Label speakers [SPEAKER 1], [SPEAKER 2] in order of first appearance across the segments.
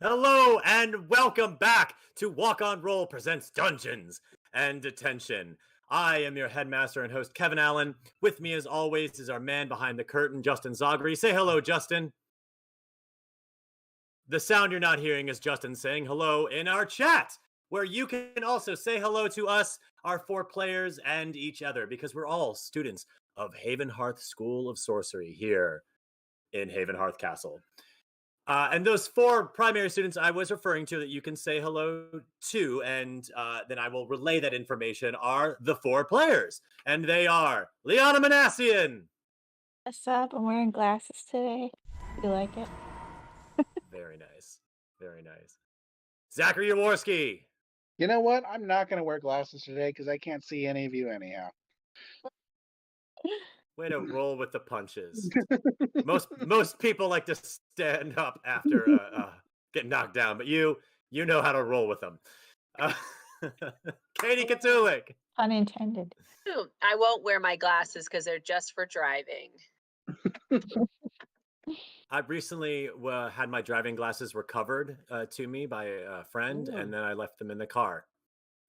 [SPEAKER 1] Hello and welcome back to Walk on Roll presents Dungeons and Detention. I am your headmaster and host, Kevin Allen. With me, as always, is our man behind the curtain, Justin Zagri. Say hello, Justin. The sound you're not hearing is Justin saying hello in our chat, where you can also say hello to us, our four players, and each other, because we're all students of Havenhearth School of Sorcery here in Havenhearth Castle. And those four primary students I was referring to that you can say hello to, and then I will relay that information, are the four players. And they are Liana Manassian.
[SPEAKER 2] What's up? I'm wearing glasses today. You like it?
[SPEAKER 1] Very nice. Very nice. Zachary Jaworski.
[SPEAKER 3] You know what? I'm not going to wear glasses today because I can't see any of you anyhow.
[SPEAKER 1] Way to roll with the punches. Most people like to stand up after getting knocked down, but you know how to roll with them. Katie Katulik.
[SPEAKER 2] Unintended.
[SPEAKER 4] I won't wear my glasses because they're just for driving.
[SPEAKER 1] I recently had my driving glasses recovered to me by a friend, and then I left them in the car.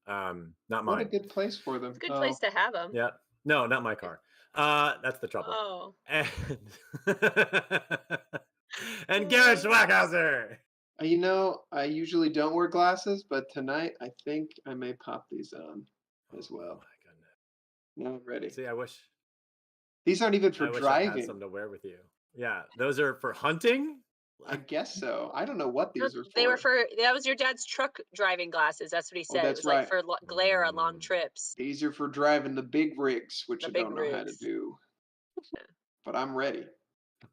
[SPEAKER 1] Not mine.
[SPEAKER 5] What a good place for them.
[SPEAKER 4] It's a good place to have them.
[SPEAKER 1] Yeah. No, not my car. That's the trouble.
[SPEAKER 4] Oh.
[SPEAKER 1] And, and Garrett Schwackhauser.
[SPEAKER 5] You know, I usually don't wear glasses, but tonight I think I may pop these on as well.
[SPEAKER 1] Oh my goodness.
[SPEAKER 5] Now I'm ready.
[SPEAKER 1] See, I wish
[SPEAKER 5] These aren't even for
[SPEAKER 1] I wish I
[SPEAKER 5] driving.
[SPEAKER 1] had some to wear with you. Yeah, those are for hunting.
[SPEAKER 5] I guess so. I don't know what these are for.
[SPEAKER 4] They were for, that was your dad's truck driving glasses. That's what he said.
[SPEAKER 5] that's
[SPEAKER 4] it was like
[SPEAKER 5] right.
[SPEAKER 4] for glare on long trips.
[SPEAKER 5] These are for driving the big rigs, which
[SPEAKER 4] The
[SPEAKER 5] I
[SPEAKER 4] big
[SPEAKER 5] don't know how to
[SPEAKER 4] rigs.
[SPEAKER 5] do. But I'm ready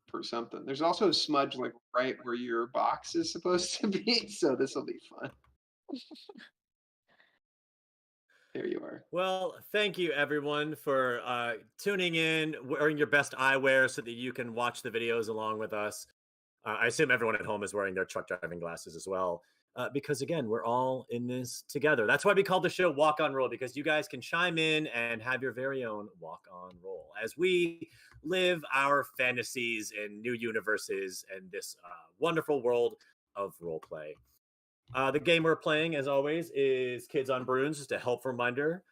[SPEAKER 5] for something. There's also a smudge like right where your box is supposed to be, so this will be fun. There you are.
[SPEAKER 1] Well, thank you everyone for tuning in, wearing your best eyewear so that you can watch the videos along with us. I assume everyone at home is wearing their truck driving glasses as well, because again, we're all in this together. That's why we call the show Walk on Roll, because you guys can chime in and have your very own Walk on Roll as we live our fantasies in new universes and this wonderful world of role play. The game we're playing, as always, is Kids on Broons, just a helpful reminder.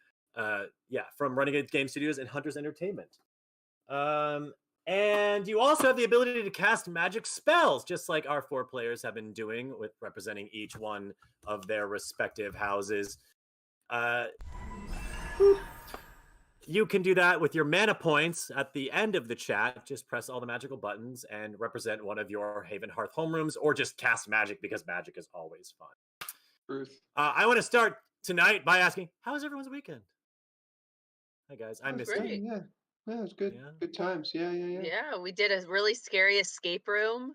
[SPEAKER 1] From Renegade Game Studios and Hunters Entertainment. And you also have the ability to cast magic spells, just like our four players have been doing, with representing each one of their respective houses. You can do that with your mana points at the end of the chat. Just press all the magical buttons and represent one of your Havenhearth homerooms, or just cast magic, because magic is always fun.
[SPEAKER 5] Truth.
[SPEAKER 1] I want to start tonight by asking, how was everyone's weekend? Hi guys, I missed
[SPEAKER 4] great.
[SPEAKER 1] you.
[SPEAKER 5] Yeah, it was good.
[SPEAKER 1] Yeah.
[SPEAKER 5] Good times. Yeah.
[SPEAKER 4] Yeah, we did a really scary escape room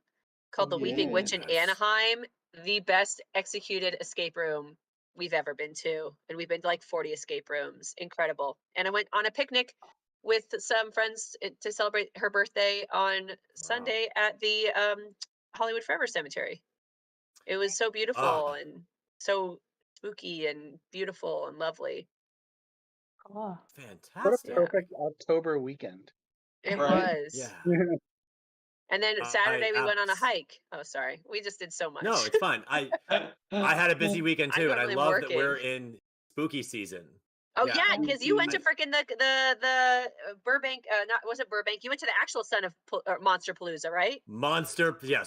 [SPEAKER 4] called the Weeping Witch in
[SPEAKER 1] Yes.
[SPEAKER 4] Anaheim. The best executed escape room we've ever been to. And we've been to like 40 escape rooms. Incredible. And I went on a picnic with some friends to celebrate her birthday on Sunday at the Hollywood Forever Cemetery. It was so beautiful and so spooky and beautiful and lovely.
[SPEAKER 2] Oh,
[SPEAKER 3] What a
[SPEAKER 1] Fantastic.
[SPEAKER 3] perfect October weekend.
[SPEAKER 4] It
[SPEAKER 5] Right.
[SPEAKER 4] was.
[SPEAKER 1] Yeah.
[SPEAKER 4] And then Saturday we went on a
[SPEAKER 1] abs-
[SPEAKER 4] hike. Oh, sorry. We just did so much.
[SPEAKER 1] No, it's fine. I had a busy weekend
[SPEAKER 4] I'm
[SPEAKER 1] too, and I
[SPEAKER 4] normally
[SPEAKER 1] love that
[SPEAKER 4] working.
[SPEAKER 1] we're in spooky season.
[SPEAKER 4] Oh
[SPEAKER 1] Yeah.
[SPEAKER 4] yeah, because you went to
[SPEAKER 1] I-
[SPEAKER 4] freaking the Burbank. Not was it Burbank? You went to the actual Son of Monster Palooza, right?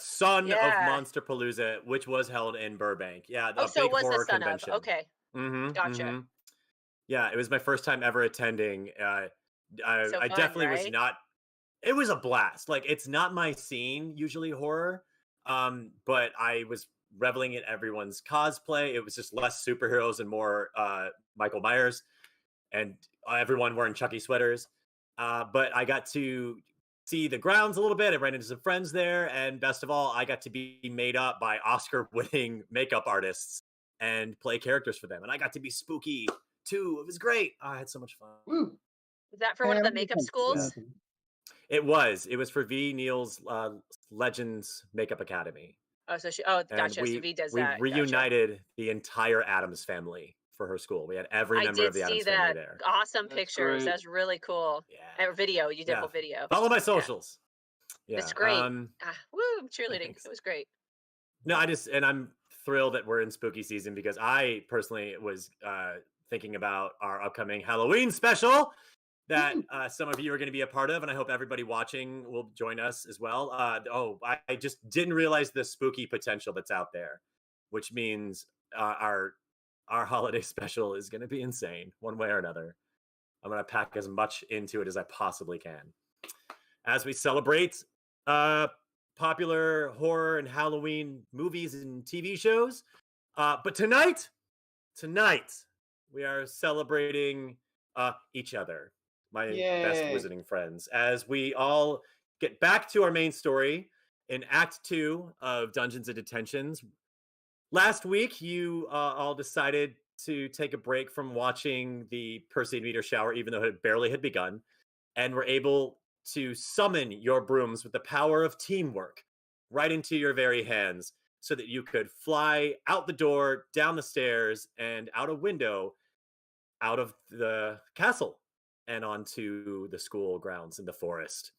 [SPEAKER 1] Son
[SPEAKER 4] Yeah.
[SPEAKER 1] of Monster Palooza, which was held in Burbank. Yeah,
[SPEAKER 4] Oh,
[SPEAKER 1] a
[SPEAKER 4] so
[SPEAKER 1] big
[SPEAKER 4] it was
[SPEAKER 1] horror
[SPEAKER 4] the Son
[SPEAKER 1] convention.
[SPEAKER 4] of. Okay,
[SPEAKER 1] Mm-hmm,
[SPEAKER 4] gotcha.
[SPEAKER 1] Yeah, it was my first time ever attending. I
[SPEAKER 4] So fun,
[SPEAKER 1] definitely was
[SPEAKER 4] right?
[SPEAKER 1] not. It was a blast. Like, it's not my scene usually, horror. But I was reveling in everyone's cosplay. It was just less superheroes and more Michael Myers, and everyone wearing Chucky sweaters. But I got to see the grounds a little bit. I ran into some friends there, and best of all, I got to be made up by Oscar-winning makeup artists and play characters for them. And I got to be spooky too. It was great. I had so much fun.
[SPEAKER 5] Woo.
[SPEAKER 4] Was that for one of
[SPEAKER 3] Man,
[SPEAKER 4] the
[SPEAKER 3] I'm
[SPEAKER 4] makeup
[SPEAKER 3] looking for
[SPEAKER 4] schools?
[SPEAKER 3] that.
[SPEAKER 1] It was for V. Neal's Legends Makeup Academy.
[SPEAKER 4] Oh, so
[SPEAKER 1] And
[SPEAKER 4] gotcha. So V does
[SPEAKER 1] we
[SPEAKER 4] that. Gotcha.
[SPEAKER 1] reunited the entire Adams family for her school. We had every
[SPEAKER 4] I
[SPEAKER 1] member
[SPEAKER 4] did
[SPEAKER 1] of the
[SPEAKER 4] see
[SPEAKER 1] Adams family
[SPEAKER 4] that.
[SPEAKER 1] there.
[SPEAKER 4] Awesome
[SPEAKER 5] That's
[SPEAKER 4] pictures.
[SPEAKER 5] great.
[SPEAKER 4] That's really cool.
[SPEAKER 1] Yeah.
[SPEAKER 4] And video. You did a
[SPEAKER 1] Yeah.
[SPEAKER 4] whole video.
[SPEAKER 1] Follow my
[SPEAKER 4] Yeah.
[SPEAKER 1] socials. Yeah.
[SPEAKER 4] It's great. Woo, I'm cheerleading.
[SPEAKER 1] Thanks.
[SPEAKER 4] It was great.
[SPEAKER 1] No, I'm thrilled that we're in spooky season because I personally was thinking about our upcoming Halloween special that some of you are going to be a part of, and I hope everybody watching will join us as well. I just didn't realize the spooky potential that's out there, which means our holiday special is going to be insane one way or another. I'm going to pack as much into it as I possibly can as we celebrate popular horror and Halloween movies and TV shows. But tonight we are celebrating each other, my best
[SPEAKER 5] Yay.
[SPEAKER 1] wizarding friends, as we all get back to our main story in Act 2 of Dungeons and Detentions. Last week, you all decided to take a break from watching the Perseid meteor shower, even though it barely had begun, and were able to summon your brooms with the power of teamwork right into your very hands so that you could fly out the door, down the stairs, and out a window out of the castle and onto the school grounds in the forest.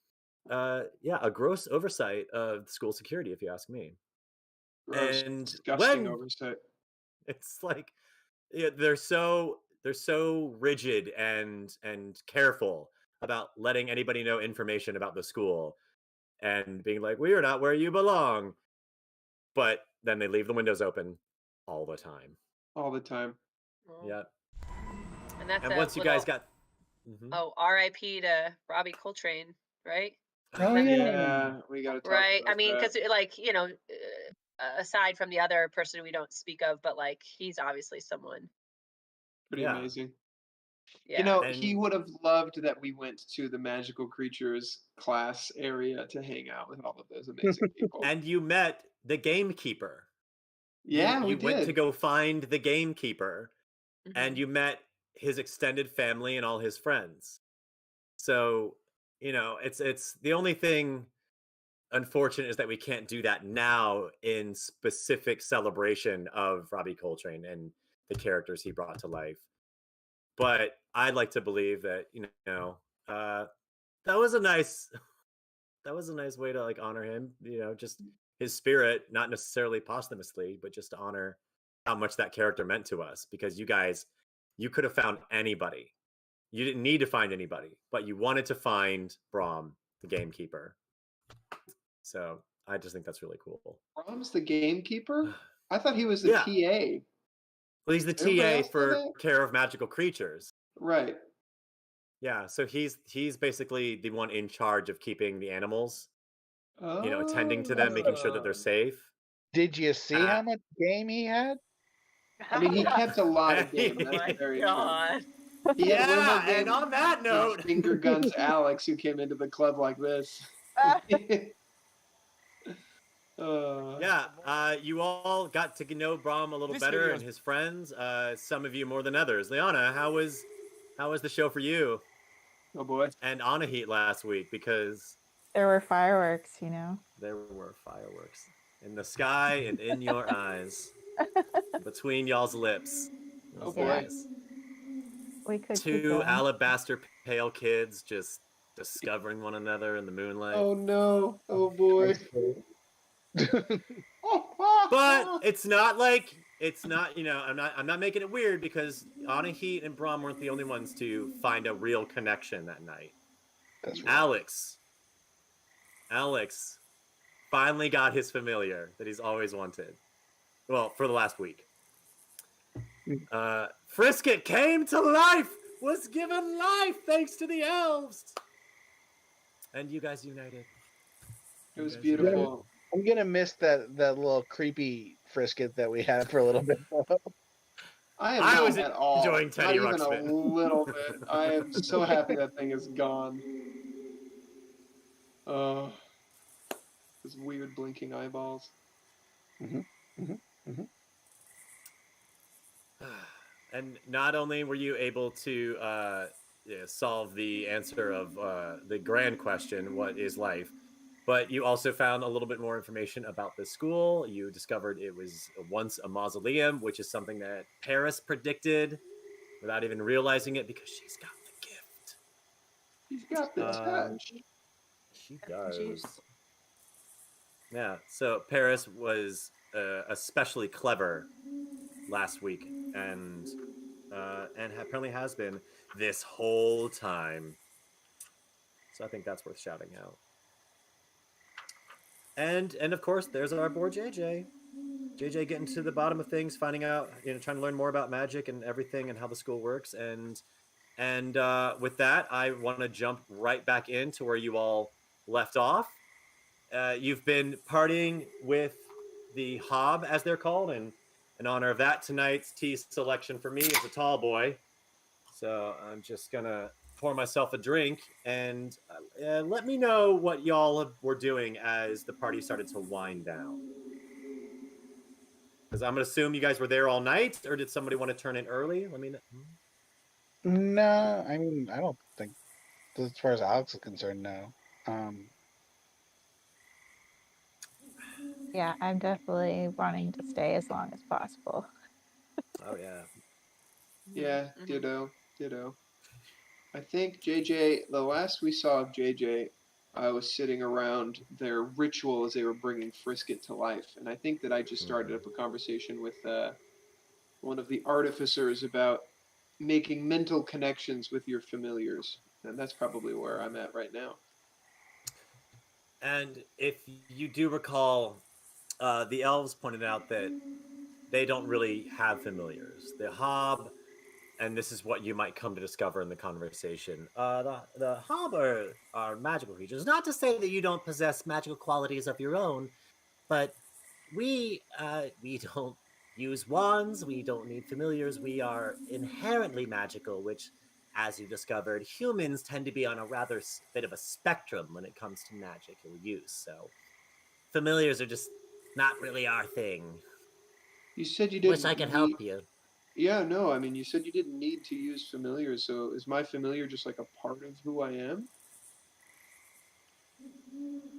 [SPEAKER 1] A gross oversight of school security, if you ask me.
[SPEAKER 5] Gross,
[SPEAKER 1] And
[SPEAKER 5] disgusting
[SPEAKER 1] when
[SPEAKER 5] oversight.
[SPEAKER 1] it's like, yeah, they're so rigid and careful about letting anybody know information about the school and being like, we are not where you belong. But then they leave the windows open all the time.
[SPEAKER 5] All the time.
[SPEAKER 4] Well,
[SPEAKER 1] Yeah.
[SPEAKER 4] And that's
[SPEAKER 1] And
[SPEAKER 4] a
[SPEAKER 1] once you guys
[SPEAKER 4] little-
[SPEAKER 1] got Mhm.
[SPEAKER 4] Oh, R.I.P. to Robbie Coltrane, right?
[SPEAKER 3] Oh,
[SPEAKER 4] That-
[SPEAKER 3] yeah.
[SPEAKER 5] Yeah, we got to talk
[SPEAKER 4] Right.
[SPEAKER 5] about
[SPEAKER 4] I mean,
[SPEAKER 5] that.
[SPEAKER 4] because like aside from the other person we don't speak of, but like he's obviously someone.
[SPEAKER 5] Pretty
[SPEAKER 1] Yeah.
[SPEAKER 5] amazing.
[SPEAKER 4] Yeah.
[SPEAKER 5] You know,
[SPEAKER 1] And-
[SPEAKER 5] he would have loved that we went to the magical creatures class area to hang out with all of those amazing people.
[SPEAKER 1] And you met the gamekeeper.
[SPEAKER 5] Yeah,
[SPEAKER 1] you
[SPEAKER 5] we
[SPEAKER 1] went to
[SPEAKER 5] did.
[SPEAKER 1] go find the gamekeeper, and
[SPEAKER 4] Mhm.
[SPEAKER 1] you met his extended family and all his friends. So, it's the only thing unfortunate is that we can't do that now in specific celebration of Robbie Coltrane and the characters he brought to life. But I'd like to believe that, that was a nice way to like honor him, just his spirit, not necessarily posthumously, but just to honor how much that character meant to us, because you could have found anybody. You didn't need to find anybody, but you wanted to find Brahm, the gamekeeper. So I just think that's really cool.
[SPEAKER 5] Brahms, the gamekeeper? I thought he was the
[SPEAKER 1] Yeah.
[SPEAKER 5] PA.
[SPEAKER 1] Well, he's the
[SPEAKER 5] Everybody
[SPEAKER 1] TA
[SPEAKER 5] else know
[SPEAKER 1] for
[SPEAKER 5] that?
[SPEAKER 1] care of magical creatures.
[SPEAKER 5] Right.
[SPEAKER 1] Yeah, so he's basically the one in charge of keeping the animals, attending to them, making sure that they're safe.
[SPEAKER 3] Did you see how much game he had?
[SPEAKER 5] I mean, he kept a lot of game.
[SPEAKER 4] Oh my
[SPEAKER 5] That's very
[SPEAKER 4] God.
[SPEAKER 5] true. He had
[SPEAKER 1] Yeah,
[SPEAKER 5] Wimbledon,
[SPEAKER 1] and on that
[SPEAKER 5] and
[SPEAKER 1] note,
[SPEAKER 5] Finger Guns Alex, who came into the club like this.
[SPEAKER 1] you all got to know Brahm a little better and his friends. Some of you more than others. Liana, how was the show for you?
[SPEAKER 5] Oh boy.
[SPEAKER 1] And Anahit last week, because
[SPEAKER 2] There were fireworks,
[SPEAKER 1] there were fireworks in the sky and in your eyes, between y'all's lips. It was
[SPEAKER 5] Oh, boy.
[SPEAKER 1] nice.
[SPEAKER 2] We could keep
[SPEAKER 1] Two
[SPEAKER 2] going.
[SPEAKER 1] alabaster pale kids just discovering one another in the moonlight.
[SPEAKER 5] Oh no. Oh boy.
[SPEAKER 1] But it's not, I'm not making it weird, because Anahit and Brahm weren't the only ones to find a real connection that night.
[SPEAKER 3] That's right.
[SPEAKER 1] Alex finally got his familiar that he's always wanted. Well, for the last week. Frisket came to life, was given life thanks to the elves. And you guys united.
[SPEAKER 5] It was
[SPEAKER 1] You guys
[SPEAKER 5] beautiful.
[SPEAKER 3] I'm gonna miss that little creepy Frisket that we had for a little bit.
[SPEAKER 5] I am
[SPEAKER 1] I
[SPEAKER 5] not
[SPEAKER 1] was
[SPEAKER 5] at all,
[SPEAKER 1] enjoying
[SPEAKER 5] not
[SPEAKER 1] Teddy
[SPEAKER 5] even a
[SPEAKER 1] Ruxpin.
[SPEAKER 5] little bit. I am so happy that thing is gone. Oh, those weird blinking eyeballs.
[SPEAKER 3] Mhm, mhm, mhm.
[SPEAKER 1] And not only were you able to solve the answer of the grand question, what is life, but you also found a little bit more information about the school. You discovered it was once a mausoleum, which is something that Paris predicted without even realizing it because she's got the gift.
[SPEAKER 5] He's got the touch.
[SPEAKER 1] She
[SPEAKER 2] Jeez.
[SPEAKER 1] does. Yeah. So Paris was especially clever last week, and apparently has been this whole time. So I think that's worth shouting out. And of course, there's our boy JJ. JJ getting to the bottom of things, finding out, trying to learn more about magic and everything and how the school works. And with that, I want to jump right back into where you all left off. You've been partying with the Hob, as they're called, and in honor of that, tonight's tea selection for me is a tall boy. So I'm just gonna pour myself a drink and let me know what y'all were doing as the party started to wind down. Because I'm gonna assume you guys were there all night, or did somebody want to turn in early? Let me know.
[SPEAKER 3] No, I mean, I don't think, as far as Alex is concerned, no.
[SPEAKER 2] Yeah, I'm definitely wanting to stay as long as possible.
[SPEAKER 1] Oh yeah.
[SPEAKER 5] Yeah,
[SPEAKER 4] Mhm.
[SPEAKER 5] ditto. I think JJ, the last we saw of JJ, I was sitting around their ritual as they were bringing Frisket to life. And I think that I just started up a conversation with one of the artificers about making mental connections with your familiars. And that's probably where I'm at right now.
[SPEAKER 1] And if you do recall, the elves pointed out that they don't really have familiars. The Hob, and this is what you might come to discover in the conversation. The Hob are magical creatures. Not to say that you don't possess magical qualities of your own, but we don't use wands. We don't need familiars. We are inherently magical, which, as you discovered, humans tend to be on a rather bit of a spectrum when it comes to magical use. So familiars are just not really our thing.
[SPEAKER 5] You said you
[SPEAKER 1] Wish I
[SPEAKER 5] didn't
[SPEAKER 1] could
[SPEAKER 5] need.
[SPEAKER 1] help you.
[SPEAKER 5] Yeah, no, I mean, you said you didn't need to use familiars, so is my familiar just like a part of who I am?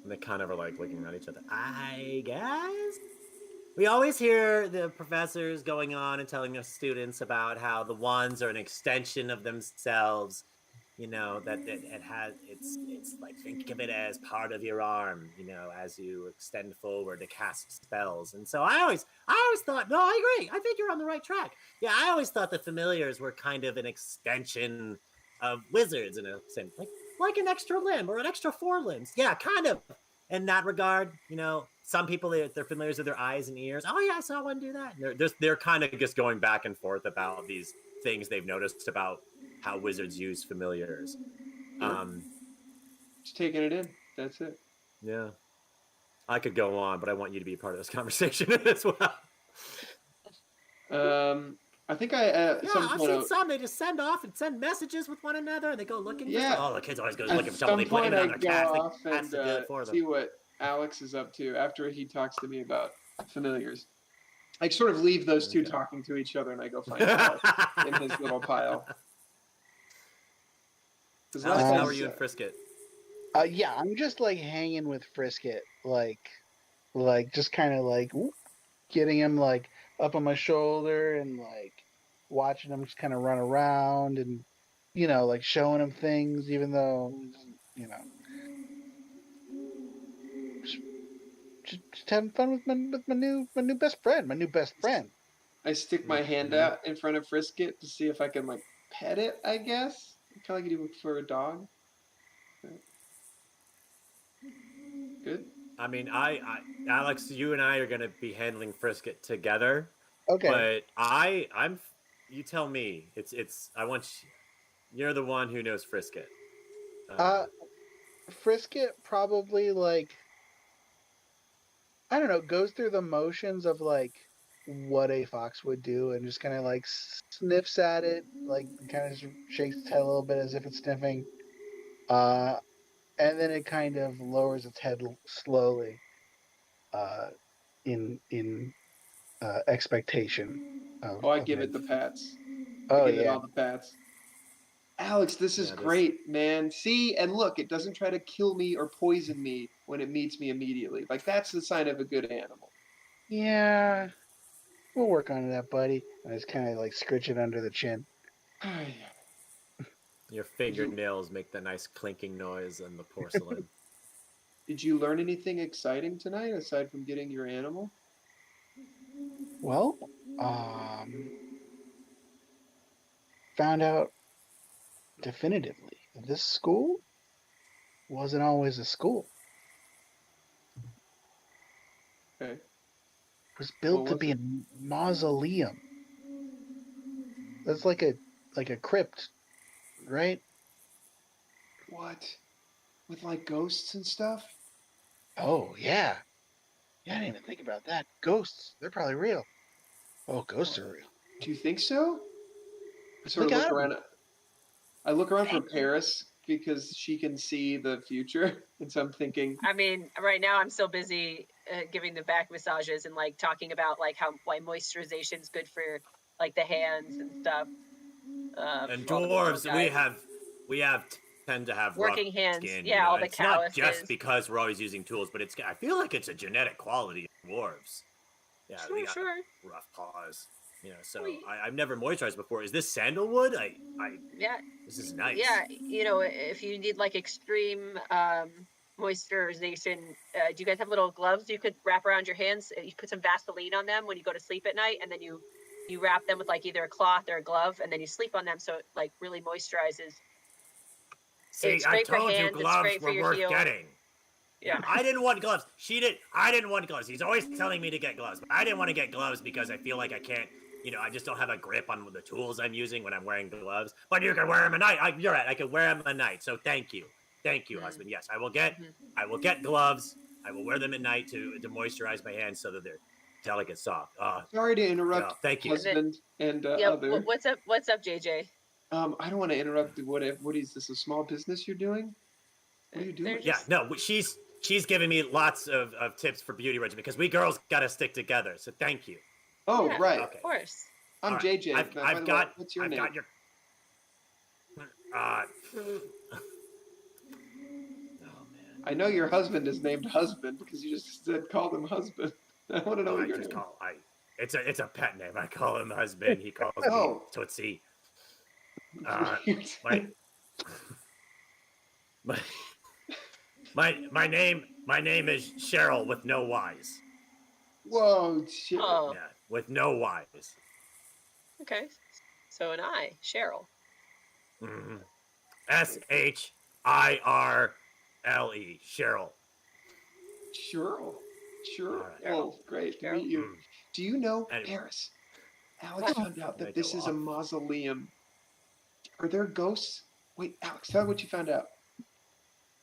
[SPEAKER 1] And they kind of are like looking at each other. I guess we always hear the professors going on and telling us students about how the wands are an extension of themselves. That it has it's like, think of it as part of your arm. As you extend forward to cast spells. And so I always thought, no, I agree. I think you're on the right track. Yeah, I always thought the familiars were kind of an extension of wizards in a sense, like an extra limb or an extra four limbs. Yeah, kind of in that regard. Some people they're familiars with their eyes and ears. Oh yeah, I saw one do that. And they're kind of just going back and forth about these things they've noticed about how wizards use familiars.
[SPEAKER 5] Sure. Just taking it in. That's it.
[SPEAKER 1] Yeah, I could go on, but I want you to be a part of this conversation as well.
[SPEAKER 5] I think I at
[SPEAKER 1] Yeah,
[SPEAKER 5] some
[SPEAKER 1] I've
[SPEAKER 5] point.
[SPEAKER 1] seen some. They just send off and send messages with one another, and they go looking for
[SPEAKER 5] Yeah,
[SPEAKER 1] stuff. Oh, the kids always go
[SPEAKER 5] at
[SPEAKER 1] looking for trouble.
[SPEAKER 5] some
[SPEAKER 1] They blame
[SPEAKER 5] point
[SPEAKER 1] it
[SPEAKER 5] I
[SPEAKER 1] on their
[SPEAKER 5] go
[SPEAKER 1] cats.
[SPEAKER 5] off
[SPEAKER 1] Cats
[SPEAKER 5] and
[SPEAKER 1] to do it for them.
[SPEAKER 5] see what Alex is up to after he talks to me about familiars. I sort of leave those two
[SPEAKER 1] Okay.
[SPEAKER 5] talking to each other, and I go find Alex in his little pile.
[SPEAKER 1] Alex, how are you
[SPEAKER 3] Um,
[SPEAKER 1] in Frisket?
[SPEAKER 3] yeah, I'm just like hanging with Frisket, like just kind of like whoop, getting him like up on my shoulder and like watching him just kind of run around and like showing him things, even though you know just having fun with my new best friend, my new best friend.
[SPEAKER 5] I stick my hand out in front of Frisket to see if I can like pet it. I guess kind of like you do for a dog. Good.
[SPEAKER 1] I mean, Alex, you and I are gonna be handling Frisket together,
[SPEAKER 3] Okay.
[SPEAKER 1] but I'm. You tell me. It's. I want. You're the one who knows Frisket.
[SPEAKER 3] Frisket probably like I don't know, goes through the motions of like what a fox would do, and just kind of like sniffs at it, like kind of shakes its head a little bit as if it's sniffing. Uh, and then it kind of lowers its head slowly, uh, in expectation
[SPEAKER 5] Oh, I
[SPEAKER 3] of
[SPEAKER 5] give it
[SPEAKER 3] maybe.
[SPEAKER 5] the pats. I
[SPEAKER 3] Oh
[SPEAKER 5] give it
[SPEAKER 3] yeah.
[SPEAKER 5] all the pats. Alex, this is
[SPEAKER 1] Yeah, there's
[SPEAKER 5] great, man. See, and look, it doesn't try to kill me or poison me when it meets me immediately. Like that's the sign of a good animal.
[SPEAKER 3] Yeah, we'll work on that, buddy. I just kind of like scritch it under the chin.
[SPEAKER 1] your
[SPEAKER 5] Did you
[SPEAKER 1] fingernails make the nice clinking noise and the porcelain.
[SPEAKER 5] did you learn anything exciting tonight aside from getting your animal?
[SPEAKER 3] Well, um, found out definitively that this school wasn't always a school.
[SPEAKER 5] Okay.
[SPEAKER 3] It was
[SPEAKER 5] What
[SPEAKER 3] built to
[SPEAKER 5] was
[SPEAKER 3] be a
[SPEAKER 5] it?
[SPEAKER 3] mausoleum. That's like a crypt, right?
[SPEAKER 5] What? With like ghosts and stuff?
[SPEAKER 3] Oh yeah. Yeah, I didn't even think about that. Ghosts, they're probably real. Oh, ghosts are real.
[SPEAKER 5] Do you think so? I sort
[SPEAKER 3] Look
[SPEAKER 5] of look
[SPEAKER 3] at
[SPEAKER 5] around.
[SPEAKER 3] them.
[SPEAKER 5] I look around for Paris because she can see the future, and so I'm thinking,
[SPEAKER 4] I mean, right now I'm so busy giving the back massages and like talking about like how why moisturization is good for like the hands and stuff.
[SPEAKER 1] And
[SPEAKER 4] For all the little
[SPEAKER 1] dwarves,
[SPEAKER 4] guys,
[SPEAKER 1] we have tend to have rough
[SPEAKER 4] working hands.
[SPEAKER 1] skin. You
[SPEAKER 4] Yeah,
[SPEAKER 1] know,
[SPEAKER 4] all the
[SPEAKER 1] it's not just
[SPEAKER 4] calluses.
[SPEAKER 1] because we're always using tools, but I feel like it's a genetic quality of dwarves. Yeah, they
[SPEAKER 4] Sure,
[SPEAKER 1] got
[SPEAKER 4] sure.
[SPEAKER 1] rough paws. You know, so
[SPEAKER 4] We,
[SPEAKER 1] I've never moisturized before. Is this sandalwood?
[SPEAKER 4] yeah,
[SPEAKER 1] This is nice.
[SPEAKER 4] yeah. You know, if you need like extreme moisturization, do you guys have little gloves you could wrap around your hands? You put some Vaseline on them when you go to sleep at night, and then you wrap them with like either a cloth or a glove, and then you sleep on them so it like really moisturizes.
[SPEAKER 1] See,
[SPEAKER 4] It's
[SPEAKER 1] I
[SPEAKER 4] great for
[SPEAKER 1] told you
[SPEAKER 4] hands. It's
[SPEAKER 1] gloves
[SPEAKER 4] great for
[SPEAKER 1] were
[SPEAKER 4] your
[SPEAKER 1] worth
[SPEAKER 4] heel.
[SPEAKER 1] getting. Yeah,
[SPEAKER 4] Yeah.
[SPEAKER 1] I didn't want gloves. She did. I didn't want gloves. He's always telling me to get gloves, but I didn't want to get gloves because I feel like I can't. You know, I just don't have a grip on the tools I'm using when I'm wearing gloves. But you can wear them at night. You're right. I can wear them at night. So thank you,
[SPEAKER 4] Mm,
[SPEAKER 1] husband. Yes,
[SPEAKER 4] hmm
[SPEAKER 1] I will get gloves. I will wear them at night to moisturize my hands so that they're delicate, soft.
[SPEAKER 5] sorry to
[SPEAKER 1] Yeah,
[SPEAKER 5] interrupt,
[SPEAKER 1] thank you.
[SPEAKER 4] And then,
[SPEAKER 5] husband and
[SPEAKER 4] yeah.
[SPEAKER 5] other.
[SPEAKER 4] What's up? What's up, JJ?
[SPEAKER 5] I don't want to interrupt. What is this? A small business you're doing? What are you
[SPEAKER 4] They're
[SPEAKER 5] doing?
[SPEAKER 1] Yeah,
[SPEAKER 4] just.
[SPEAKER 1] no, she's giving me lots of tips for beauty regimen because we girls got to stick together. So thank you.
[SPEAKER 5] Oh,
[SPEAKER 4] Yeah,
[SPEAKER 5] right.
[SPEAKER 1] Okay.
[SPEAKER 4] of course.
[SPEAKER 1] All
[SPEAKER 5] I'm
[SPEAKER 1] right.
[SPEAKER 5] JJ. By the way, what's your
[SPEAKER 1] I've
[SPEAKER 5] name?
[SPEAKER 1] got your oh man.
[SPEAKER 5] I know your husband is named husband because you just said called him husband. I want to know
[SPEAKER 1] Oh,
[SPEAKER 5] what
[SPEAKER 1] I
[SPEAKER 5] your
[SPEAKER 1] just
[SPEAKER 5] name.
[SPEAKER 1] call I it's a pet name. I call him husband. He calls me
[SPEAKER 5] Oh,
[SPEAKER 1] Tootsie.
[SPEAKER 5] it's
[SPEAKER 1] Uh
[SPEAKER 5] weird.
[SPEAKER 1] my my my name is Cheryl with no Y's.
[SPEAKER 5] Whoa, shit.
[SPEAKER 4] Oh,
[SPEAKER 1] Yeah, with no Y's.
[SPEAKER 4] okay. So an I, Cheryl.
[SPEAKER 1] Mm-hmm. Shirle. Cheryl.
[SPEAKER 5] Sure.
[SPEAKER 1] All
[SPEAKER 5] Sure.
[SPEAKER 1] right.
[SPEAKER 4] Cheryl.
[SPEAKER 5] Well, great to
[SPEAKER 4] Cheryl.
[SPEAKER 5] meet you.
[SPEAKER 1] Mm.
[SPEAKER 5] Do you know,
[SPEAKER 1] Anyway,
[SPEAKER 5] Paris? Alex
[SPEAKER 4] What?
[SPEAKER 5] found out
[SPEAKER 1] I
[SPEAKER 5] that
[SPEAKER 1] go
[SPEAKER 5] this is a
[SPEAKER 1] off.
[SPEAKER 5] mausoleum. Are there ghosts? Wait, Alex, tell me what you found out.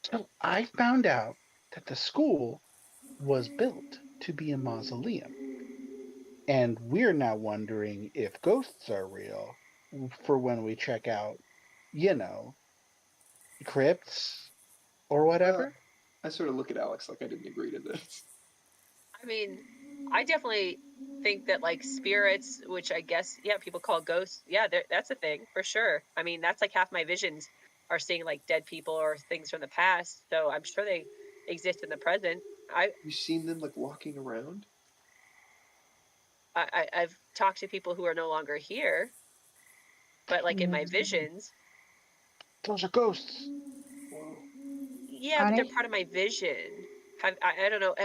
[SPEAKER 3] So I found out that the school was built to be a mausoleum. And we're now wondering if ghosts are real for when we check out, you know, crypts or
[SPEAKER 5] Well,
[SPEAKER 3] whatever.
[SPEAKER 5] I sort of look at Alex like I didn't agree to this.
[SPEAKER 4] I mean, I definitely think that like spirits, which I guess yeah, people call ghosts. Yeah, that's a thing for sure. I mean, that's like half my visions are seeing like dead people or things from the past. So I'm sure they exist in the present. I,
[SPEAKER 5] You seen them like walking around?
[SPEAKER 4] I've talked to people who are no longer here, but like in my visions,
[SPEAKER 3] Those are ghosts.
[SPEAKER 5] Whoa.
[SPEAKER 4] yeah, but they're
[SPEAKER 2] Honey,
[SPEAKER 4] part of my vision. I don't know.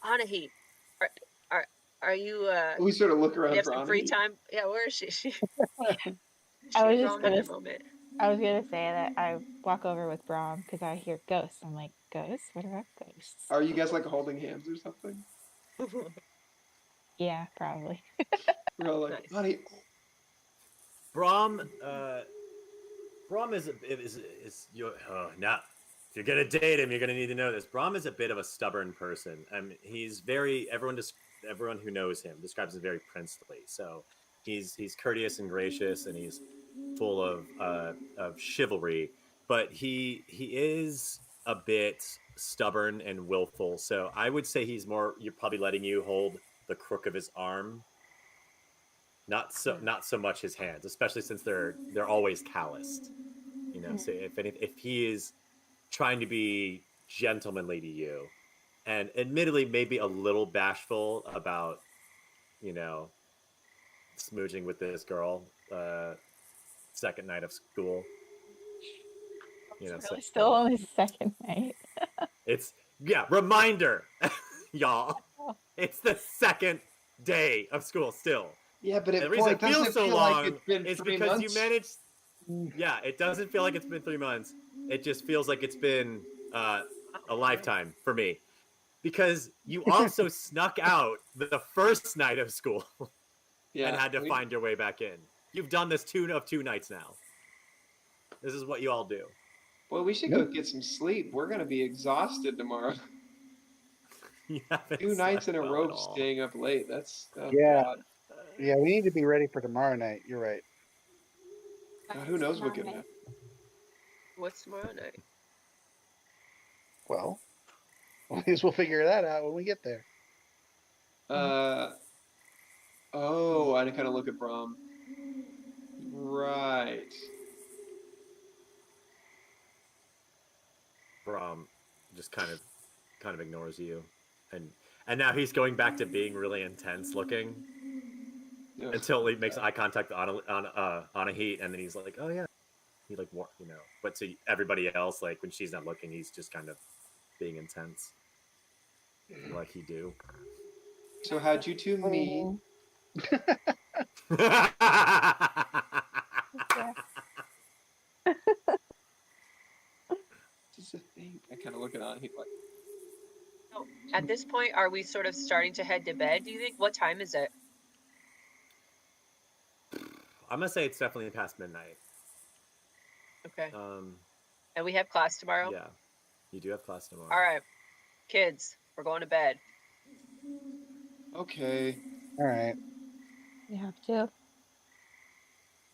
[SPEAKER 4] Anahi, are are are you
[SPEAKER 5] We sort of look
[SPEAKER 4] do you
[SPEAKER 5] around
[SPEAKER 4] have
[SPEAKER 5] for
[SPEAKER 4] some free
[SPEAKER 5] Anahi.
[SPEAKER 4] time? Yeah, where is she?
[SPEAKER 2] I
[SPEAKER 4] She's
[SPEAKER 2] was just
[SPEAKER 4] gone at
[SPEAKER 2] gonna
[SPEAKER 4] the moment.
[SPEAKER 2] I was gonna say that I walk over with Brom because I hear ghosts. I'm like, ghosts? What about ghosts?
[SPEAKER 5] Are you guys like holding hands or something?
[SPEAKER 2] Yeah, probably.
[SPEAKER 5] We're all like,
[SPEAKER 4] Nice.
[SPEAKER 5] Anahi.
[SPEAKER 1] Brom Brom is your no. if you're gonna date him, you're gonna need to know this. Brahm is a bit of a stubborn person. He's very everyone who knows him describes him as very princely. So he's courteous and gracious, and he's full of chivalry. But he is a bit stubborn and willful. So I would say he's more. You're probably letting you hold the crook of his arm, not so much his hands, especially since they're always calloused. You know, so if he is trying to be gentlemanly to you, and admittedly maybe a little bashful about, smooching with this girl, second night of school.
[SPEAKER 2] Really still only second night.
[SPEAKER 1] It's reminder, y'all. It's the second day of school still.
[SPEAKER 5] Yeah, but
[SPEAKER 1] the reason it feels so long is because you managed. Yeah, it doesn't feel like it's been 3 months. It just feels like it's been a lifetime for me, because you also snuck out the first night of school and had to find your way back in. You've done this 2 nights now. This is what you all do.
[SPEAKER 5] Well, we should go get some sleep. We're going to be exhausted tomorrow. 2 nights in a row staying up late. That's
[SPEAKER 3] God. Yeah, we need to be ready for tomorrow night. You're right.
[SPEAKER 5] Who knows what can happen?
[SPEAKER 4] What's tomorrow night?
[SPEAKER 3] Well, at least we'll figure that out when we get there.
[SPEAKER 5] Oh, I kind of look at Brahm. Right.
[SPEAKER 1] Brahm just kind of ignores you, and now he's going back to being really intense looking. Until he makes eye contact on a heat, and then he's like, "Oh yeah," he But to everybody else, like when she's not looking, he's just kind of being intense, like he do.
[SPEAKER 5] So how'd you two meet? Just a thing. I kind of look at on. He's like,
[SPEAKER 4] So at this point, are we sort of starting to head to bed? Do you think? What time is it?
[SPEAKER 1] I'm gonna say it's definitely past midnight.
[SPEAKER 4] Okay. And we have class tomorrow?
[SPEAKER 1] Yeah. You do have class tomorrow.
[SPEAKER 4] All right. Kids, we're going to bed.
[SPEAKER 5] okay.
[SPEAKER 3] All right.
[SPEAKER 2] You have to.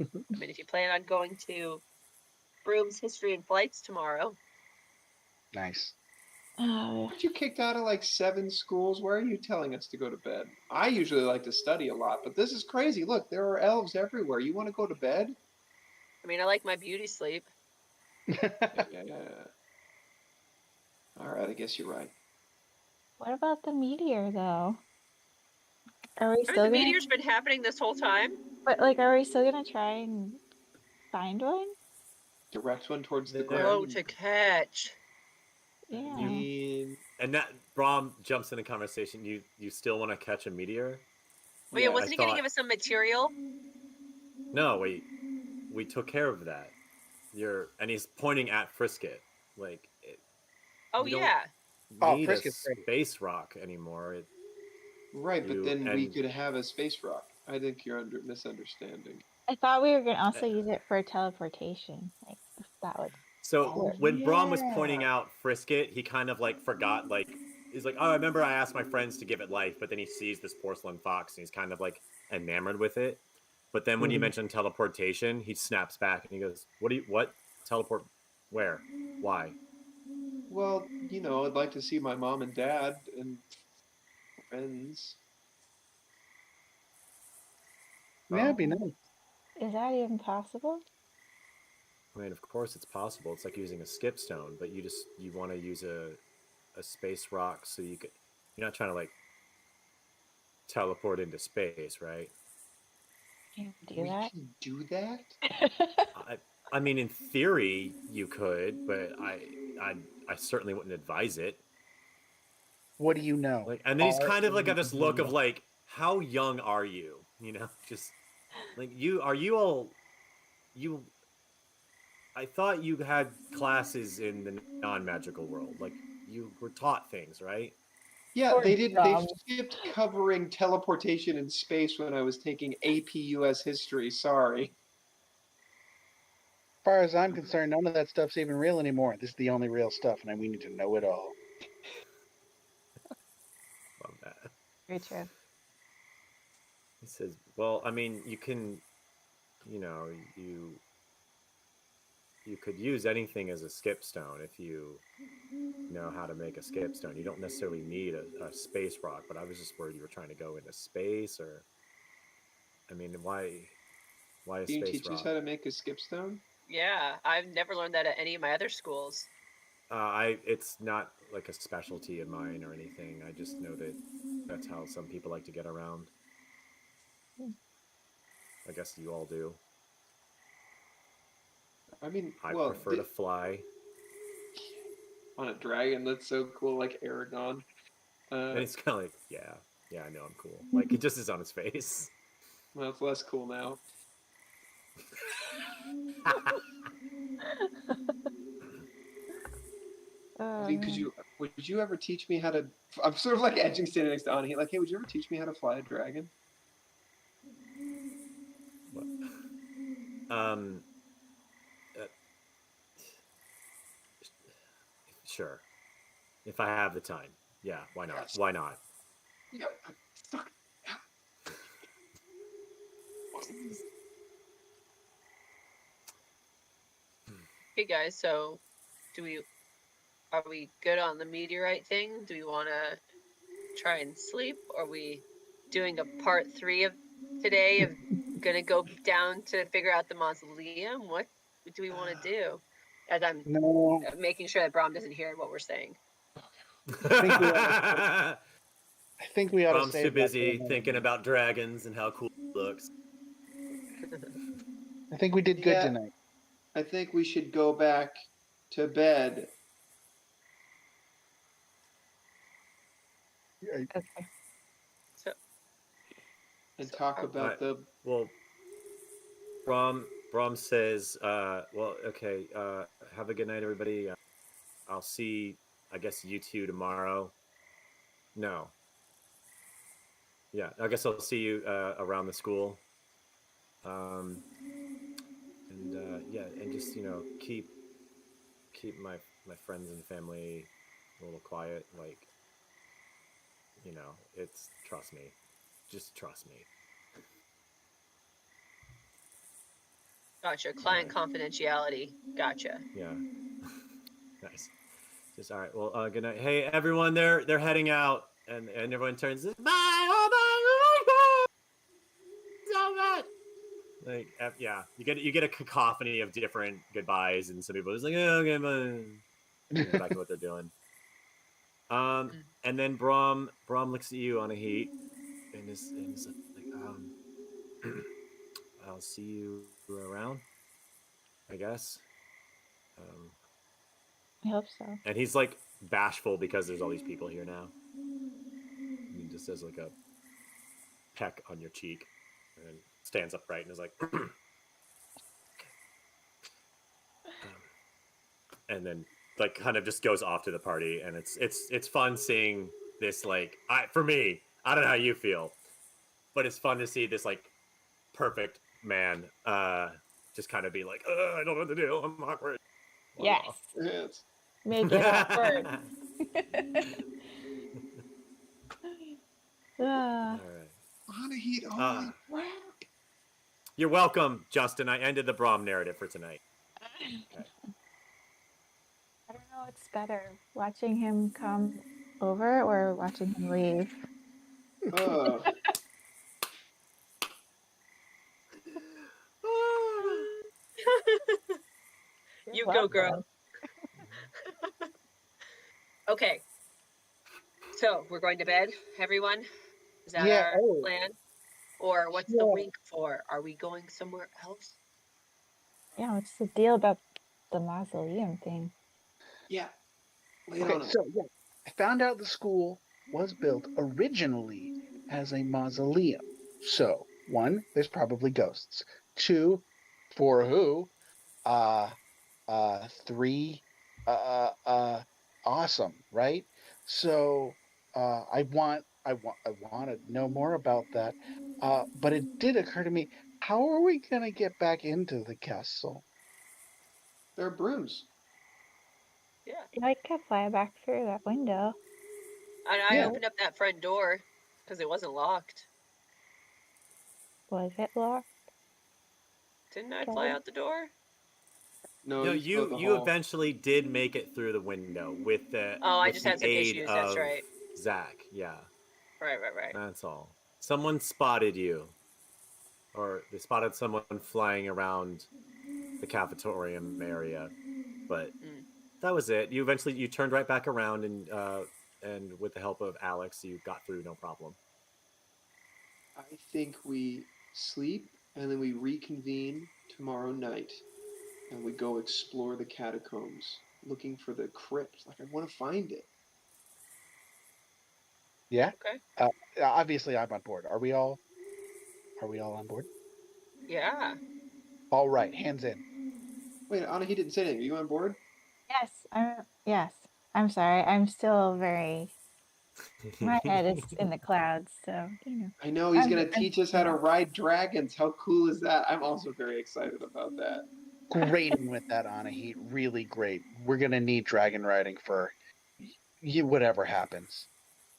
[SPEAKER 4] I mean, if you plan on going to Broom's History and Flights tomorrow.
[SPEAKER 3] Nice.
[SPEAKER 5] Aren't you kicked out of like 7 schools? Why are you telling us to go to bed? I usually like to study a lot, but this is crazy. Look, there are elves everywhere. You want to go to bed?
[SPEAKER 4] I mean, I like my beauty sleep.
[SPEAKER 5] Yeah. All right, I guess you're right.
[SPEAKER 2] What about the meteor, though? Are we
[SPEAKER 4] I
[SPEAKER 2] still
[SPEAKER 4] mean, the
[SPEAKER 2] gonna...
[SPEAKER 4] meteor's been happening this whole time.
[SPEAKER 2] But, like, are we still gonna try and find one?
[SPEAKER 5] Direct one towards the
[SPEAKER 1] There-
[SPEAKER 5] ground.
[SPEAKER 4] Oh, to catch.
[SPEAKER 2] Yeah.
[SPEAKER 1] And that Brahm jumps in the conversation. You still want to catch a meteor?
[SPEAKER 4] Wait,
[SPEAKER 5] Yeah,
[SPEAKER 4] wasn't he going to give us some material?
[SPEAKER 1] No, we took care of that. And he's pointing at Frisket, like.
[SPEAKER 4] Oh,
[SPEAKER 1] we don't
[SPEAKER 4] yeah.
[SPEAKER 1] need
[SPEAKER 3] Frisket's
[SPEAKER 1] a
[SPEAKER 3] great.
[SPEAKER 1] space rock anymore.
[SPEAKER 5] Right, but then we
[SPEAKER 1] and-
[SPEAKER 5] could have a space rock. I think you're misunderstanding.
[SPEAKER 2] I thought we were gonna also use it for teleportation. Like, if that would...
[SPEAKER 1] So
[SPEAKER 3] Oh,
[SPEAKER 1] when Brahm was
[SPEAKER 3] yeah.
[SPEAKER 1] pointing out Frisket, he kind of like forgot, like he's like, "Oh, I remember I asked my friends to give it life," but then he sees this porcelain fox and he's kind of like enamored with it. But then when you mention teleportation, he snaps back and he goes, "What teleport? Where? Why?"
[SPEAKER 5] Well, I'd like to see my mom and dad and friends.
[SPEAKER 3] Yeah, it'd be nice.
[SPEAKER 2] Is that even possible?
[SPEAKER 1] I mean, of course it's possible. It's like using a skip stone, but you want to use a space rock so you're not trying to like teleport into space, right?
[SPEAKER 2] Can you do
[SPEAKER 5] We
[SPEAKER 2] that?
[SPEAKER 5] can do that?
[SPEAKER 1] I mean, in theory you could, but I certainly wouldn't advise it.
[SPEAKER 3] What do you know?
[SPEAKER 1] Like, and then he's kind of like got this look of like, how young are you? Just like I thought you had classes in the non-magical world. Like you were taught things, right?
[SPEAKER 5] Yeah,
[SPEAKER 2] Poor
[SPEAKER 5] they did. They
[SPEAKER 2] Dom.
[SPEAKER 5] skipped covering teleportation in space when I was taking AP US history. Sorry.
[SPEAKER 3] far as I'm concerned, none of that stuff's even real anymore. This is the only real stuff, and we need to know it all.
[SPEAKER 1] Love that.
[SPEAKER 2] Very true.
[SPEAKER 1] He says, well, I mean, you can, you know, you could use anything as a skipstone if you know how to make a skipstone. You don't necessarily need a space rock, but I was just worried you were trying to go into space, or, I mean, why a
[SPEAKER 5] Can you
[SPEAKER 1] space
[SPEAKER 5] teach
[SPEAKER 1] rock?
[SPEAKER 5] us how to make a skipstone?
[SPEAKER 4] Yeah, I've never learned that at any of my other schools.
[SPEAKER 1] It's not like a specialty of mine or anything. I just know that that's how some people like to get around. I guess you all do.
[SPEAKER 5] I mean,
[SPEAKER 1] I
[SPEAKER 5] well,
[SPEAKER 1] prefer to fly.
[SPEAKER 5] on a dragon, that's so cool, like Aragon.
[SPEAKER 1] And it's kind of like, yeah, I know I'm cool. Like, it just is on his face.
[SPEAKER 5] Well, it's less cool now. I mean, would you ever teach me how to? I'm sort of like edging, standing next to Ani. Like, hey, would you ever teach me how to fly a dragon?
[SPEAKER 1] What? uh, sure, if I have the time. Yeah, why not?
[SPEAKER 5] Yes.
[SPEAKER 1] Why not?
[SPEAKER 5] Yeah.
[SPEAKER 4] Okay, guys. So, are we good on the meteorite thing? Do we want to try and sleep? Are we doing a part 3 of today of gonna go down to figure out the mausoleum? What do we want to do? As I'm
[SPEAKER 3] No,
[SPEAKER 4] making sure that Brom doesn't hear what we're saying.
[SPEAKER 3] I think we ought to
[SPEAKER 1] Brom's
[SPEAKER 3] save
[SPEAKER 1] too
[SPEAKER 3] that
[SPEAKER 1] busy
[SPEAKER 3] for
[SPEAKER 1] thinking about dragons and how cool it looks.
[SPEAKER 3] I think we did good
[SPEAKER 5] Yeah.
[SPEAKER 3] tonight.
[SPEAKER 5] I think we should go back to bed.
[SPEAKER 2] Okay.
[SPEAKER 4] So,
[SPEAKER 5] And talk about the.
[SPEAKER 1] Well, Brom says, well, okay, have a good night, everybody. I'll see, I guess, you two tomorrow. No. Yeah, I guess I'll see you around the school. Yeah, and just, you know, keep my friends and family a little quiet. Like, you know, trust me. Just trust me.
[SPEAKER 4] gotcha. Client confidentiality. Gotcha.
[SPEAKER 1] Yeah. Nice. Just all right. Well, good night. Hey, everyone, they're heading out, and everyone turns. Bye. Oh, bye. So much. Like, yeah, you get a cacophony of different goodbyes, and some people are just like, oh, okay, bye. Back to what they're doing. And then Brom looks at you on a heat, and is like, I'll see you around, I guess.
[SPEAKER 2] I hope so.
[SPEAKER 1] And he's like bashful because there's all these people here now. And he just says like a peck on your cheek, and stands upright and is like, and then like kind of just goes off to the party. And it's fun seeing this. Like, for me, I don't know how you feel, but it's fun to see this like perfect man just kind of be like, I don't know what to do, I'm awkward.
[SPEAKER 2] Yes.
[SPEAKER 5] Yes.
[SPEAKER 2] Make it awkward.
[SPEAKER 1] All right.
[SPEAKER 5] Anahit, holy crap.
[SPEAKER 1] You're welcome, Justin. I ended the Brom narrative for tonight. Okay.
[SPEAKER 2] I don't know what's better, watching him come over or watching him leave.
[SPEAKER 4] You go, girl.
[SPEAKER 2] Welcome.
[SPEAKER 4] Okay. So we're going to bed, everyone? Is that
[SPEAKER 3] Yeah,
[SPEAKER 4] our plan? Or what's the wink for? Are we going somewhere else?
[SPEAKER 2] Yeah, what's the deal about the mausoleum thing?
[SPEAKER 5] Yeah. Lay it
[SPEAKER 3] Okay,
[SPEAKER 5] on him.
[SPEAKER 3] so yeah, I found out the school was built originally as a mausoleum. So, 1, there's probably ghosts. 2, for who? 3, awesome, right? So, I want to know more about that. But it did occur to me, how are we going to get back into the castle?
[SPEAKER 5] They're brooms.
[SPEAKER 4] Yeah.
[SPEAKER 2] I could fly back through that window.
[SPEAKER 4] And I
[SPEAKER 3] Yeah.
[SPEAKER 4] opened up that front door because it wasn't locked.
[SPEAKER 2] Was it locked?
[SPEAKER 4] Didn't I
[SPEAKER 2] Okay.
[SPEAKER 4] fly out the door?
[SPEAKER 5] No,
[SPEAKER 1] No,
[SPEAKER 5] you explode the
[SPEAKER 1] you
[SPEAKER 5] hole.
[SPEAKER 1] eventually did make it through the window with the
[SPEAKER 4] Oh, I
[SPEAKER 1] with
[SPEAKER 4] just
[SPEAKER 1] the
[SPEAKER 4] had some
[SPEAKER 1] aid
[SPEAKER 4] issues.
[SPEAKER 1] of
[SPEAKER 4] That's right.
[SPEAKER 1] Zach. Yeah,
[SPEAKER 4] Right.
[SPEAKER 1] that's all. Someone spotted you, or they spotted someone flying around the cafetorium area, but
[SPEAKER 4] Mm.
[SPEAKER 1] that was it. You eventually turned right back around, and with the help of Alex, you got through no problem.
[SPEAKER 5] I think we sleep and then we reconvene tomorrow night and we go explore the catacombs looking for the crypt. Like, I want to find it.
[SPEAKER 3] Yeah.
[SPEAKER 4] Okay.
[SPEAKER 3] Obviously, I'm on board. Are we all? Are we all on board?
[SPEAKER 4] Yeah.
[SPEAKER 3] All right. Hands in.
[SPEAKER 5] Wait, Anna, he didn't say anything. Are you on board?
[SPEAKER 2] Yes. I'm sorry. I'm still very. My head is in the clouds, so
[SPEAKER 5] I know he's
[SPEAKER 2] I'm-
[SPEAKER 5] going to
[SPEAKER 2] I'm-
[SPEAKER 5] teach us how to ride dragons. How cool is that? I'm also very excited about that.
[SPEAKER 3] Great with that, Anna Heat. Really great. We're gonna need dragon riding for whatever happens.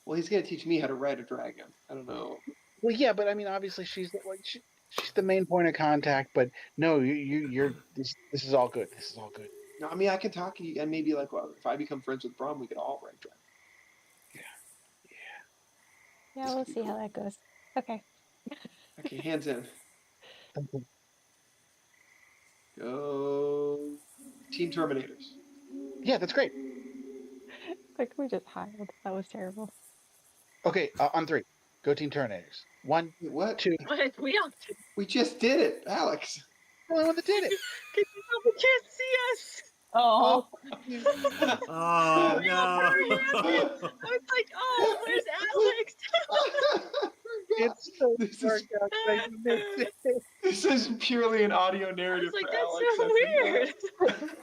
[SPEAKER 5] Well, he's going to teach me how to ride a dragon. I don't know.
[SPEAKER 3] Well, yeah, but I mean, obviously, she's she's the main point of contact. But no, you're this is all good. This is all good.
[SPEAKER 5] No, I mean, I could talk to you and maybe like, well, if I become friends with Brom, we could all ride dragons.
[SPEAKER 2] Yeah, we'll see how that goes. Okay.
[SPEAKER 5] Okay, hands in. Go Team Terminators.
[SPEAKER 3] Yeah, that's great.
[SPEAKER 2] Like we just hide. That was terrible.
[SPEAKER 3] Okay, on three. Go Team Terminators. 1,
[SPEAKER 5] Wait, what?
[SPEAKER 3] 2.
[SPEAKER 4] What? We all
[SPEAKER 5] We just did it, Alex.
[SPEAKER 3] The only one that did it.
[SPEAKER 4] people can't see us.
[SPEAKER 2] Oh.
[SPEAKER 1] Oh no!
[SPEAKER 4] I was like, oh, where's Alex?
[SPEAKER 3] It's so
[SPEAKER 5] This is-
[SPEAKER 3] dark outside. You missed it.
[SPEAKER 5] This is purely an audio
[SPEAKER 4] I
[SPEAKER 5] narrative
[SPEAKER 4] was like,
[SPEAKER 5] for
[SPEAKER 4] that's
[SPEAKER 5] Alex.
[SPEAKER 4] so
[SPEAKER 5] I forgot.
[SPEAKER 4] weird.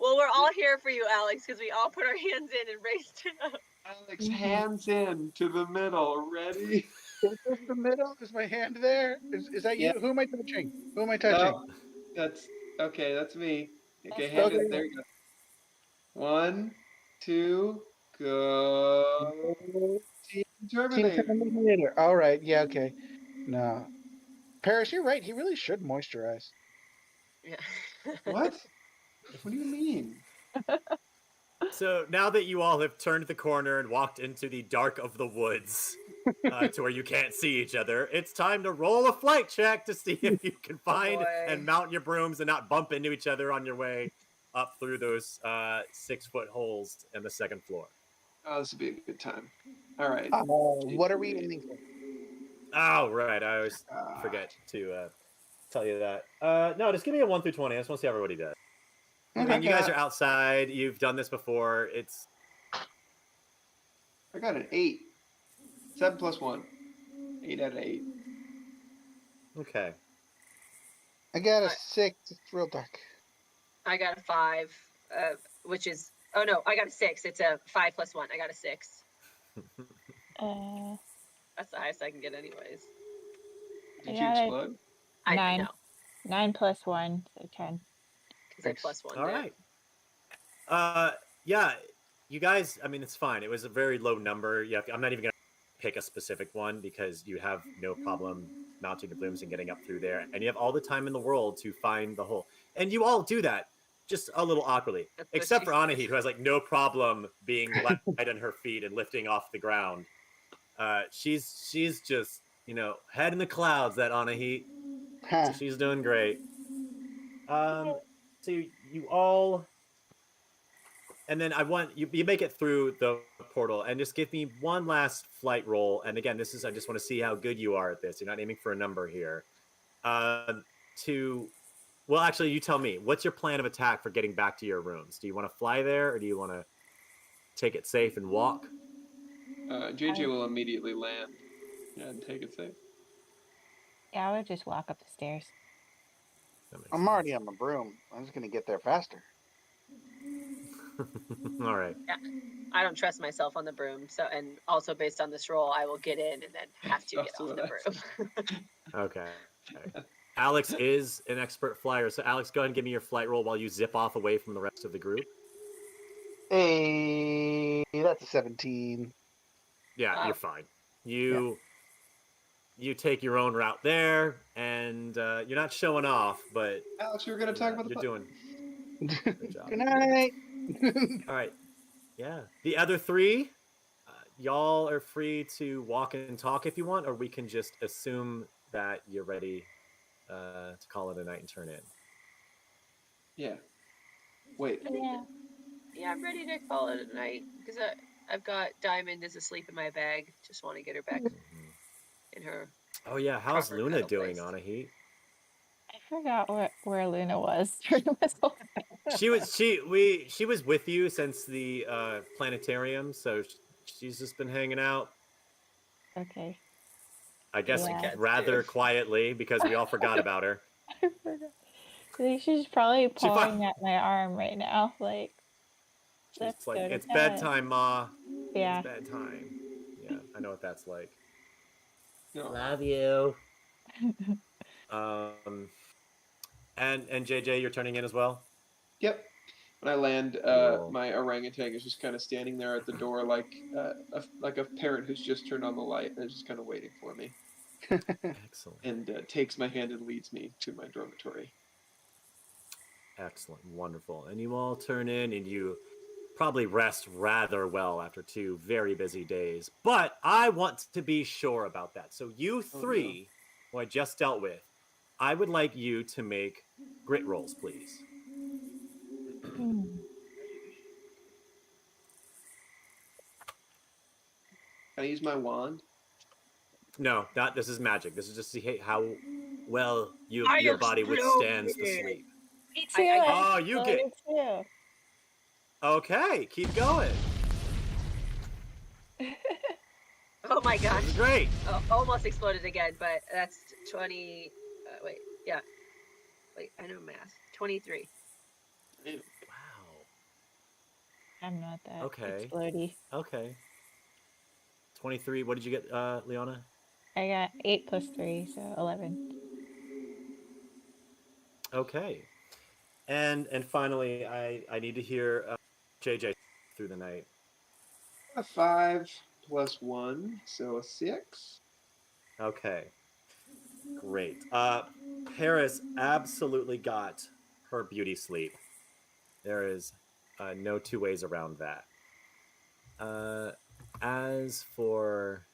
[SPEAKER 4] Well, we're all here for you, Alex, because we all put our hands in and raised it up.
[SPEAKER 5] Alex, hands in to the middle. Ready?
[SPEAKER 3] Is this the middle? Is my hand there? Is that
[SPEAKER 5] Yeah.
[SPEAKER 3] you? Who am I touching? Who am I touching?
[SPEAKER 5] Oh, that's okay. That's me. Okay,
[SPEAKER 2] That's
[SPEAKER 5] hand
[SPEAKER 3] okay.
[SPEAKER 5] in. There you go. 1, 2, go. Team
[SPEAKER 3] Team
[SPEAKER 5] Terminator.
[SPEAKER 3] Terminator. All right. Yeah. Okay. No. Paris, you're right. He really should moisturize.
[SPEAKER 4] Yeah.
[SPEAKER 5] What? What do you mean?
[SPEAKER 1] So now that you all have turned the corner and walked into the dark of the woods, to where you can't see each other, it's time to roll a flight check to see if you can find
[SPEAKER 4] boy.
[SPEAKER 1] and mount your brooms and not bump into each other on your way up through those 6-foot holes in the second floor.
[SPEAKER 5] Oh, this would be a good time. All right.
[SPEAKER 3] What are we aiming for?
[SPEAKER 1] Oh, right. I always forget to tell you that. No, just give me a 1 through 20. I just want to see how everybody does. I mean, you guys are outside. You've done this before.
[SPEAKER 5] I got an 8. 7 plus 1. 8 out of 8.
[SPEAKER 1] Okay.
[SPEAKER 3] I got a 6. It's real dark.
[SPEAKER 4] I got a 5, which is, oh no, I got a 6. It's a 5 plus 1. I got a 6. That's the highest I can get anyways.
[SPEAKER 5] Did
[SPEAKER 2] I
[SPEAKER 5] you
[SPEAKER 2] got it.
[SPEAKER 5] explode?
[SPEAKER 4] I
[SPEAKER 2] 9.
[SPEAKER 4] know,
[SPEAKER 2] 9 plus 1, so 10.
[SPEAKER 4] because I plus 1.
[SPEAKER 1] All right. Yeah, you guys, I mean, it's fine. It was a very low number. I'm not even going to pick a specific one because you have no problem mounting the blooms and getting up through there. And you have all the time in the world to find the hole. And you all do that just a little awkwardly,
[SPEAKER 4] That's what
[SPEAKER 1] except
[SPEAKER 4] she
[SPEAKER 1] for
[SPEAKER 4] said.
[SPEAKER 1] Anahit, who has like no problem being light on her feet and lifting off the ground. She's just, head in the clouds, that Anahit. So she's doing great. So you all, and then I want you make it through the portal and just give me one last flight roll. And again, I just want to see how good you are at this. You're not aiming for a number here. Well, actually, you tell me. What's your plan of attack for getting back to your rooms? Do you want to fly there, or do you want to take it safe and walk?
[SPEAKER 5] JJ will immediately land and take it safe.
[SPEAKER 2] Yeah, I would just walk up the stairs.
[SPEAKER 3] I'm already on my broom. I'm just gonna get there faster.
[SPEAKER 1] All right.
[SPEAKER 4] I don't trust myself on the broom, so, and also based on this roll, I will get in and then have to get
[SPEAKER 5] Also
[SPEAKER 4] off the
[SPEAKER 5] what I
[SPEAKER 4] broom.
[SPEAKER 1] Okay. Alex is an expert flyer, so Alex, go ahead and give me your flight roll while you zip off away from the rest of the group.
[SPEAKER 3] Hey, that's a 17.
[SPEAKER 1] Yeah,
[SPEAKER 4] Wow.
[SPEAKER 1] you're fine. You take your own route there, and you're not showing off, but
[SPEAKER 5] Alex, we were going to talk about the
[SPEAKER 1] you're doing great job.
[SPEAKER 3] Good night.
[SPEAKER 1] All right, yeah. The other three, y'all are free to walk and talk if you want, or we can just assume that you're ready to call it a night and turn in.
[SPEAKER 5] Yeah. Wait.
[SPEAKER 2] Yeah.
[SPEAKER 4] Yeah, I'm ready to call it a night because I've got Diamond is asleep in my bag. Just want to get her back in her.
[SPEAKER 1] Oh yeah, how's
[SPEAKER 4] Proper
[SPEAKER 1] Luna
[SPEAKER 4] cuddle
[SPEAKER 1] doing,
[SPEAKER 4] place.
[SPEAKER 1] Anahit?
[SPEAKER 2] I forgot where Luna was during this whole thing.
[SPEAKER 1] She was with you since the planetarium, so she's just been hanging out.
[SPEAKER 2] Okay.
[SPEAKER 1] I guess
[SPEAKER 4] My
[SPEAKER 2] Yeah.
[SPEAKER 4] cat's
[SPEAKER 1] rather
[SPEAKER 4] dead.
[SPEAKER 1] quietly because we all forgot about her.
[SPEAKER 2] I forgot. I think she's probably
[SPEAKER 1] She fi-
[SPEAKER 2] pawing at my arm right now, like, let's
[SPEAKER 1] She's like,
[SPEAKER 2] go to
[SPEAKER 1] it's
[SPEAKER 2] bed.
[SPEAKER 1] bedtime, Ma.
[SPEAKER 2] Yeah.
[SPEAKER 1] It's bedtime. Yeah, I know what that's like.
[SPEAKER 5] No.
[SPEAKER 1] Love you. And JJ, you're turning in as well?
[SPEAKER 5] Yep. When I land,
[SPEAKER 1] Cool.
[SPEAKER 5] my orangutan is just kind of standing there at the door, like a parent who's just turned on the light and is just kind of waiting for me,
[SPEAKER 1] Excellent.
[SPEAKER 5] and takes my hand and leads me to my dormitory.
[SPEAKER 1] Excellent. Wonderful. And you all turn in and you probably rest rather well after 2 very busy days. But I want to be sure about that. So you three, who I just dealt with, I would like you to make grit rolls, please.
[SPEAKER 2] Hmm.
[SPEAKER 5] Can I use my wand?
[SPEAKER 1] No, not this is magic. This is just to see how well
[SPEAKER 4] I
[SPEAKER 1] your body withstands the
[SPEAKER 4] exploded.
[SPEAKER 1] sleep.
[SPEAKER 2] Me too.
[SPEAKER 4] I
[SPEAKER 1] Oh,
[SPEAKER 2] I
[SPEAKER 1] you get
[SPEAKER 2] exploded
[SPEAKER 1] okay. Keep going.
[SPEAKER 4] Oh my gosh.
[SPEAKER 1] This is great.
[SPEAKER 4] Almost exploded again, but that's 20. Wait, yeah. Wait, I know math. 23.
[SPEAKER 1] Wow.
[SPEAKER 2] I'm not that
[SPEAKER 1] Okay.
[SPEAKER 2] explodey.
[SPEAKER 1] Okay. 23. What did you get, Liana?
[SPEAKER 2] I got 8 plus 3, so 11.
[SPEAKER 1] Okay. And finally, I need to hear JJ through the night.
[SPEAKER 5] A 5 plus 1, so a 6.
[SPEAKER 1] Okay. Great. Paris absolutely got her beauty sleep. There is no two ways around that. As for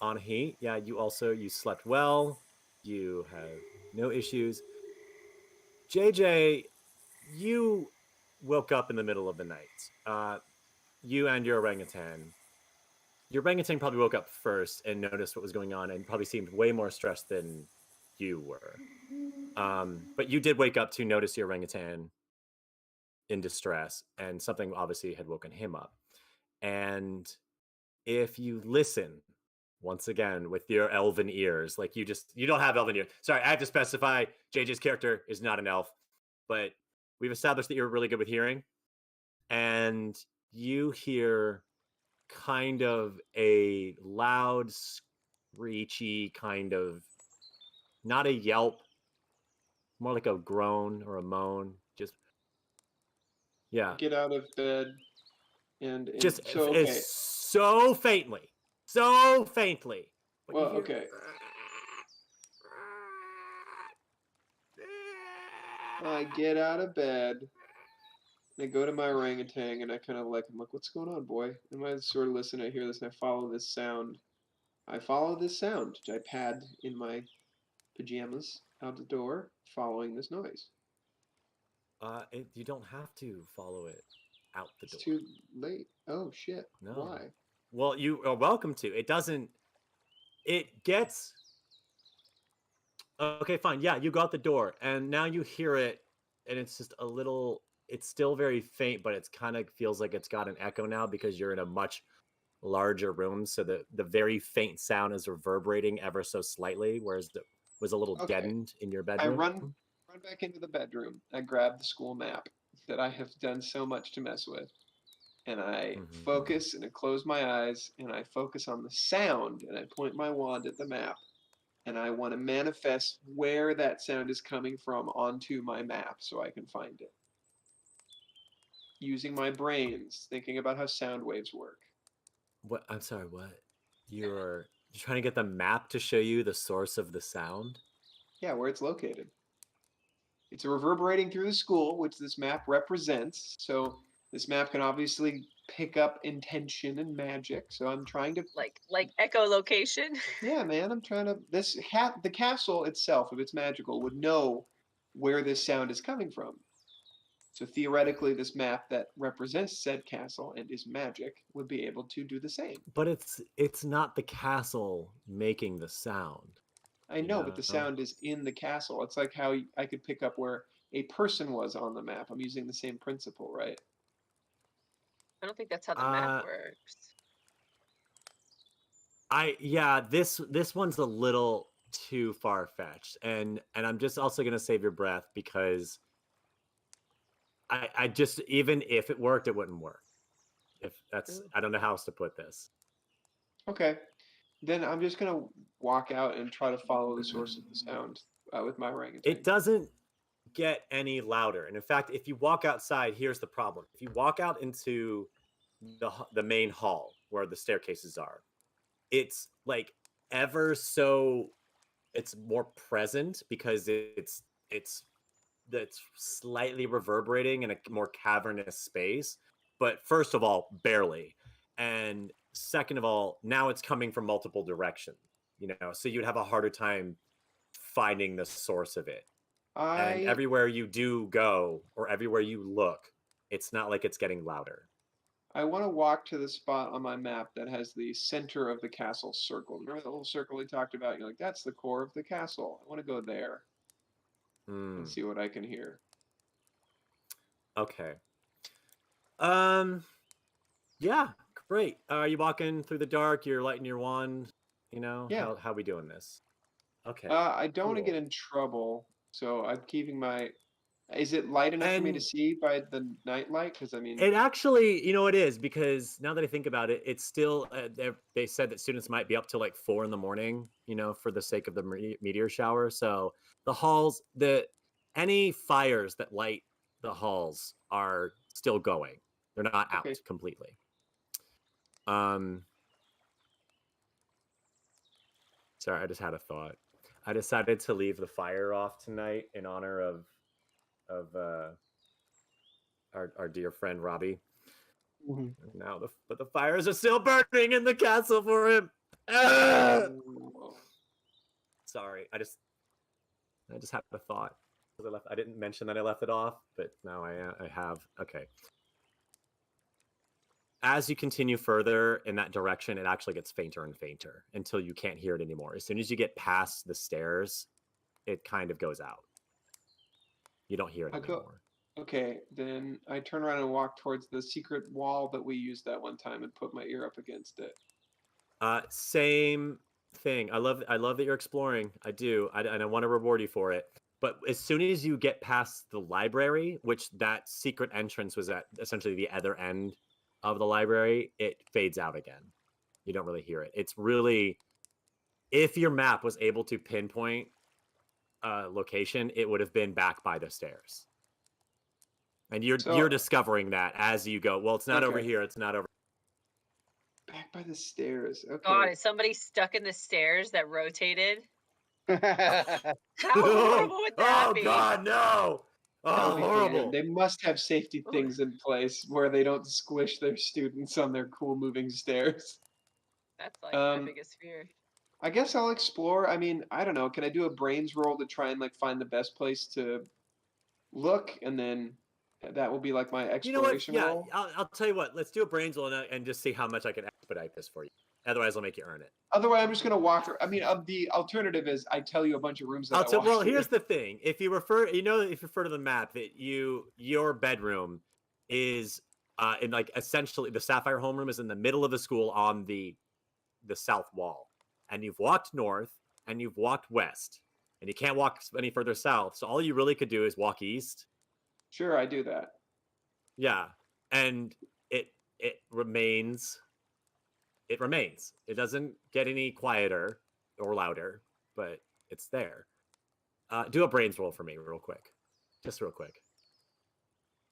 [SPEAKER 1] Anhi, yeah, you slept well. You have no issues. JJ, you woke up in the middle of the night. You and your orangutan. Your orangutan probably woke up first and noticed what was going on and probably seemed way more stressed than you were. But you did wake up to notice your orangutan in distress, and something obviously had woken him up. And if you listen once again with your elven ears, like you don't have elven ears. Sorry, I have to specify JJ's character is not an elf, but we've established that you're really good with hearing. And you hear kind of a loud, screechy kind of, not a yelp, more like a groan or a moan. Just, yeah.
[SPEAKER 5] Get out of bed and
[SPEAKER 1] Just
[SPEAKER 5] so
[SPEAKER 1] it's
[SPEAKER 5] okay.
[SPEAKER 1] so faintly. So faintly. But
[SPEAKER 5] Well,
[SPEAKER 1] you hear,
[SPEAKER 5] okay. I get out of bed. I go to my orangutan and I kind of I'm like, what's going on, boy? And I sort of listen, I hear this, and I follow this sound. I pad in my pajamas out the door, following this noise.
[SPEAKER 1] you don't have to follow it out the door.
[SPEAKER 5] It's too late. Oh, shit.
[SPEAKER 1] No.
[SPEAKER 5] Why?
[SPEAKER 1] Well, you are welcome to. It gets... Okay, fine. Yeah, you go out the door, and now you hear it, and it's just a little... It's still very faint, but it's kind of feels like it's got an echo now because you're in a much larger room, so the very faint sound is reverberating ever so slightly, whereas it was a little deadened in your
[SPEAKER 5] I
[SPEAKER 1] bedroom.
[SPEAKER 5] run back into the bedroom. I grab the school map that I have done so much to mess with, and I focus and I close my eyes and I focus on the sound and I point my wand at the map, and I want to manifest where that sound is coming from onto my map so I can find it. Using my brains, thinking about how sound waves work.
[SPEAKER 1] What? I'm sorry. What? You're trying to get the map to show you the source of the sound?
[SPEAKER 5] Yeah, where it's located. It's reverberating through the school, which this map represents. So this map can obviously pick up intention and magic. So I'm trying to,
[SPEAKER 4] like echolocation.
[SPEAKER 5] yeah, man, I'm trying to. The castle itself, if it's magical, would know where this sound is coming from. So theoretically, this map that represents said castle and is magic would be able to do the same.
[SPEAKER 1] But it's not the castle making the sound.
[SPEAKER 5] I know, but the sound is in the castle. It's like how I could pick up where a person was on the map. I'm using the same principle, right?
[SPEAKER 4] I don't think that's how the map works.
[SPEAKER 1] This one's a little too far-fetched, and I'm just also gonna save your breath because I just, even if it worked, it wouldn't work. If that's, I don't know how else to put this.
[SPEAKER 5] Okay, then I'm just gonna walk out and try to follow the source of the sound with my orangutan.
[SPEAKER 1] It doesn't get any louder, and in fact, if you walk outside, here's the problem. If you walk out into the main hall where the staircases are, it's like ever so, it's more present because it's slightly reverberating in a more cavernous space. But first of all, barely, and second of all, now it's coming from multiple directions. So you'd have a harder time finding the source of it. And everywhere you do go or everywhere you look, it's not like it's getting louder.
[SPEAKER 5] I want to walk to the spot on my map that has the center of the castle circled. Remember the little circle we talked about? You're like, that's the core of the castle. I want to go there and see what I can hear.
[SPEAKER 1] Okay. Yeah, great. Are you walking through the dark? You're lighting your wand?
[SPEAKER 5] Yeah.
[SPEAKER 1] How we doing this? Okay.
[SPEAKER 5] I don't want to get in trouble, so I'm keeping my. Is it light enough for me to see by the night light? Because I mean,
[SPEAKER 1] it actually, it is, because now that I think about it, it's still. They said that students might be up till like 4 a.m. For the sake of the meteor shower. So the halls, any fires that light the halls are still going. They're not out completely. Sorry, I just had a thought. I decided to leave the fire off tonight in honor of our dear friend Robbie.
[SPEAKER 3] Mm-hmm.
[SPEAKER 1] Now the fires are still burning in the castle for him. Sorry, I just had a thought. I didn't mention that I left it off, but now I have. Okay. As you continue further in that direction, it actually gets fainter and fainter until you can't hear it anymore. As soon as you get past the stairs, it kind of goes out. You don't hear it anymore.
[SPEAKER 5] Okay, then I turn around and walk towards the secret wall that we used that one time and put my ear up against it.
[SPEAKER 1] Same thing. I love that you're exploring. I do. And I want to reward you for it. But as soon as you get past the library, which that secret entrance was at essentially the other end of the library, it fades out again. You don't really hear it. It's really, if your map was able to pinpoint a location, it would have been back by the stairs. And you're discovering that as you go. Well, it's not over here. It's not over.
[SPEAKER 5] Back by the stairs. Okay.
[SPEAKER 4] God, is somebody stuck in the stairs that rotated? How horrible would that be?
[SPEAKER 1] Oh God, no! Oh, horrible.
[SPEAKER 5] They must have safety things in place where they don't squish their students on their cool moving stairs.
[SPEAKER 4] That's like my biggest fear.
[SPEAKER 5] I guess I'll explore. I mean, I don't know. Can I do a brains roll to try and like find the best place to look, and then that will be like my exploration roll?
[SPEAKER 1] I'll tell you what. Let's do a brains roll and just see how much I can expedite this for you. Otherwise, I'll make you earn it.
[SPEAKER 5] Otherwise, I'm just gonna walk. I mean, the alternative is I tell you a bunch of rooms that I walked
[SPEAKER 1] well,
[SPEAKER 5] through.
[SPEAKER 1] here's the thing. If you refer to the map, that your bedroom is in like essentially the Sapphire homeroom is in the middle of the school on the south wall, and you've walked north and you've walked west, and you can't walk any further south. So all you really could do is walk east.
[SPEAKER 5] Sure, I do that.
[SPEAKER 1] Yeah, and it remains. It remains. It doesn't get any quieter or louder. but it's there. Do a brains roll for me real quick. Just real quick.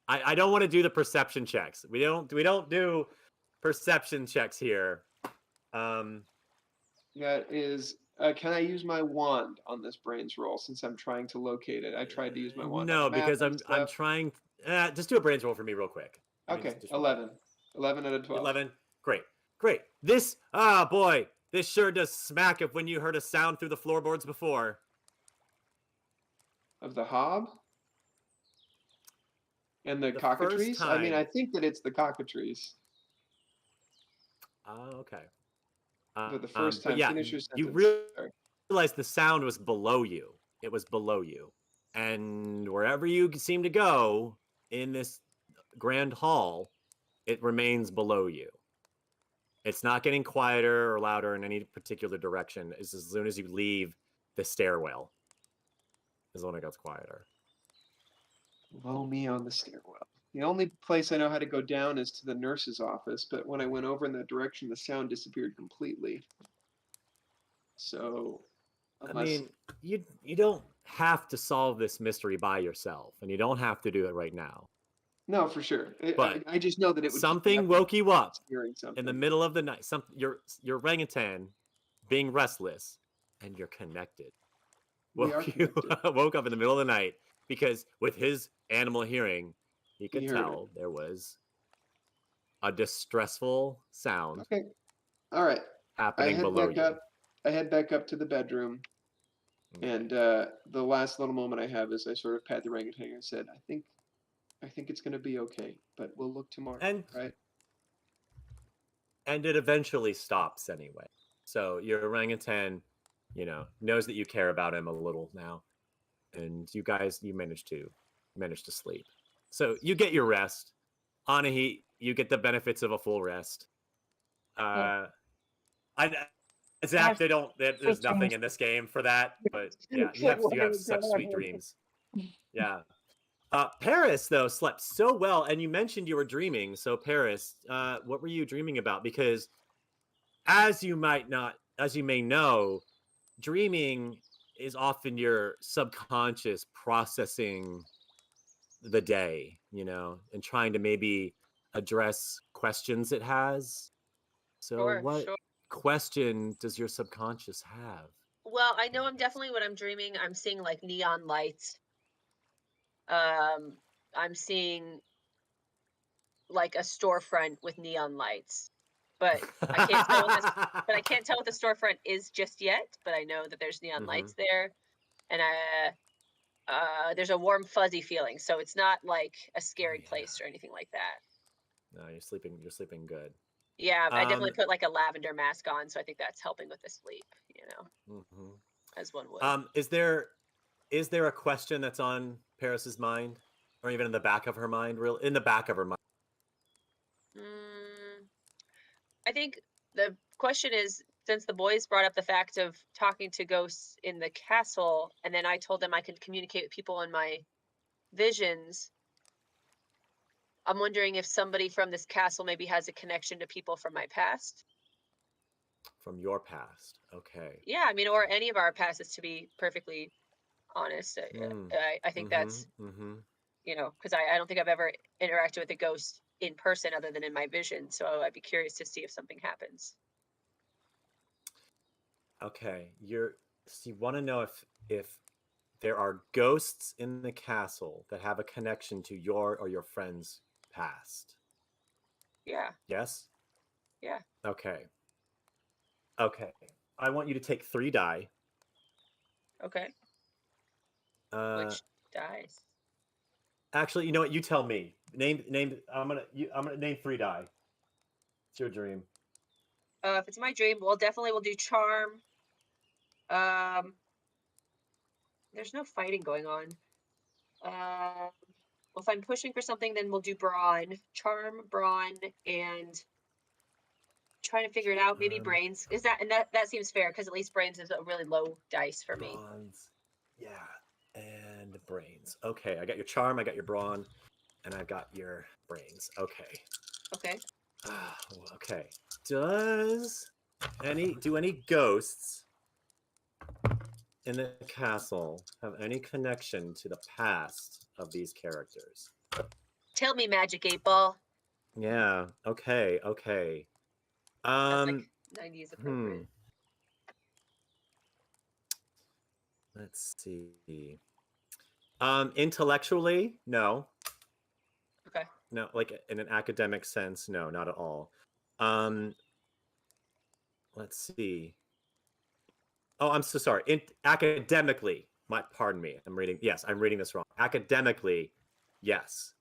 [SPEAKER 1] I don't want to do the perception checks. We don't do perception checks here.
[SPEAKER 5] That is. Can I use my wand on this brains roll since I'm trying to locate it? I tried to use my wand on
[SPEAKER 1] No,
[SPEAKER 5] the map
[SPEAKER 1] because
[SPEAKER 5] and
[SPEAKER 1] I'm
[SPEAKER 5] stuff.
[SPEAKER 1] trying. Just do a brains roll for me real quick. I mean,
[SPEAKER 5] Okay,
[SPEAKER 1] just
[SPEAKER 5] 11. 11 out of 12.
[SPEAKER 1] 11. Great. This boy, this sure does smack of when you heard a sound through the floorboards before.
[SPEAKER 5] Of the hob? And the
[SPEAKER 1] The
[SPEAKER 5] cockatrice?
[SPEAKER 1] first
[SPEAKER 5] I mean, I
[SPEAKER 1] time-
[SPEAKER 5] think that it's the cockatrice.
[SPEAKER 1] Okay.
[SPEAKER 5] But the first time,
[SPEAKER 1] yeah,
[SPEAKER 5] finish your
[SPEAKER 1] you
[SPEAKER 5] sentence. Sorry.
[SPEAKER 1] realized the sound was below you. It was below you. And wherever you seem to go in this grand hall, it remains below you. It's not getting quieter or louder in any particular direction. It's as soon as you leave the stairwell is when it gets quieter.
[SPEAKER 5] Below me on the stairwell. The only place I know how to go down is to the nurse's office, but when I went over in that direction, the sound disappeared completely. So,
[SPEAKER 1] I
[SPEAKER 5] unless...
[SPEAKER 1] mean, you don't have to solve this mystery by yourself, and you don't have to do it right now.
[SPEAKER 5] No, for sure.
[SPEAKER 1] But
[SPEAKER 5] I just know that it would...
[SPEAKER 1] something woke you up
[SPEAKER 5] hearing something
[SPEAKER 1] in the middle of the night. Your orangutan being restless, and you're connected.
[SPEAKER 5] We are connected.
[SPEAKER 1] Woke up in the middle of the night because with his animal hearing, he could
[SPEAKER 5] heard
[SPEAKER 1] tell there was a distressful sound
[SPEAKER 5] Okay. All right.
[SPEAKER 1] happening below you.
[SPEAKER 5] I head back up to the bedroom, and the last little moment I have is I sort of pat the orangutan and said, I think it's going to be okay, but we'll look tomorrow, right?
[SPEAKER 1] And it eventually stops anyway. So your orangutan, knows that you care about him a little now, and you manage to sleep. So you get your rest. Anahi, you get the benefits of a full rest. Zach, there's nothing in this game for that, but yeah, you have such sweet dreams. Yeah. Paris, though, slept so well, and you mentioned you were dreaming. So Paris, what were you dreaming about? Because as you may know, dreaming is often your subconscious processing the day, and trying to maybe address questions it has. So what question does your subconscious have?
[SPEAKER 4] Well, I know I'm definitely when I'm dreaming, I'm seeing like neon lights. I'm seeing like a storefront with neon lights, but I can't tell what the storefront is just yet. But I know that there's neon lights there, and there's a warm fuzzy feeling. So it's not like a scary place or anything like that.
[SPEAKER 1] No, you're sleeping good.
[SPEAKER 4] Yeah, I definitely put like a lavender mask on, so I think that's helping with the sleep, as one would.
[SPEAKER 1] Is there a question that's on Paris's mind, or even in the back of her mind? In the back of her mind.
[SPEAKER 4] I think the question is, since the boys brought up the fact of talking to ghosts in the castle, and then I told them I could communicate with people in my visions, I'm wondering if somebody from this castle maybe has a connection to people from my past.
[SPEAKER 1] From your past, okay.
[SPEAKER 4] Yeah, I mean, or any of our pasts, to be perfectly honest. I think that's, because I don't think I've ever interacted with a ghost in person other than in my vision. So I'd be curious to see if something happens.
[SPEAKER 1] Okay, you want to know if there are ghosts in the castle that have a connection to your or your friend's past.
[SPEAKER 4] Yeah.
[SPEAKER 1] Yes?
[SPEAKER 4] Yeah.
[SPEAKER 1] Okay. I want you to take 3 die.
[SPEAKER 4] Okay. Which dice?
[SPEAKER 1] Actually, you know what? You tell me. Name. I'm gonna name 3 die. It's your dream.
[SPEAKER 4] If it's my dream, well, definitely we'll do charm. There's no fighting going on. Well, if I'm pushing for something, then we'll do brawn, charm, brawn, and trying to figure it out. Maybe brains. Is that that seems fair because at least brains is a really low dice for me.
[SPEAKER 1] Bronze, yeah, and brains. Okay, I got your charm, I got your brawn, and I've got your brains. Okay.
[SPEAKER 4] Okay.
[SPEAKER 1] Okay. Do any ghosts in the castle have any connection to the past of these characters?
[SPEAKER 4] Tell me, Magic 8-Ball.
[SPEAKER 1] Yeah. Okay. Okay.
[SPEAKER 4] That's like 90s
[SPEAKER 1] Hmm.
[SPEAKER 4] appropriate.
[SPEAKER 1] Let's see. Intellectually, no.
[SPEAKER 4] Okay.
[SPEAKER 1] No, like in an academic sense, no, not at all. Let's see. Oh, I'm so sorry. Academically, pardon me. I'm reading this wrong. Academically, yes.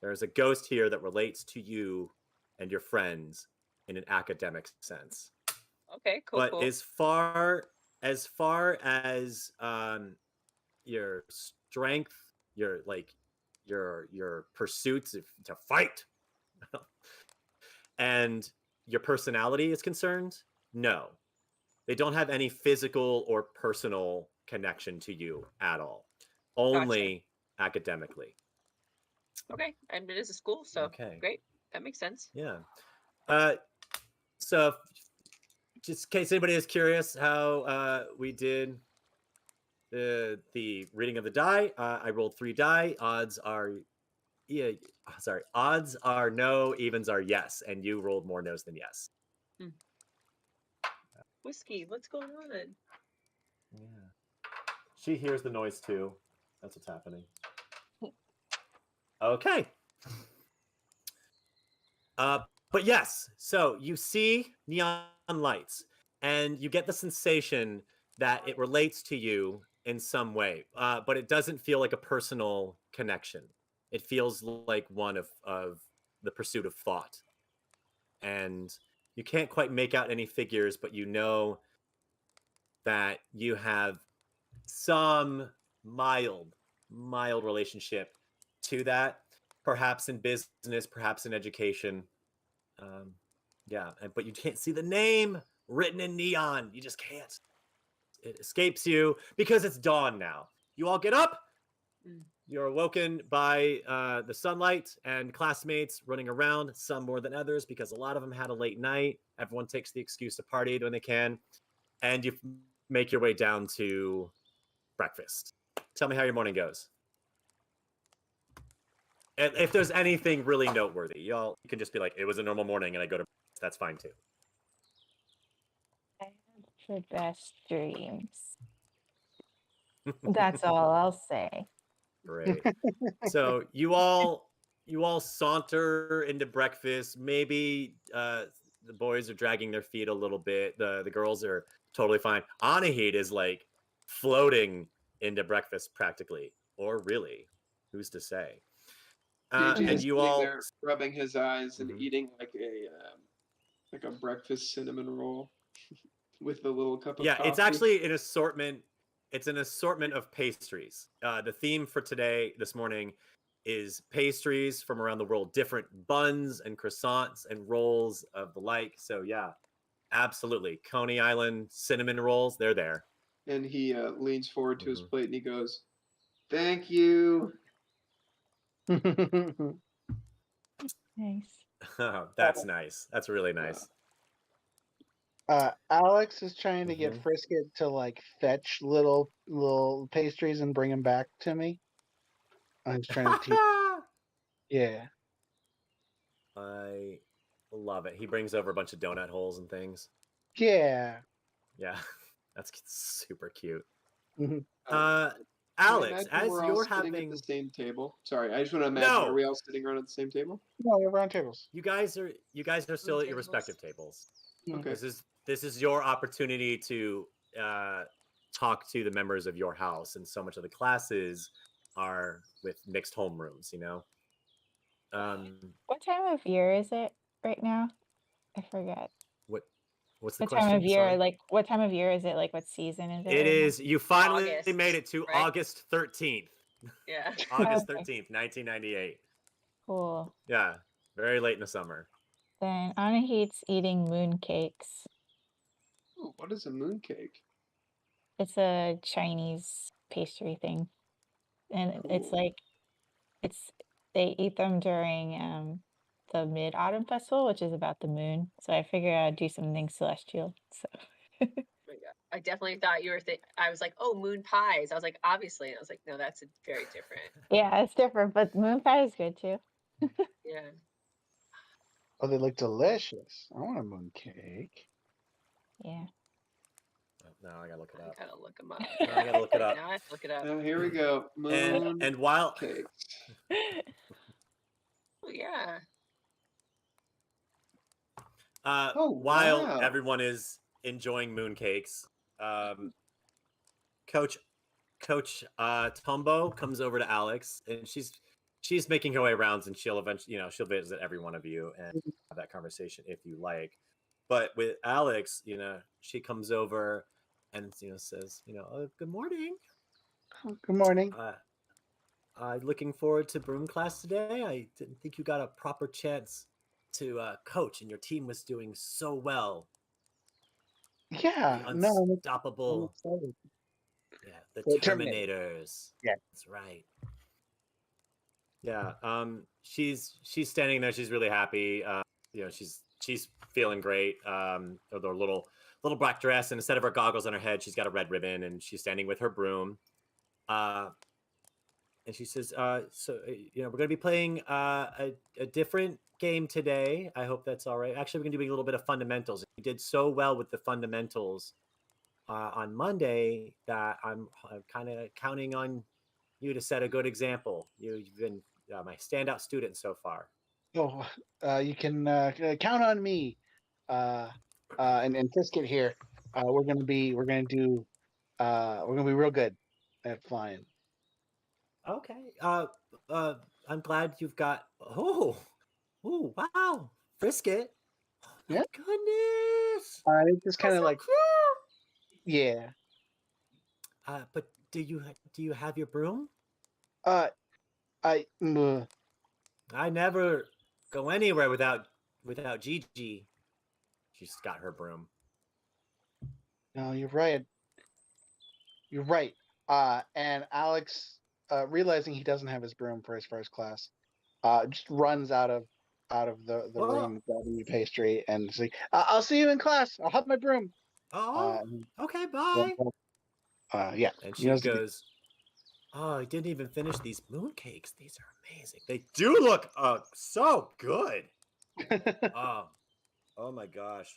[SPEAKER 1] There's a ghost here that relates to you and your friends in an academic sense.
[SPEAKER 4] Okay, cool,
[SPEAKER 1] But
[SPEAKER 4] cool.
[SPEAKER 1] as far as your strength, your pursuits to fight, and your personality is concerned, no. They don't have any physical or personal connection to you at all. Only academically.
[SPEAKER 4] Okay, and it is a school, so
[SPEAKER 1] Okay.
[SPEAKER 4] great. That makes sense.
[SPEAKER 1] Yeah. So just in case anybody is curious how we did the reading of the die, I rolled 3 die. Odds are no, evens are yes, and you rolled more no's than yes.
[SPEAKER 4] Whiskey, what's going on?
[SPEAKER 1] Yeah. She hears the noise too. That's what's happening. Okay. But yes, so you see neon lights, and you get the sensation that it relates to you in some way, but it doesn't feel like a personal connection. It feels like one of the pursuit of thought. And you can't quite make out any figures, but you know that you have some mild relationship to that, perhaps in business, perhaps in education. Yeah, but you can't see the name written in neon. You just can't. It escapes you because it's dawn now. You all get up. You're awoken by the sunlight and classmates running around, some more than others because a lot of them had a late night. Everyone takes the excuse to party when they can. And you make your way down to breakfast. Tell me how your morning goes. And if there's anything really noteworthy, you can just be like, it was a normal morning and I go to breakfast. That's fine too.
[SPEAKER 2] I had the best dreams. That's all I'll say.
[SPEAKER 1] Great. So you all saunter into breakfast. Maybe the boys are dragging their feet a little bit. The girls are totally fine. Anahit is like floating into breakfast practically, or really, who's to say?
[SPEAKER 5] JJ
[SPEAKER 1] And
[SPEAKER 5] is
[SPEAKER 1] you
[SPEAKER 5] sitting
[SPEAKER 1] all
[SPEAKER 5] there rubbing his eyes and
[SPEAKER 1] Mhm.
[SPEAKER 5] eating like a breakfast cinnamon roll with a little cup of
[SPEAKER 1] Yeah,
[SPEAKER 5] coffee.
[SPEAKER 1] it's actually an assortment. It's an assortment of pastries. The theme for this morning, is pastries from around the world, different buns and croissants and rolls of the like. So yeah, absolutely. Coney Island cinnamon rolls, they're there.
[SPEAKER 5] And he leans forward to his
[SPEAKER 1] Mhm.
[SPEAKER 5] plate and he goes, "Thank you."
[SPEAKER 2] Nice.
[SPEAKER 1] That's nice. That's really nice.
[SPEAKER 3] Alex is trying to get
[SPEAKER 1] Mhm.
[SPEAKER 3] Frisket to like fetch little pastries and bring them back to me. I'm trying to teach. Yeah.
[SPEAKER 1] I love it. He brings over a bunch of donut holes and things.
[SPEAKER 3] Yeah.
[SPEAKER 1] Yeah, that's super cute.
[SPEAKER 3] Mhm.
[SPEAKER 5] I
[SPEAKER 1] Alex,
[SPEAKER 5] imagine
[SPEAKER 1] as
[SPEAKER 5] we're all
[SPEAKER 1] you're
[SPEAKER 5] sitting at
[SPEAKER 1] having
[SPEAKER 5] the same table. Sorry, I just want to imagine. Are
[SPEAKER 1] no,
[SPEAKER 5] we all sitting around at the same table?
[SPEAKER 3] No, they're round tables.
[SPEAKER 1] you guys are still at your
[SPEAKER 4] tables.
[SPEAKER 1] respective tables.
[SPEAKER 5] Okay.
[SPEAKER 1] This is your opportunity to talk to the members of your house, and so much of the classes are with mixed homerooms.
[SPEAKER 2] What time of year is it right now? I forget.
[SPEAKER 1] What's the
[SPEAKER 2] What time of
[SPEAKER 1] question?
[SPEAKER 2] year?
[SPEAKER 1] Sorry.
[SPEAKER 2] Like, what time of year is it? Like, what season is it?
[SPEAKER 1] It
[SPEAKER 2] right now?
[SPEAKER 1] is. You finally
[SPEAKER 4] August,
[SPEAKER 1] made it to
[SPEAKER 4] right?
[SPEAKER 1] August 13th.
[SPEAKER 4] Yeah.
[SPEAKER 1] August
[SPEAKER 2] Okay.
[SPEAKER 1] 13th, 1998.
[SPEAKER 2] Cool.
[SPEAKER 1] Yeah, very late in the summer.
[SPEAKER 2] Then Anahit's eating mooncakes.
[SPEAKER 5] Ooh, what is a mooncake?
[SPEAKER 2] It's a Chinese pastry thing, and it's
[SPEAKER 5] Cool.
[SPEAKER 2] like they eat them during the Mid-Autumn Festival, which is about the moon. So I figured I'd do something celestial. So
[SPEAKER 4] Oh my God. I definitely thought you were. I was like, oh, moon pies. I was like, obviously. And I was like, no, that's very different.
[SPEAKER 2] Yeah, it's different, but moon pie is good too.
[SPEAKER 4] Yeah.
[SPEAKER 3] Oh, they look delicious. I want a moon cake.
[SPEAKER 2] Yeah.
[SPEAKER 1] Oh, now I gotta look it
[SPEAKER 4] I
[SPEAKER 1] up.
[SPEAKER 4] gotta look them up.
[SPEAKER 1] Now I gotta look it up.
[SPEAKER 4] Now I have to look it up.
[SPEAKER 5] Now here we go. Moon
[SPEAKER 1] And while
[SPEAKER 5] cakes.
[SPEAKER 4] Oh, yeah.
[SPEAKER 5] Oh,
[SPEAKER 1] while
[SPEAKER 5] wow.
[SPEAKER 1] everyone is enjoying mooncakes, Coach Tombo comes over to Alex, and she's making her way around, and she'll eventually, she'll visit every one of you and have that conversation if you like. But with Alex, she comes over and says, good morning.
[SPEAKER 3] Oh, good morning.
[SPEAKER 1] I'm looking forward to broom class today. I didn't think you got a proper chance to coach, and your team was doing so well.
[SPEAKER 3] Yeah,
[SPEAKER 1] The
[SPEAKER 3] no, I'm
[SPEAKER 1] unstoppable,
[SPEAKER 3] excited.
[SPEAKER 1] yeah, the
[SPEAKER 3] The Terminator.
[SPEAKER 1] Terminators.
[SPEAKER 3] Yeah.
[SPEAKER 1] That's right. Yeah. She's standing there. She's really happy. She's feeling great. With her little black dress, and instead of her goggles on her head, she's got a red ribbon, and she's standing with her broom. And she says, we're going to be playing a different game today. I hope that's all right. Actually, we're going to be doing a little bit of fundamentals. You did so well with the fundamentals on Monday that I'm kind of counting on you to set a good example. You've been my standout student so far.
[SPEAKER 3] Oh, you can count on me. And Trisket here. We're gonna be real good at flying.
[SPEAKER 1] Okay. I'm glad you've got. Oh, wow, Frisket. Oh my
[SPEAKER 3] Yeah.
[SPEAKER 1] goodness.
[SPEAKER 3] It's just kind of
[SPEAKER 1] So
[SPEAKER 3] like,
[SPEAKER 1] cute.
[SPEAKER 3] yeah.
[SPEAKER 1] But do you have your broom?
[SPEAKER 3] I
[SPEAKER 1] I never go anywhere without Gigi. She's got her broom.
[SPEAKER 3] no, you're right. You're right. And Alex, realizing he doesn't have his broom for his first class, just runs out of the
[SPEAKER 1] Well,
[SPEAKER 3] room, grabbing the pastry, and is like, "I'll see you in class. I'll have my broom."
[SPEAKER 1] oh,
[SPEAKER 3] And
[SPEAKER 1] okay, bye.
[SPEAKER 3] yeah.
[SPEAKER 1] And
[SPEAKER 3] he
[SPEAKER 1] she
[SPEAKER 3] knows the-
[SPEAKER 1] goes, "Oh, I didn't even finish these mooncakes. These are amazing. They do look so good." Oh my gosh.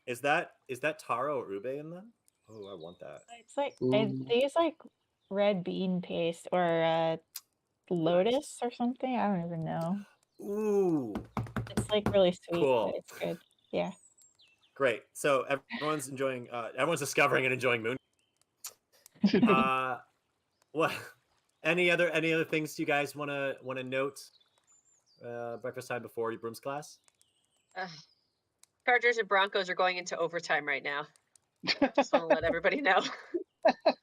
[SPEAKER 1] Is that taro or ube in them? Oh, I want that.
[SPEAKER 2] It's like
[SPEAKER 3] Ooh.
[SPEAKER 2] they use like red bean paste or lotus or something. I don't even know.
[SPEAKER 1] Ooh,
[SPEAKER 2] It's like really sweet, but
[SPEAKER 1] cool.
[SPEAKER 2] it's good. Yeah.
[SPEAKER 1] Great. So everyone's enjoying everyone's discovering and enjoying moon. What any other things you guys want to note breakfast time before your brooms class?
[SPEAKER 4] Chargers and Broncos are going into overtime right now. Just want to let everybody know.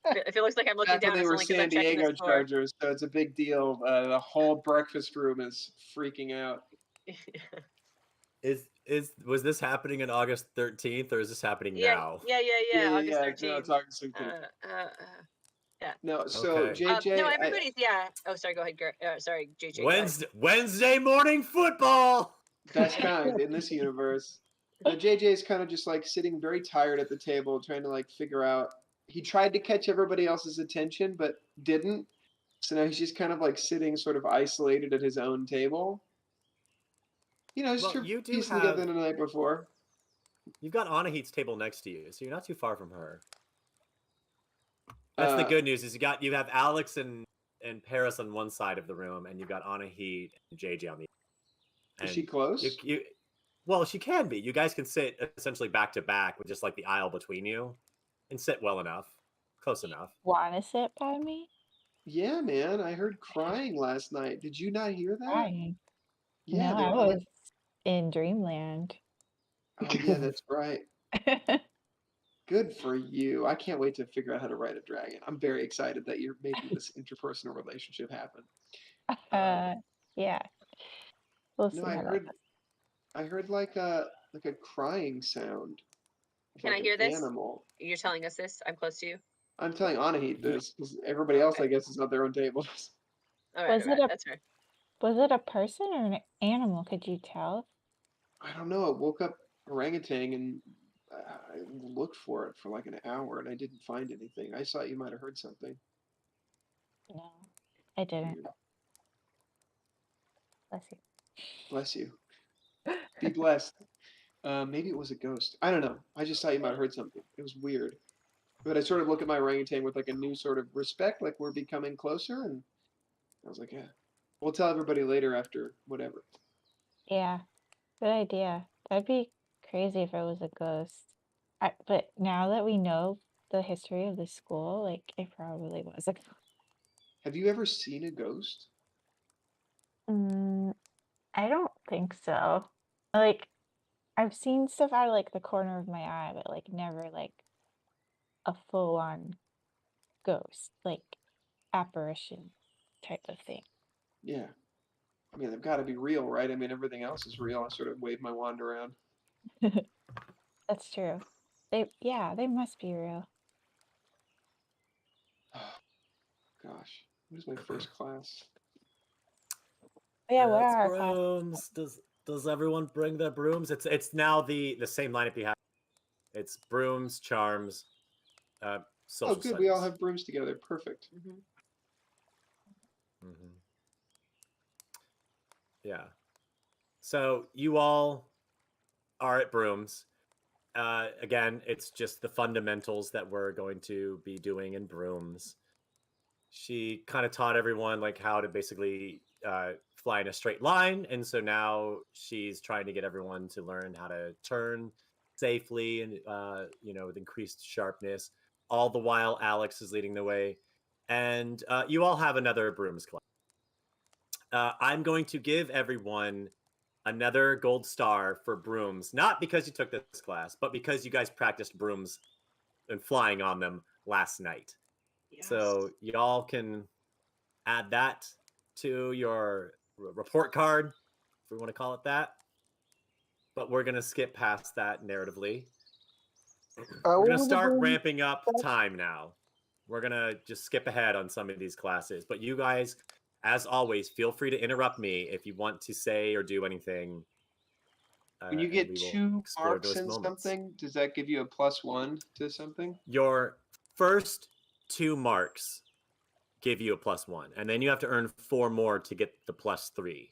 [SPEAKER 4] If it looks like I'm looking
[SPEAKER 5] Back when
[SPEAKER 4] down,
[SPEAKER 5] they
[SPEAKER 4] it's
[SPEAKER 5] were
[SPEAKER 4] only because
[SPEAKER 5] San
[SPEAKER 4] I'm checking the
[SPEAKER 5] Diego
[SPEAKER 4] score.
[SPEAKER 5] Chargers, so it's a big deal. The whole breakfast room is freaking out.
[SPEAKER 1] Was this happening on August 13th, or is this happening
[SPEAKER 4] Yeah,
[SPEAKER 1] now?
[SPEAKER 4] yeah. August
[SPEAKER 5] No,
[SPEAKER 4] 13th.
[SPEAKER 5] it's August 13th.
[SPEAKER 4] Yeah.
[SPEAKER 5] No, so
[SPEAKER 1] Okay.
[SPEAKER 5] JJ,
[SPEAKER 4] No, everybody's Oh, sorry. Go ahead. Sorry, JJ.
[SPEAKER 1] Wednesday morning football.
[SPEAKER 5] best kind in this universe. Now JJ's kind of just like sitting very tired at the table, trying to like figure out. He tried to catch everybody else's attention, but didn't. So now he's just kind of like sitting, sort of isolated at his own table. Just
[SPEAKER 1] Well, you do
[SPEAKER 5] piecing
[SPEAKER 1] have
[SPEAKER 5] together the night before.
[SPEAKER 1] you've got Anahit's table next to you, so you're not too far from her. That's the good news. Is you have Alex and Paris on one side of the room, and you've got Anahit and JJ on the other.
[SPEAKER 5] Is she close?
[SPEAKER 1] Well, she can be. You guys can sit essentially back to back with just like the aisle between you, and sit well enough, close enough.
[SPEAKER 2] Wanna sit by me?
[SPEAKER 5] Yeah, man. I heard crying last night. Did you not hear that?
[SPEAKER 2] Crying.
[SPEAKER 5] Yeah,
[SPEAKER 2] No,
[SPEAKER 5] they
[SPEAKER 2] I
[SPEAKER 5] were
[SPEAKER 2] was in dreamland.
[SPEAKER 5] Oh yeah, that's right. Good for you. I can't wait to figure out how to write a dragon. I'm very excited that you're making this interpersonal relationship happen.
[SPEAKER 2] Yeah. We'll
[SPEAKER 5] No,
[SPEAKER 2] see how that goes.
[SPEAKER 5] I heard like a crying sound. Of
[SPEAKER 4] Can
[SPEAKER 5] like
[SPEAKER 4] I hear
[SPEAKER 5] an
[SPEAKER 4] this?
[SPEAKER 5] animal.
[SPEAKER 4] You're telling us this? I'm close to you.
[SPEAKER 5] I'm telling Anahit this because everybody else, I guess, is at their own tables.
[SPEAKER 4] All right,
[SPEAKER 2] Was
[SPEAKER 4] that's fair.
[SPEAKER 2] Was it a person or an animal? Could you tell?
[SPEAKER 5] I don't know. It woke up orangutan and I looked for it for like an hour and I didn't find anything. I thought you might have heard something.
[SPEAKER 2] No, I didn't.
[SPEAKER 5] Weird.
[SPEAKER 2] Bless you.
[SPEAKER 5] Bless you. Be blessed. Maybe it was a ghost. I don't know. I just thought you might have heard something. It was weird. But I sort of look at my orangutan with like a new sort of respect, like we're becoming closer. And I was like, yeah, we'll tell everybody later after whatever.
[SPEAKER 2] Yeah, good idea. That'd be crazy if it was a ghost. But now that we know the history of the school, like it probably was a ghost.
[SPEAKER 5] Have you ever seen a ghost?
[SPEAKER 2] I don't think so. Like I've seen stuff out of like the corner of my eye, but like never like a full-on ghost, like apparition type of thing.
[SPEAKER 5] Yeah. I mean, they've got to be real, right? I mean, everything else is real. I sort of wave my wand around.
[SPEAKER 2] That's true. They must be real.
[SPEAKER 5] Gosh, what is my first class?
[SPEAKER 2] Yeah, what
[SPEAKER 1] It's
[SPEAKER 2] are our classes?
[SPEAKER 1] brooms. Does everyone bring their brooms? It's now the same lineup you have. It's brooms, charms, social
[SPEAKER 5] Oh, good.
[SPEAKER 1] studies.
[SPEAKER 5] We all have brooms together. Perfect.
[SPEAKER 1] Mm-hmm. Yeah. So you all are at brooms. Again, it's just the fundamentals that we're going to be doing in brooms. She kind of taught everyone like how to basically fly in a straight line, and so now she's trying to get everyone to learn how to turn safely and with increased sharpness. All the while, Alex is leading the way, and you all have another brooms class. I'm going to give everyone another gold star for brooms, not because you took this class, but because you guys practiced brooms and flying on them last night.
[SPEAKER 4] Yes.
[SPEAKER 1] So y'all can add that to your report card, if we want to call it that. But we're going to skip past that narratively. We're going to start ramping up time now. We're going to just skip ahead on some of these classes. But you guys, as always, feel free to interrupt me if you want to say or do anything.
[SPEAKER 5] When you get 2 marks in something, does that give you a +1 to something?
[SPEAKER 1] Your first 2 marks give you a +1, and then you have to earn 4 more to get the +3.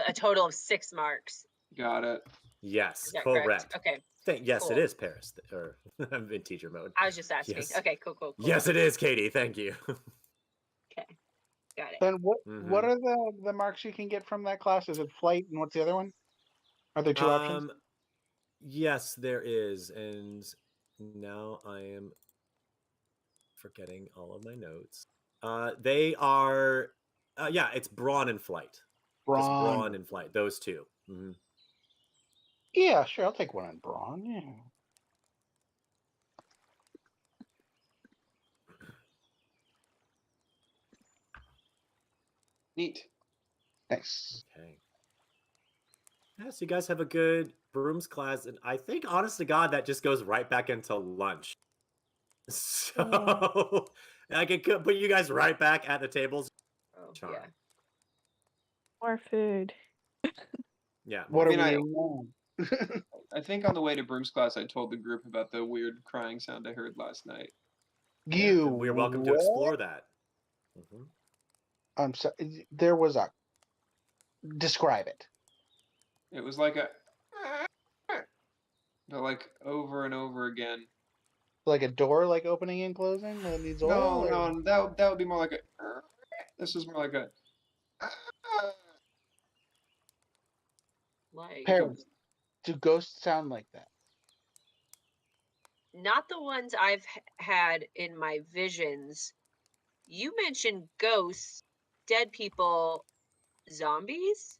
[SPEAKER 4] A total of 6 marks.
[SPEAKER 5] Got it.
[SPEAKER 1] Yes,
[SPEAKER 4] Is that
[SPEAKER 1] correct.
[SPEAKER 4] Okay.
[SPEAKER 1] Yes,
[SPEAKER 4] cool.
[SPEAKER 1] It is Paris. Or I'm in teacher mode.
[SPEAKER 4] I was just asking.
[SPEAKER 1] Yes.
[SPEAKER 4] Okay, cool.
[SPEAKER 1] Yes, it is, Katie. Thank you.
[SPEAKER 4] Okay, got it.
[SPEAKER 3] Then what are the marks you can get from that class? Is it flight and what's the other one? Are there 2 options?
[SPEAKER 1] Yes, there is, and now I am forgetting all of my notes. They are, it's brawn and flight.
[SPEAKER 3] Brawn.
[SPEAKER 1] Just brawn and flight. Those 2. Mm-hmm.
[SPEAKER 3] Yeah, sure. I'll take one on brawn. Yeah.
[SPEAKER 5] Neat.
[SPEAKER 3] Nice.
[SPEAKER 1] Okay. Yeah, so you guys have a good brooms class, and I think, honest to God, that just goes right back into lunch. So I can put you guys right back at the tables.
[SPEAKER 4] Oh,
[SPEAKER 1] Charm.
[SPEAKER 4] yeah.
[SPEAKER 2] More food.
[SPEAKER 1] Yeah.
[SPEAKER 3] What
[SPEAKER 5] I mean,
[SPEAKER 3] are we doing?
[SPEAKER 5] I think on the way to brooms class, I told the group about the weird crying sound I heard last night.
[SPEAKER 3] You.
[SPEAKER 1] We're welcome to explore that. Mm-hmm.
[SPEAKER 3] I'm sorry. There was a. Describe it.
[SPEAKER 5] It was like a, but like over and over again.
[SPEAKER 3] Like a door, like opening and closing that needs oil.
[SPEAKER 5] No, that would be more like a. This is more like a.
[SPEAKER 4] Like
[SPEAKER 3] Parents, do ghosts sound like that?
[SPEAKER 4] not the ones I've had in my visions. You mentioned ghosts, dead people, zombies?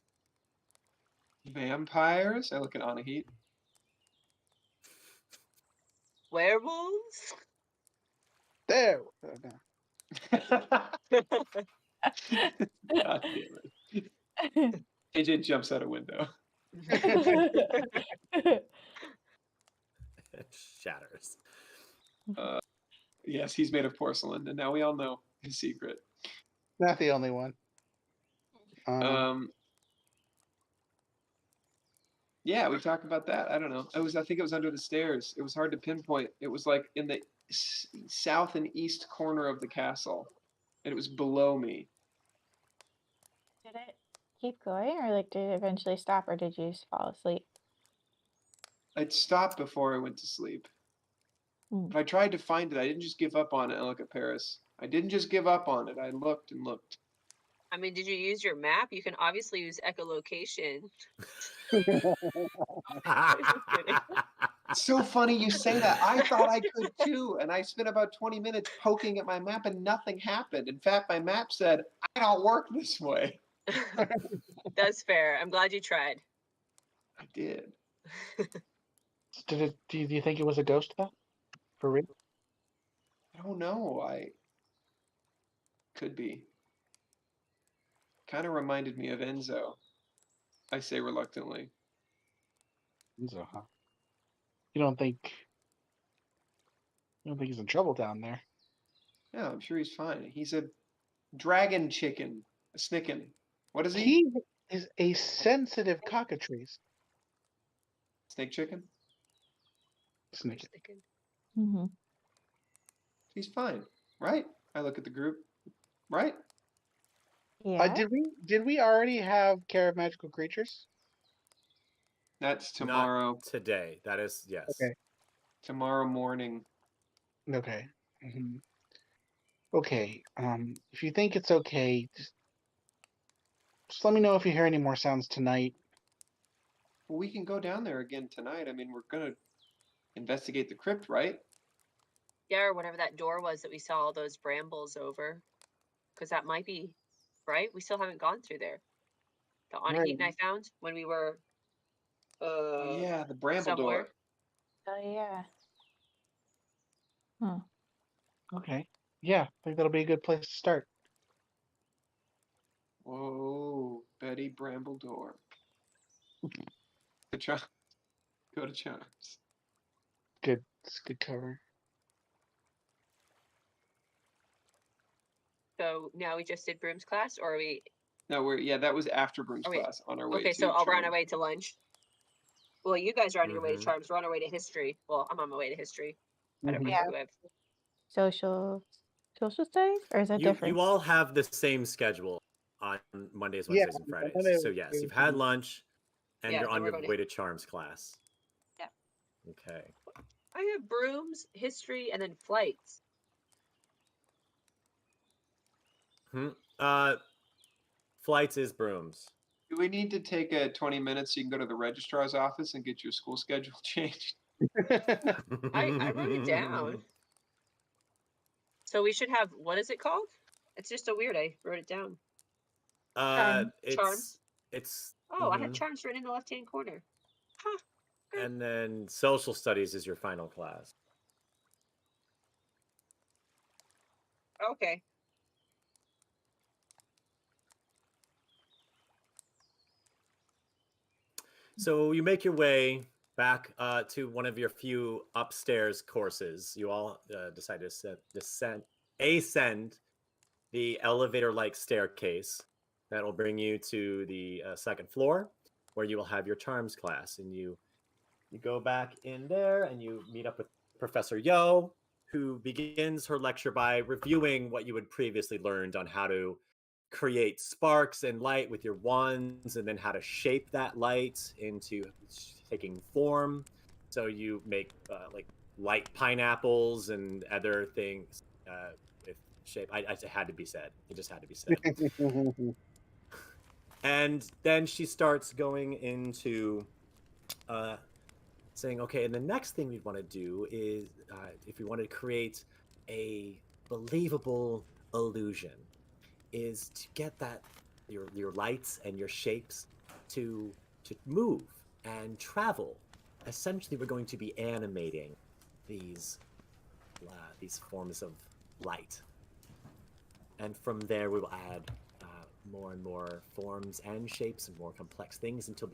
[SPEAKER 5] Vampires? I look at Anahit.
[SPEAKER 4] Werewolves?
[SPEAKER 3] There.
[SPEAKER 5] God damn it. AJ jumps out a window.
[SPEAKER 1] Shatters.
[SPEAKER 5] Yes, he's made of porcelain, and now we all know his secret.
[SPEAKER 3] Not the only one.
[SPEAKER 5] Yeah, we talked about that. I don't know. I think it was under the stairs. It was hard to pinpoint. It was like in the south and east corner of the castle, and it was below me.
[SPEAKER 2] Did it keep going, or like did it eventually stop, or did you just fall asleep?
[SPEAKER 5] I'd stopped before I went to sleep.
[SPEAKER 2] Hmm.
[SPEAKER 5] But I tried to find it. I didn't just give up on it, Elika Paris. I didn't just give up on it. I looked and looked.
[SPEAKER 4] I mean, did you use your map? You can obviously use echolocation. Just kidding.
[SPEAKER 5] It's so funny you say that. I thought I could too, and I spent about 20 minutes poking at my map and nothing happened. In fact, my map said, I don't work this way.
[SPEAKER 4] That's fair. I'm glad you tried.
[SPEAKER 5] I did.
[SPEAKER 3] Did it? Do you think it was a ghost though? For real?
[SPEAKER 5] I don't know. I could be. Kind of reminded me of Enzo. I say reluctantly.
[SPEAKER 3] So, huh? You don't think he's in trouble down there?
[SPEAKER 5] Yeah, I'm sure he's fine. He's a dragon chicken, a snicken. What is he?
[SPEAKER 3] He is a sensitive cockatrice.
[SPEAKER 5] Snake chicken?
[SPEAKER 3] Snake.
[SPEAKER 2] Mm-hmm.
[SPEAKER 5] He's fine, right? I look at the group, right?
[SPEAKER 2] Yeah.
[SPEAKER 3] Did we already have Care of Magical Creatures?
[SPEAKER 5] That's
[SPEAKER 1] Not
[SPEAKER 5] tomorrow.
[SPEAKER 1] today. That is, yes.
[SPEAKER 3] Okay.
[SPEAKER 5] Tomorrow morning.
[SPEAKER 3] Okay. Okay. If you think it's okay, just let me know if you hear any more sounds tonight.
[SPEAKER 5] Well, we can go down there again tonight. I mean, we're gonna investigate the crypt, right?
[SPEAKER 4] Yeah, or whatever that door was that we saw all those brambles over. Because that might be, right? We still haven't gone through there. The Onahit I found when we were
[SPEAKER 5] Oh yeah, the bramble
[SPEAKER 4] somewhere.
[SPEAKER 5] door.
[SPEAKER 2] Oh yeah.
[SPEAKER 3] Okay. Yeah, I think that'll be a good place to start.
[SPEAKER 5] Whoa, Betty Bramble door. Go to Charms.
[SPEAKER 3] Good. It's a good cover.
[SPEAKER 4] So now we just did Broom's class, or are we?
[SPEAKER 5] No, that was after Broom's
[SPEAKER 4] Are we-
[SPEAKER 5] class on our way
[SPEAKER 4] Okay,
[SPEAKER 5] to
[SPEAKER 4] so we're on our
[SPEAKER 5] Charms.
[SPEAKER 4] way to lunch. Well, you guys are on your way to
[SPEAKER 1] Mhm.
[SPEAKER 4] Charms. We're on our way to history. Well, I'm on my way to history. I don't
[SPEAKER 3] Mhm.
[SPEAKER 4] remember who I've.
[SPEAKER 2] Social studies, or is that different?
[SPEAKER 1] You all have the same schedule on Mondays,
[SPEAKER 3] Yeah,
[SPEAKER 1] Wednesdays, and Fridays.
[SPEAKER 3] Monday,
[SPEAKER 1] So yes,
[SPEAKER 3] Wednesday,
[SPEAKER 1] you've had
[SPEAKER 3] Wednesday.
[SPEAKER 1] lunch, and
[SPEAKER 4] Yeah,
[SPEAKER 1] you're
[SPEAKER 4] then
[SPEAKER 1] on
[SPEAKER 4] we're
[SPEAKER 1] your
[SPEAKER 4] going to-
[SPEAKER 1] way to Charms class.
[SPEAKER 4] Yeah.
[SPEAKER 1] Okay.
[SPEAKER 4] I have Brooms, history, and then flights.
[SPEAKER 1] Flights is Brooms.
[SPEAKER 5] Do we need to take 20 minutes so you can go to the registrar's office and get your school schedule changed?
[SPEAKER 4] I wrote it down. So we should have, what is it called? It's just so weird. I wrote it down. Charms.
[SPEAKER 1] It's
[SPEAKER 4] Oh, I had Charms written in the left-hand corner. Huh.
[SPEAKER 1] And then social studies is your final class.
[SPEAKER 4] Okay.
[SPEAKER 1] So you make your way back to one of your few upstairs courses. You all decide to ascend the elevator-like staircase that will bring you to the second floor, where you will have your charms class. And you go back in there and you meet up with Professor Yo, who begins her lecture by reviewing what you had previously learned on how to create sparks and light with your wands, and then how to shape that light into taking form. So you make like light pineapples and other things with shape. It had to be said. It just had to be said. And then she starts going into saying, okay, and the next thing we'd want to do is if we want to create a believable illusion, is to get that your lights and your shapes to move and travel. Essentially, we're going to be animating these forms of light, and from there we will add more and more forms and shapes and more complex things until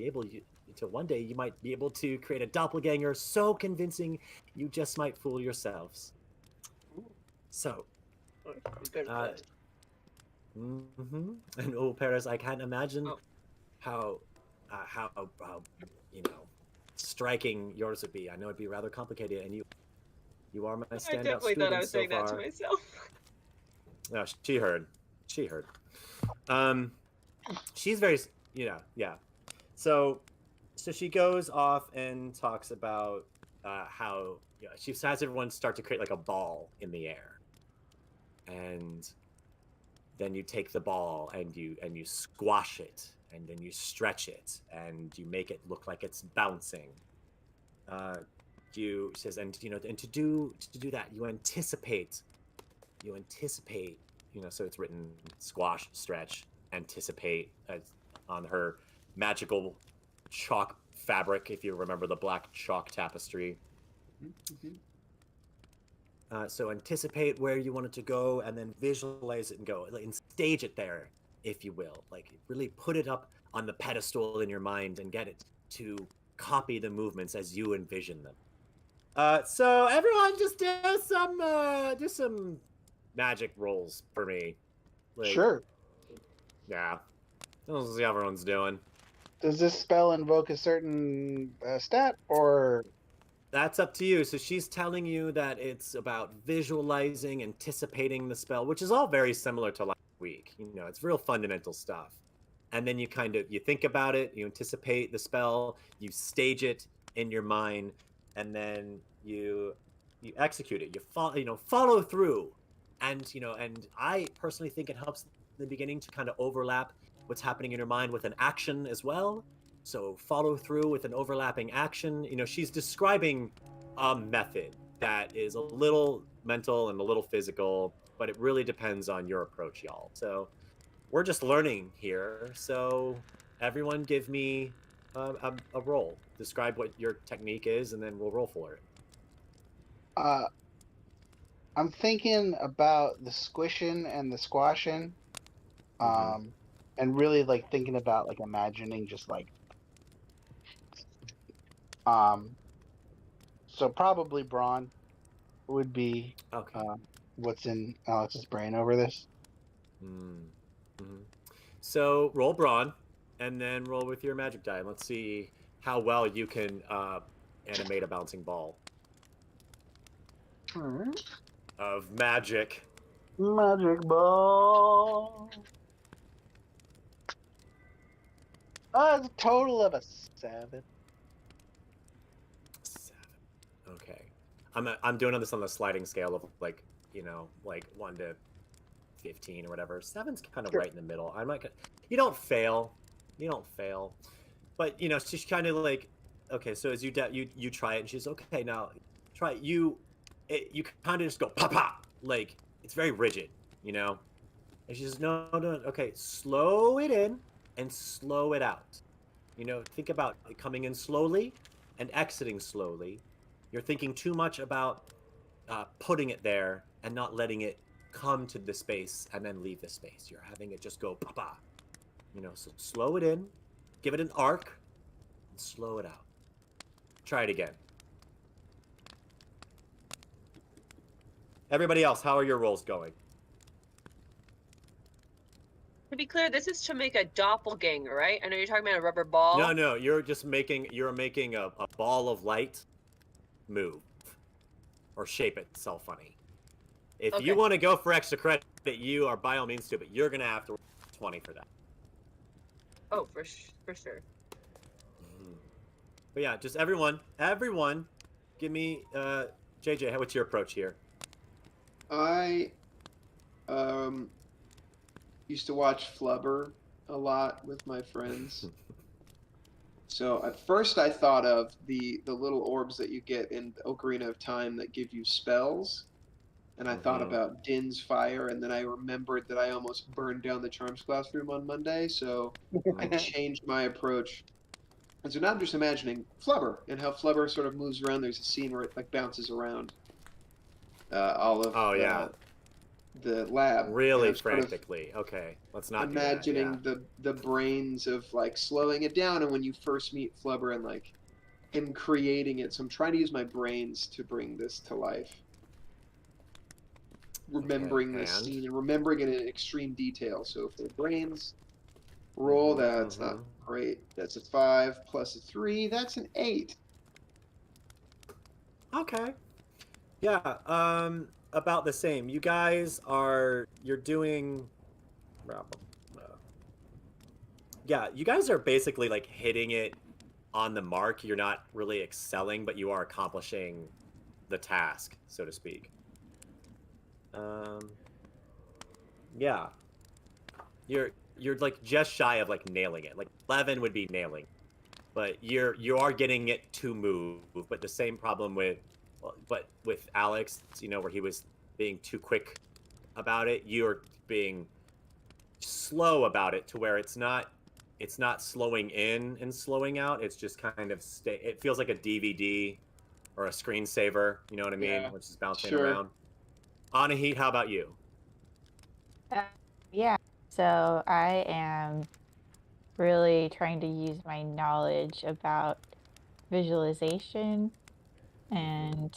[SPEAKER 1] one day you might be able to create a doppelganger so convincing you just might fool yourselves. So. And Paris, I can't imagine how how you know striking yours would be. I know it'd be rather complicated, and you are my
[SPEAKER 4] I
[SPEAKER 1] standout
[SPEAKER 4] definitely thought I
[SPEAKER 1] student
[SPEAKER 4] was
[SPEAKER 1] so
[SPEAKER 4] saying that to
[SPEAKER 1] far.
[SPEAKER 4] myself.
[SPEAKER 1] No, she heard. She heard. Um, she's very, yeah. So, so she goes off and talks about how she has everyone start to create like a ball in the air, and then you take the ball and you squash it, and then you stretch it, and you make it look like it's bouncing. You says, and and to do that, you anticipate, so it's written squash, stretch, anticipate on her magical chalk fabric, if you remember the black chalk tapestry. So anticipate where you want it to go, and then visualize it and go, and stage it there, if you will. Like really put it up on the pedestal in your mind and get it to copy the movements as you envision them. So everyone, just do some magic rolls for me. Like,
[SPEAKER 3] Sure.
[SPEAKER 1] yeah, let's see how everyone's doing.
[SPEAKER 3] Does this spell invoke a certain stat, or?
[SPEAKER 1] That's up to you. So she's telling you that it's about visualizing, anticipating the spell, which is all very similar to last week. It's real fundamental stuff. And then you think about it, you anticipate the spell, you stage it in your mind, and then you execute it. You follow through. And I personally think it helps in the beginning to kind of overlap what's happening in your mind with an action as well. So follow through with an overlapping action. She's describing a method that is a little mental and a little physical, but it really depends on your approach, y'all. So we're just learning here. So everyone give me a roll. Describe what your technique is, and then we'll roll for it.
[SPEAKER 3] I'm thinking about the squishing and the squashing, and really like thinking about like imagining just like, so probably Braun would be
[SPEAKER 1] Okay.
[SPEAKER 3] what's in Alex's brain over this.
[SPEAKER 1] So roll brawn, and then roll with your magic die. Let's see how well you can animate a bouncing ball of magic.
[SPEAKER 3] Magic ball. It's a total of a 7.
[SPEAKER 1] 7. Okay. I'm doing this on the sliding scale of like 1 to 15 or whatever. 7's kind of right in the middle. You don't fail. But she's kind of like, okay, so as you try it, and she's okay, now try it. You kind of just go pop pop, like it's very rigid, and she says, no, okay, slow it in and slow it out. Think about it coming in slowly and exiting slowly. You're thinking too much about putting it there and not letting it come to the space and then leave the space. You're having it just go pa-pa. So slow it in, give it an arc, and slow it out. Try it again. Everybody else, how are your rolls going?
[SPEAKER 4] To be clear, this is to make a doppelganger, right? I know you're talking about a rubber ball.
[SPEAKER 1] No, you're making a ball of light move or shape itself funny. If you want to go for extra credit, you are by all means to, but you're gonna have to roll 20 for that.
[SPEAKER 4] Oh, for sure.
[SPEAKER 1] But yeah, just everyone, give me JJ. What's your approach here?
[SPEAKER 5] I used to watch Flubber a lot with my friends. So at first I thought of the little orbs that you get in Ocarina of Time that give you spells. And I thought about Din's Fire, and then I remembered that I almost burned down the Charms classroom on Monday, so I changed my approach. And so now I'm just imagining Flubber and how Flubber sort of moves around. There's a scene where it like bounces around all of the lab.
[SPEAKER 1] Really frantically. Okay, let's not
[SPEAKER 5] imagining
[SPEAKER 1] do that,
[SPEAKER 5] the brains of like slowing it down, and when you first meet Flubber and like him creating it. So I'm trying to use my brains to bring this to life. Remembering this scene and remembering it in extreme detail. So for the brains, Roll.
[SPEAKER 1] Mhm,
[SPEAKER 5] That's not
[SPEAKER 1] mhm.
[SPEAKER 5] great. That's a 5 plus a 3. That's an 8.
[SPEAKER 1] Okay. Yeah. About the same. You're doing. uh, Yeah, you guys are basically like hitting it on the mark. You're not really excelling, but you are accomplishing the task, so to speak. Um, yeah, you're like just shy of like nailing it. Like 11 would be nailing, but you are getting it to move. But the same problem with, well, but with Alex, where he was being too quick about it, you're being slow about it to where it's not slowing in and slowing out. It's just kind of it feels like a DVD or a screensaver, you know what I mean,
[SPEAKER 5] Yeah.
[SPEAKER 1] which is bouncing
[SPEAKER 5] Sure.
[SPEAKER 1] around. Anahit, how about you?
[SPEAKER 2] Uh, yeah. So I am really trying to use my knowledge about visualization and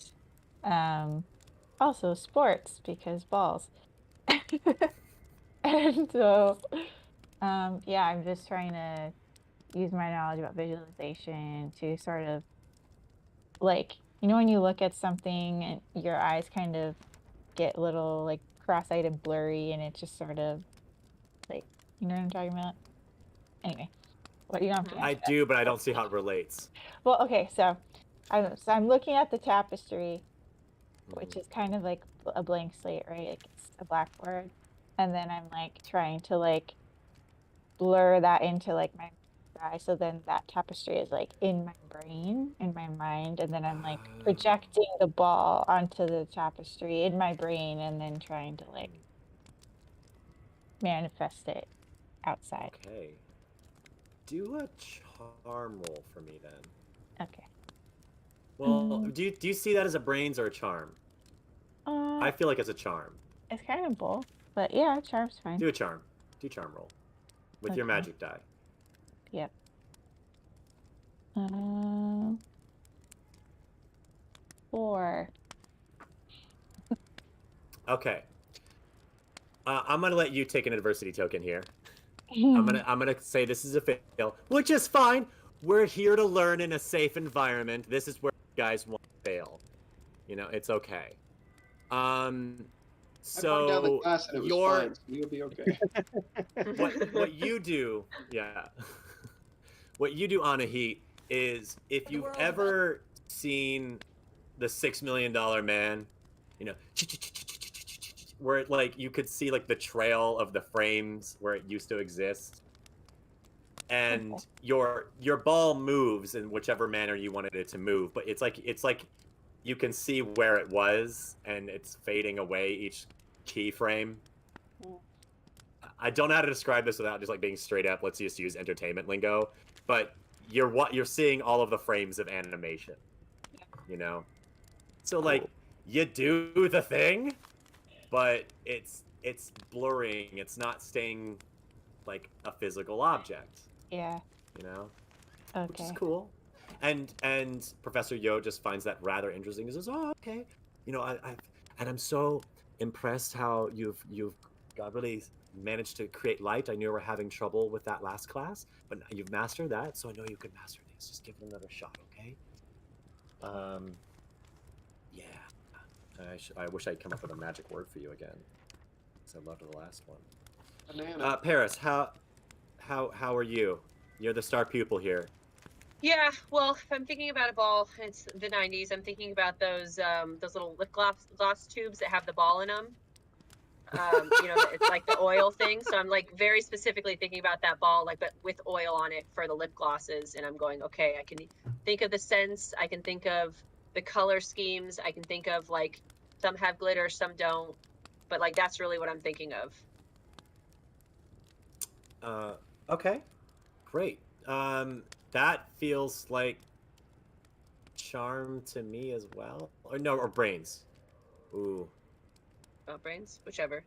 [SPEAKER 2] um, also sports because balls. And so, yeah, I'm just trying to use my knowledge about visualization to sort of like, when you look at something and your eyes kind of get a little like cross-eyed and blurry, and it's just sort of like, you know what I'm talking about? Anyway, what you don't have to
[SPEAKER 1] I
[SPEAKER 2] answer that.
[SPEAKER 1] do, but I don't see how it relates.
[SPEAKER 2] Well, okay, so I'm looking at the tapestry, which
[SPEAKER 1] Mhm.
[SPEAKER 2] is kind of like a blank slate, right? Like it's a blackboard. And then I'm like trying to like blur that into like my eye. So then that tapestry is like in my brain, in my mind. And then I'm like projecting the ball onto the tapestry in my brain and then trying to like manifest it outside.
[SPEAKER 1] Okay. Do a charm roll for me then.
[SPEAKER 2] Okay.
[SPEAKER 1] Well, do you see that as a brains or a charm?
[SPEAKER 2] Uh,
[SPEAKER 1] I feel like it's a charm.
[SPEAKER 2] it's kind of both, but yeah, charm's fine.
[SPEAKER 1] Do a charm. Do charm roll with your
[SPEAKER 2] Okay.
[SPEAKER 1] magic die.
[SPEAKER 2] Yep. Um, 4.
[SPEAKER 1] Okay. I'm gonna let you take an adversity token here. I'm gonna say this is a fail, which is fine. We're here to learn in a safe environment. This is where you guys want to fail. It's okay. Um,
[SPEAKER 5] I brought down the
[SPEAKER 1] so
[SPEAKER 5] glass and it was
[SPEAKER 1] your
[SPEAKER 5] fine, so you'll be okay.
[SPEAKER 1] what you do, yeah. What you do, Anahit, is if you've ever seen the $6 Million Man, you know, where it, like you could see like the trail of the frames where it used to exist, and your ball moves in whichever manner you wanted it to move, but it's like you can see where it was and it's fading away each keyframe. I don't know how to describe this without just like being straight up. Let's just use entertainment lingo. But you're seeing all of the frames of animation. You know, so like you do the thing, but it's blurring. It's not staying like a physical object.
[SPEAKER 2] Yeah.
[SPEAKER 1] You know, which is
[SPEAKER 2] Okay.
[SPEAKER 1] cool. And Professor Yo just finds that rather interesting. He says, "Oh, okay. And I'm so impressed how you've got really managed to create light. I knew we were having trouble with that last class, but you've mastered that, so I know you can master this. Just give it another shot, okay?" Yeah. I wish I'd come up with a magic word for you again, because I loved the last one.
[SPEAKER 5] Banana.
[SPEAKER 1] Paris, how are you? You're the star pupil here.
[SPEAKER 4] Yeah, well, if I'm thinking about a ball, it's the 90s. I'm thinking about those little lip gloss tubes that have the ball in them. It's like the oil thing. So I'm like very specifically thinking about that ball, like, but with oil on it for the lip glosses. And I'm going, okay, I can think of the scents. I can think of the color schemes. I can think of like some have glitter, some don't. But like that's really what I'm thinking of.
[SPEAKER 1] Okay, great. That feels like charm to me as well. Or no, or brains. Ooh.
[SPEAKER 4] Oh, brains, whichever.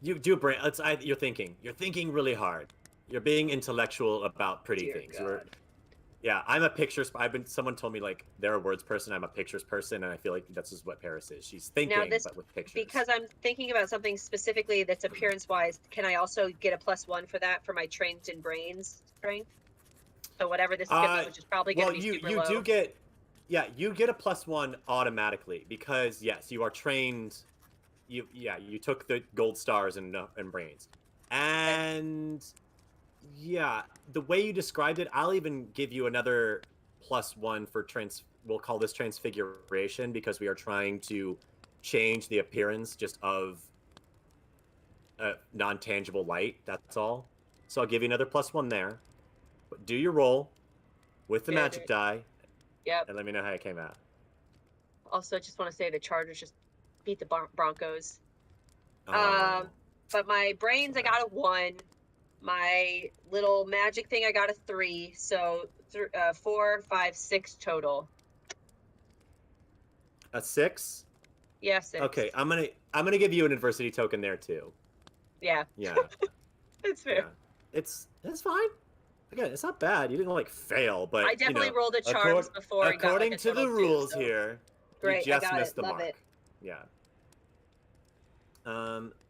[SPEAKER 1] You do brain. You're thinking. You're thinking really hard. You're being intellectual about pretty
[SPEAKER 4] Dear
[SPEAKER 1] things.
[SPEAKER 4] God.
[SPEAKER 1] Yeah, I'm a pictures. Someone told me like they're a words person. I'm a pictures person, and I feel like that's just what Paris is. She's
[SPEAKER 4] Now
[SPEAKER 1] thinking,
[SPEAKER 4] this,
[SPEAKER 1] but with pictures.
[SPEAKER 4] because I'm thinking about something specifically that's appearance-wise, can I also get a +1 for that for my trained in brains strength? So whatever this is gonna be, which is probably
[SPEAKER 1] well,
[SPEAKER 4] gonna be super
[SPEAKER 1] you
[SPEAKER 4] low.
[SPEAKER 1] do get, yeah, you get a +1 automatically because yes, you are trained. You took the gold stars and brains, and yeah, the way you described it, I'll even give you another +1 for We'll call this transfiguration because we are trying to change the appearance just of non-tangible light. That's all. So I'll give you another +1 there. But do your roll with the
[SPEAKER 4] Yeah,
[SPEAKER 1] magic
[SPEAKER 4] dude.
[SPEAKER 1] die,
[SPEAKER 4] Yep.
[SPEAKER 1] and let me know how it came out.
[SPEAKER 4] Also, I just want to say the Chargers just beat the Broncos.
[SPEAKER 1] Oh,
[SPEAKER 4] But my brains, I got a 1. My little magic thing, I got a 3. So 4, 5, 6 total.
[SPEAKER 1] a 6.
[SPEAKER 4] Yeah, 6.
[SPEAKER 1] Okay, I'm gonna give you an adversity token there too.
[SPEAKER 4] Yeah.
[SPEAKER 1] Yeah,
[SPEAKER 4] It's fair.
[SPEAKER 1] yeah, it's fine. Again, it's not bad. You didn't like fail, but
[SPEAKER 4] I definitely
[SPEAKER 1] you know,
[SPEAKER 4] rolled a charms before and got like
[SPEAKER 1] according
[SPEAKER 4] a
[SPEAKER 1] to the
[SPEAKER 4] total 2,
[SPEAKER 1] rules
[SPEAKER 4] so
[SPEAKER 1] here,
[SPEAKER 4] great,
[SPEAKER 1] you
[SPEAKER 4] I
[SPEAKER 1] just
[SPEAKER 4] got
[SPEAKER 1] missed
[SPEAKER 4] it.
[SPEAKER 1] the
[SPEAKER 4] Love
[SPEAKER 1] mark.
[SPEAKER 4] it.
[SPEAKER 1] Yeah.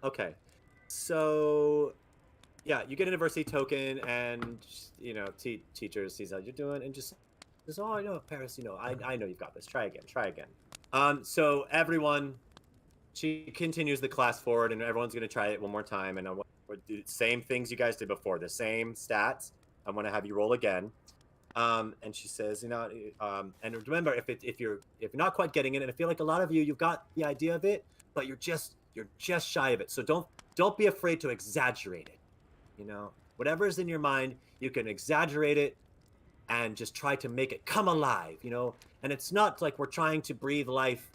[SPEAKER 1] Okay. So, yeah, you get an adversity token, and you know, teacher sees how you're doing, and just says, "Oh, I know, Paris. You know, I know you've got this. Try again. Try again." So everyone, she continues the class forward, and everyone's gonna try it one more time, and I want to do the same things you guys did before, the same stats. I want to have you roll again. And she says, you know, and remember, if you're not quite getting it, and I feel like a lot of you've got the idea of it, but you're just shy of it. So don't be afraid to exaggerate it. You know, whatever's in your mind, you can exaggerate it and just try to make it come alive. You know, and it's not like we're trying to breathe life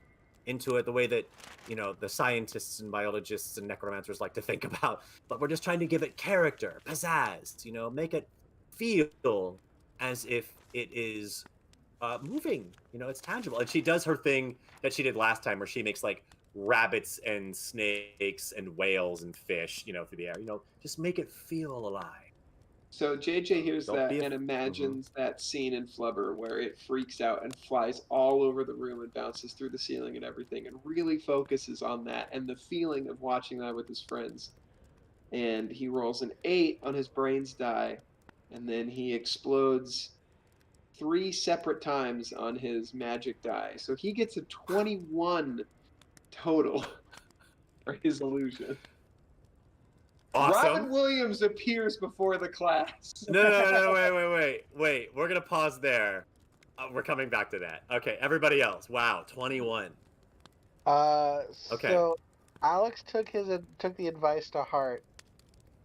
[SPEAKER 1] into it the way that you know the scientists and biologists and necromancers like to think about, but we're just trying to give it character, pizzazz. You know, make it feel as if it is moving. You know, it's tangible. And she does her thing that she did last time, where she makes like rabbits and snakes and whales and fish, you know, through the air. You know, just make it feel alive.
[SPEAKER 5] So JJ hears
[SPEAKER 1] Don't
[SPEAKER 5] that
[SPEAKER 1] be
[SPEAKER 5] and
[SPEAKER 1] Mhm.
[SPEAKER 5] imagines that scene in Flubber where it freaks out and flies all over the room and bounces through the ceiling and everything, and really focuses on that and the feeling of watching that with his friends. And he rolls an 8 on his brains die, and then he explodes 3 separate times on his magic die. So he gets a 21 total for his illusion.
[SPEAKER 1] Awesome.
[SPEAKER 5] Robin Williams appears before the class.
[SPEAKER 1] No, wait. We're gonna pause there. We're coming back to that. Okay, everybody else. Wow, 21. Okay.
[SPEAKER 3] So Alex took the advice to heart,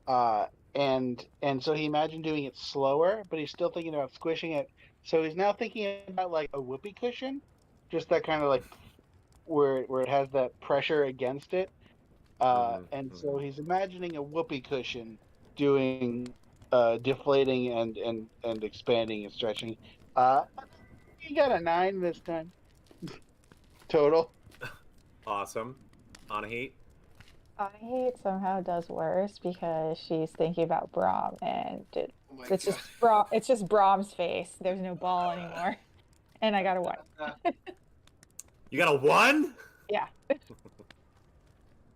[SPEAKER 3] uh, and so he imagined doing it slower, but he's still thinking about squishing it. So he's now thinking about like a whoopee cushion, just that kind of like where it has that pressure against it. And so he's imagining a whoopee cushion doing deflating and expanding and stretching. He got a 9 this time total.
[SPEAKER 1] Awesome. Anahit.
[SPEAKER 2] I hate somehow does worse because she's thinking about Brahm and
[SPEAKER 5] Oh my
[SPEAKER 2] it's
[SPEAKER 5] God.
[SPEAKER 2] just it's just Brahm's face. There's no ball anymore. And I got a 1.
[SPEAKER 1] You got a 1?
[SPEAKER 2] Yeah.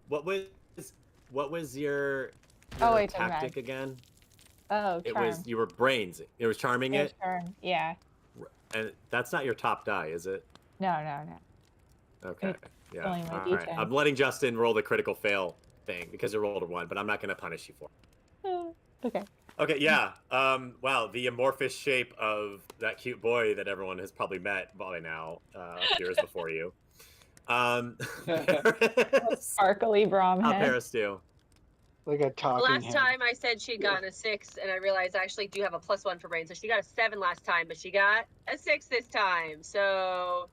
[SPEAKER 1] What was your
[SPEAKER 2] Oh, wait, never
[SPEAKER 1] tactic
[SPEAKER 2] mind.
[SPEAKER 1] again?
[SPEAKER 2] Oh,
[SPEAKER 1] It
[SPEAKER 2] charm.
[SPEAKER 1] was you were brains. It was charming
[SPEAKER 2] It was
[SPEAKER 1] it,
[SPEAKER 2] charm. Yeah.
[SPEAKER 1] and that's not your top die, is it?
[SPEAKER 2] No.
[SPEAKER 1] Okay.
[SPEAKER 2] It's
[SPEAKER 1] Yeah.
[SPEAKER 2] only my
[SPEAKER 1] All right.
[SPEAKER 2] D10.
[SPEAKER 1] I'm letting Justin roll the critical fail thing because you rolled a 1, but I'm not going to punish you for it.
[SPEAKER 2] Okay.
[SPEAKER 1] Okay. Yeah. Wow. The amorphous shape of that cute boy that everyone has probably met by now appears before you. Paris.
[SPEAKER 2] Sparkly Brahm
[SPEAKER 1] How
[SPEAKER 2] head.
[SPEAKER 1] Paris do?
[SPEAKER 3] Like a talking
[SPEAKER 4] Last
[SPEAKER 3] head.
[SPEAKER 4] time I said she'd gotten a 6, and I realized I actually do have a +1 for brain. So she got a 7 last time, but she got a 6 this time. So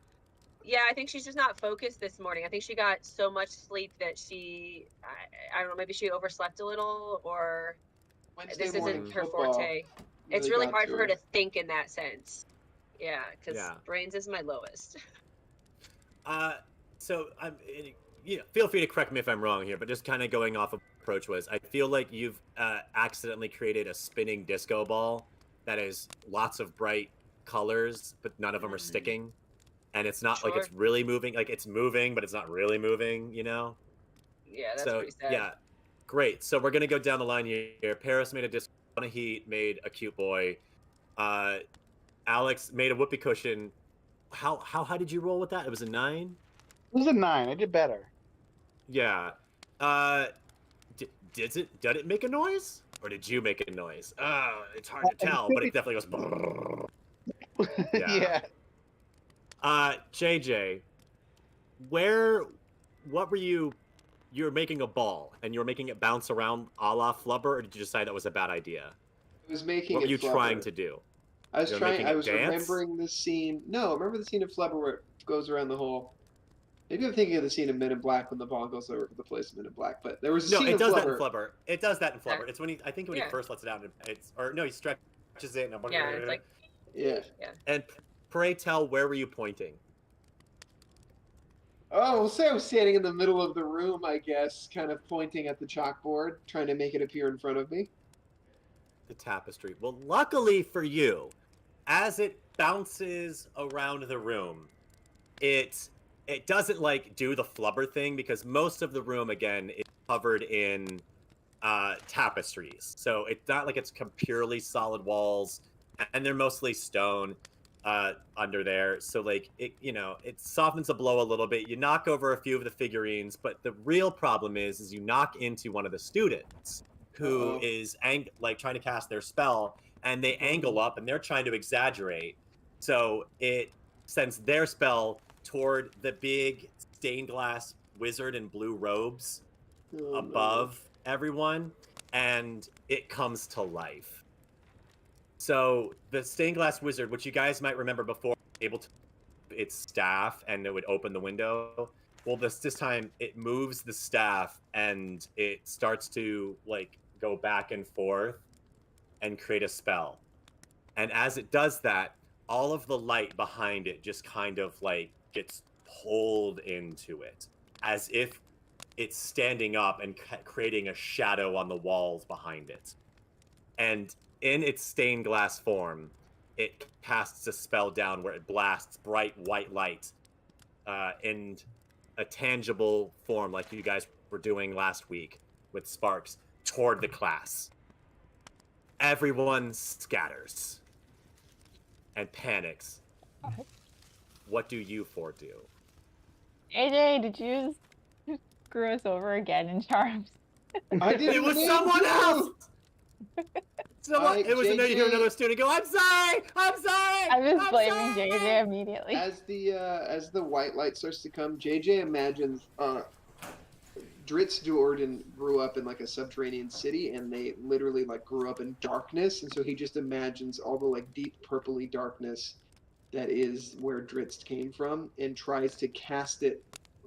[SPEAKER 4] yeah, I think she's just not focused this morning. I think she got so much sleep that I don't know, maybe she overslept a little, or
[SPEAKER 5] Wednesday
[SPEAKER 4] this
[SPEAKER 5] morning
[SPEAKER 4] isn't her
[SPEAKER 5] football
[SPEAKER 4] forte. It's
[SPEAKER 5] really
[SPEAKER 4] really
[SPEAKER 5] got
[SPEAKER 4] hard
[SPEAKER 5] to
[SPEAKER 4] for
[SPEAKER 5] her.
[SPEAKER 4] her to think in that sense. Yeah, because
[SPEAKER 1] Yeah.
[SPEAKER 4] brains is my lowest.
[SPEAKER 1] So I'm, feel free to correct me if I'm wrong here, but just kind of going off of approach was, I feel like you've accidentally created a spinning disco ball that is lots of bright colors, but none of them are sticking. And it's not like
[SPEAKER 4] Sure.
[SPEAKER 1] it's really moving. Like it's moving, but it's not really moving,
[SPEAKER 4] Yeah, that's
[SPEAKER 1] So,
[SPEAKER 4] pretty sad.
[SPEAKER 1] yeah. Great. So we're going to go down the line here. Paris made a disc on a heat, made a cute boy. Alex made a whoopee cushion. How high did you roll with that? It was a 9?
[SPEAKER 3] It was a 9. I did better.
[SPEAKER 1] Yeah. Did it make a noise? Or did you make a noise? It's hard to tell, but it definitely goes.
[SPEAKER 3] Yeah.
[SPEAKER 1] JJ, what were you were making a ball and you were making it bounce around a la Flubber, or did you decide that was a bad idea?
[SPEAKER 5] I was making
[SPEAKER 1] What were
[SPEAKER 5] it
[SPEAKER 1] you
[SPEAKER 5] Flubber.
[SPEAKER 1] trying to do?
[SPEAKER 5] I was
[SPEAKER 1] You're
[SPEAKER 5] trying.
[SPEAKER 1] making
[SPEAKER 5] I
[SPEAKER 1] it
[SPEAKER 5] was
[SPEAKER 1] dance?
[SPEAKER 5] remembering the scene. No, remember the scene of Flubber where it goes around the hole. Maybe I'm thinking of the scene of Men in Black when the ball goes over the place of Men in Black. But there was a
[SPEAKER 1] No,
[SPEAKER 5] scene
[SPEAKER 1] it
[SPEAKER 5] of
[SPEAKER 1] does
[SPEAKER 5] Flubber.
[SPEAKER 1] that in Flubber. It does that in Flubber.
[SPEAKER 4] Yeah.
[SPEAKER 1] It's when I think when
[SPEAKER 4] Yeah.
[SPEAKER 1] he first lets it out, he stretches it. And
[SPEAKER 4] Yeah, it's like
[SPEAKER 5] Yeah.
[SPEAKER 1] And pray tell, where were you pointing?
[SPEAKER 5] Oh, we'll say I was standing in the middle of the room, I guess, kind of pointing at the chalkboard, trying to make it appear in front of me.
[SPEAKER 1] The tapestry. Well, luckily for you, as it bounces around the room, it doesn't like do the Flubber thing, because most of the room again is covered in tapestries. So it's not like it's purely solid walls, and they're mostly stone under there. So like it softens the blow a little bit. You knock over a few of the figurines, but the real problem is you knock into one of the students who is trying to cast their spell, and they angle up and they're trying to exaggerate. So it sends their spell toward the big stained glass wizard in blue robes above everyone, and it comes to life. So the stained glass wizard, which you guys might remember before, able to its staff and it would open the window. Well, this time it moves the staff and it starts to like go back and forth and create a spell. And as it does that, all of the light behind it just kind of like gets pulled into it, as if it's standing up and creating a shadow on the walls behind it. And in its stained glass form, it casts a spell down where it blasts bright white light in a tangible form, like you guys were doing last week with sparks, toward the class. Everyone scatters and panics. What do you four do?
[SPEAKER 2] AJ, did you just screw us over again in charms?
[SPEAKER 5] I didn't
[SPEAKER 1] It was
[SPEAKER 5] mean
[SPEAKER 1] someone
[SPEAKER 5] to!
[SPEAKER 1] else! It was
[SPEAKER 5] JJ,
[SPEAKER 1] you hear another student go, I'm sorry!
[SPEAKER 2] I was
[SPEAKER 1] I'm
[SPEAKER 2] blaming
[SPEAKER 1] sorry!"
[SPEAKER 2] JJ immediately.
[SPEAKER 5] As the white light starts to come, JJ imagines Dritz Jordan grew up in like a subterranean city, and they literally like grew up in darkness, and so he just imagines all the like deep purpley darkness that is where Dritz came from, and tries to cast it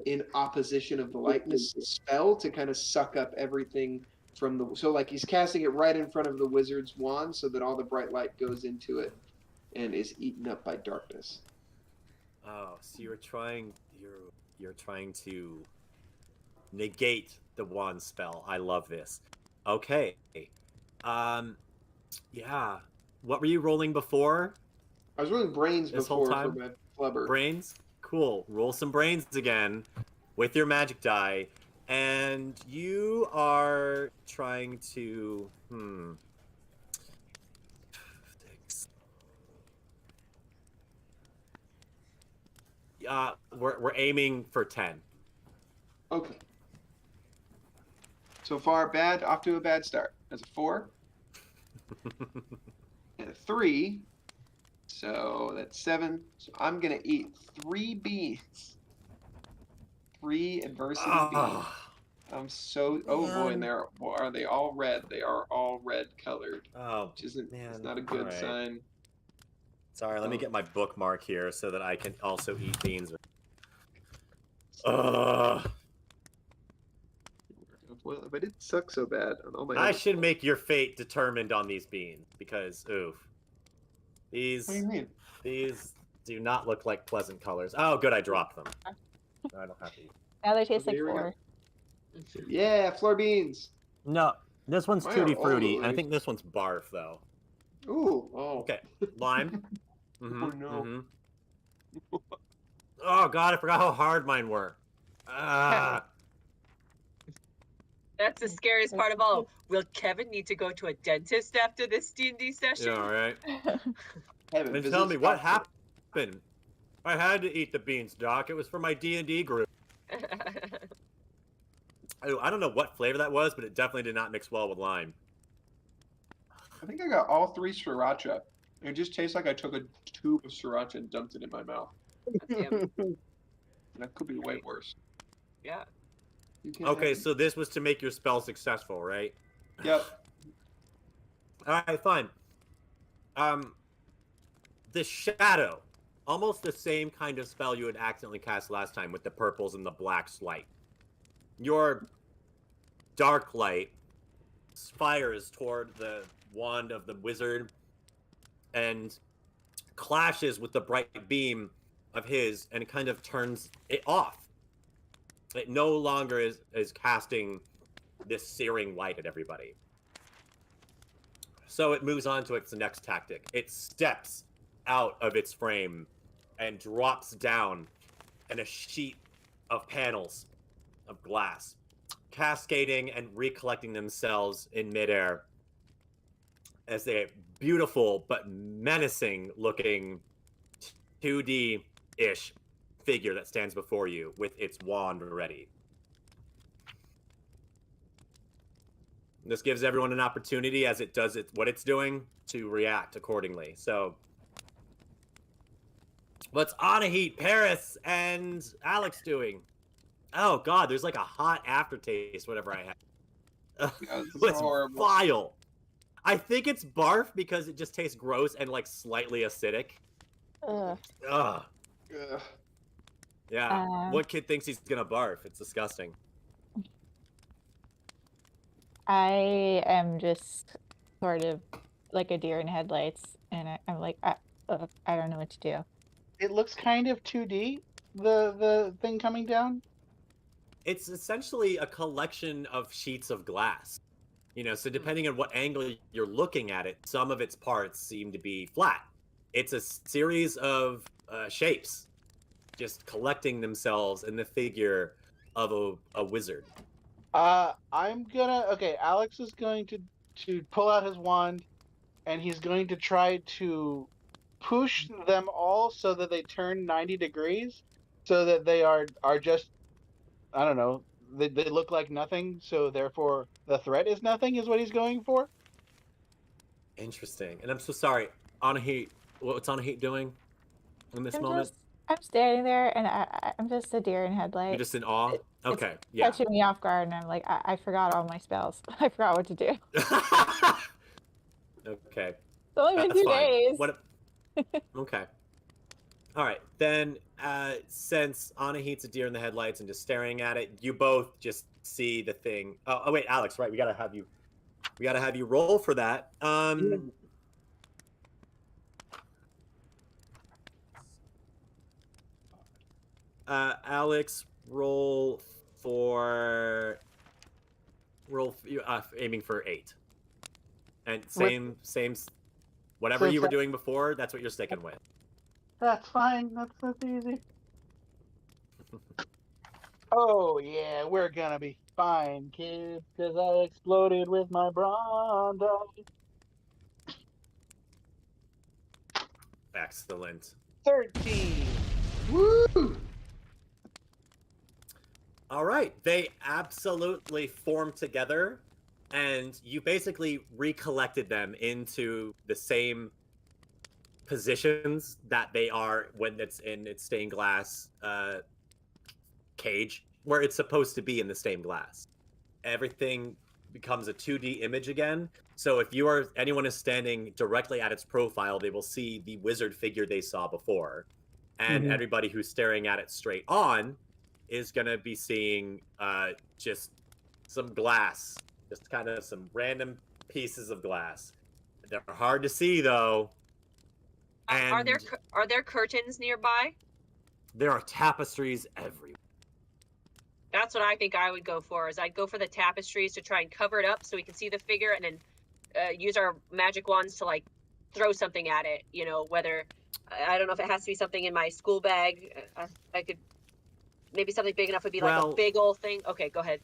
[SPEAKER 5] in opposition of the lightness spell to kind of suck up everything from the. So like he's casting it right in front of the wizard's wand, so that all the bright light goes into it and is eaten up by darkness.
[SPEAKER 1] Oh, so you're trying to negate the wand spell. I love this. Okay. Yeah. What were you rolling before?
[SPEAKER 5] I was rolling brains
[SPEAKER 1] This whole
[SPEAKER 5] before for
[SPEAKER 1] time?
[SPEAKER 5] my flubber.
[SPEAKER 1] Brains? Cool. Roll some brains again with your magic die. And you are trying to we're aiming for 10.
[SPEAKER 5] Okay. So far, bad. Off to a bad start. That's a 4 and a 3. So that's 7. So I'm gonna eat 3 beans. 3 adversity beans. I'm so. Oh boy, and are they all red? They are all red colored.
[SPEAKER 1] Oh,
[SPEAKER 5] Which isn't.
[SPEAKER 1] man.
[SPEAKER 5] It's not a good
[SPEAKER 1] All right.
[SPEAKER 5] sign.
[SPEAKER 1] Sorry, let me get my bookmark here so that I can also eat beans.
[SPEAKER 5] Well, if I didn't suck so bad on all my.
[SPEAKER 1] I
[SPEAKER 5] other
[SPEAKER 1] should
[SPEAKER 5] stuff.
[SPEAKER 1] make your fate determined on these beans because, oof. These
[SPEAKER 5] What do you mean?
[SPEAKER 1] These do not look like pleasant colors. Oh, good, I dropped them. I don't have to eat.
[SPEAKER 2] Now they taste
[SPEAKER 5] Okay,
[SPEAKER 2] like
[SPEAKER 5] here we go.
[SPEAKER 2] 4.
[SPEAKER 5] Yeah, floor beans.
[SPEAKER 1] No, this one's
[SPEAKER 5] Why are
[SPEAKER 1] tutti
[SPEAKER 5] all
[SPEAKER 1] fruity.
[SPEAKER 5] of
[SPEAKER 1] I
[SPEAKER 5] these-
[SPEAKER 1] think this one's barf though.
[SPEAKER 5] Ooh. Oh.
[SPEAKER 1] Okay, lime. Mhm,
[SPEAKER 5] Oh no.
[SPEAKER 1] mhm. Oh god, I forgot how hard mine were. Ah,
[SPEAKER 4] That's the scariest part of all. Will Kevin need to go to a dentist after this D&D session?
[SPEAKER 1] yeah, right.
[SPEAKER 5] Kevin,
[SPEAKER 1] And
[SPEAKER 5] visit
[SPEAKER 1] tell me what
[SPEAKER 5] doctor.
[SPEAKER 1] happened. I had to eat the beans, Doc. It was for my D&D group. I don't know what flavor that was, but it definitely did not mix well with lime.
[SPEAKER 5] I think I got all 3 sriracha. It just tastes like I took a tube of sriracha and dumped it in my mouth.
[SPEAKER 4] Damn.
[SPEAKER 5] That could be way worse.
[SPEAKER 4] Yeah.
[SPEAKER 5] You can't
[SPEAKER 1] Okay,
[SPEAKER 5] have
[SPEAKER 1] so this was to make your spell successful, right?
[SPEAKER 5] Yep.
[SPEAKER 1] All right, fine. The shadow, almost the same kind of spell you had accidentally cast last time with the purples and the blacks light. Your dark light fires toward the wand of the wizard and clashes with the bright beam of his and kind of turns it off. It no longer is casting this searing light at everybody. So it moves on to its next tactic. It steps out of its frame and drops down in a sheet of panels of glass, cascading and recollecting themselves in midair as a beautiful but menacing looking 2D-ish figure that stands before you with its wand ready. This gives everyone an opportunity as it does what it's doing to react accordingly. So what's Anahit, Paris, and Alex doing? Oh god, there's like a hot aftertaste, whatever I had.
[SPEAKER 5] Yeah, this is
[SPEAKER 1] It's
[SPEAKER 5] horrible.
[SPEAKER 1] vile. I think it's barf because it just tastes gross and like slightly acidic.
[SPEAKER 2] Ugh.
[SPEAKER 1] Ugh.
[SPEAKER 5] Ugh.
[SPEAKER 1] Yeah. What kid thinks he's gonna barf? It's disgusting.
[SPEAKER 2] I am just sort of like a deer in headlights, and I'm like, I don't know what to do.
[SPEAKER 3] It looks kind of 2D, the thing coming down.
[SPEAKER 1] It's essentially a collection of sheets of glass. You know, so depending on what angle you're looking at it, some of its parts seem to be flat. It's a series of shapes just collecting themselves in the figure of a wizard.
[SPEAKER 3] I'm gonna. Okay, Alex is going to pull out his wand, and he's going to try to push them all so that they turn 90 degrees, so that they are just, I don't know, they look like nothing. So therefore, the threat is nothing. Is what he's going for.
[SPEAKER 1] Interesting. And I'm so sorry, Anahit. What's Anahit doing in this moment?
[SPEAKER 2] I'm standing there, and I'm just a deer in headlights.
[SPEAKER 1] You're just in awe? Okay,
[SPEAKER 2] It's
[SPEAKER 1] yeah.
[SPEAKER 2] catching me off guard, and I'm like, I forgot all my spells. I forgot what to do.
[SPEAKER 1] Okay.
[SPEAKER 2] It's only been
[SPEAKER 1] That's
[SPEAKER 2] 2
[SPEAKER 1] fine.
[SPEAKER 2] days.
[SPEAKER 1] Okay. All right. Then, since Anahit's a deer in the headlights and just staring at it, you both just see the thing. Oh wait, Alex, right? We gotta have you roll for that. Alex, aiming for 8. And same, whatever you were doing before, that's what you're sticking with.
[SPEAKER 3] That's fine. That's easy. Oh yeah, we're gonna be fine, kids, because I exploded with my Bronto.
[SPEAKER 1] Excellent.
[SPEAKER 3] 13. Woo!
[SPEAKER 1] All right, they absolutely formed together, and you basically recollected them into the same positions that they are when it's in its stained glass cage, where it's supposed to be in the stained glass. Everything becomes a 2D image again. So if anyone is standing directly at its profile, they will see the wizard figure they saw before, and everybody who's staring at it straight on is going to be seeing just some glass, just kind of some random pieces of glass. They're hard to see, though. And
[SPEAKER 4] Are there curtains nearby?
[SPEAKER 1] there are tapestries everywhere.
[SPEAKER 4] That's what I think I would go for. Is I'd go for the tapestries to try and cover it up so we can see the figure, and then use our magic wands to like throw something at it. You know, whether I don't know if it has to be something in my school bag. I could maybe something big enough would be like a
[SPEAKER 1] Well,
[SPEAKER 4] big old thing. Okay, go ahead.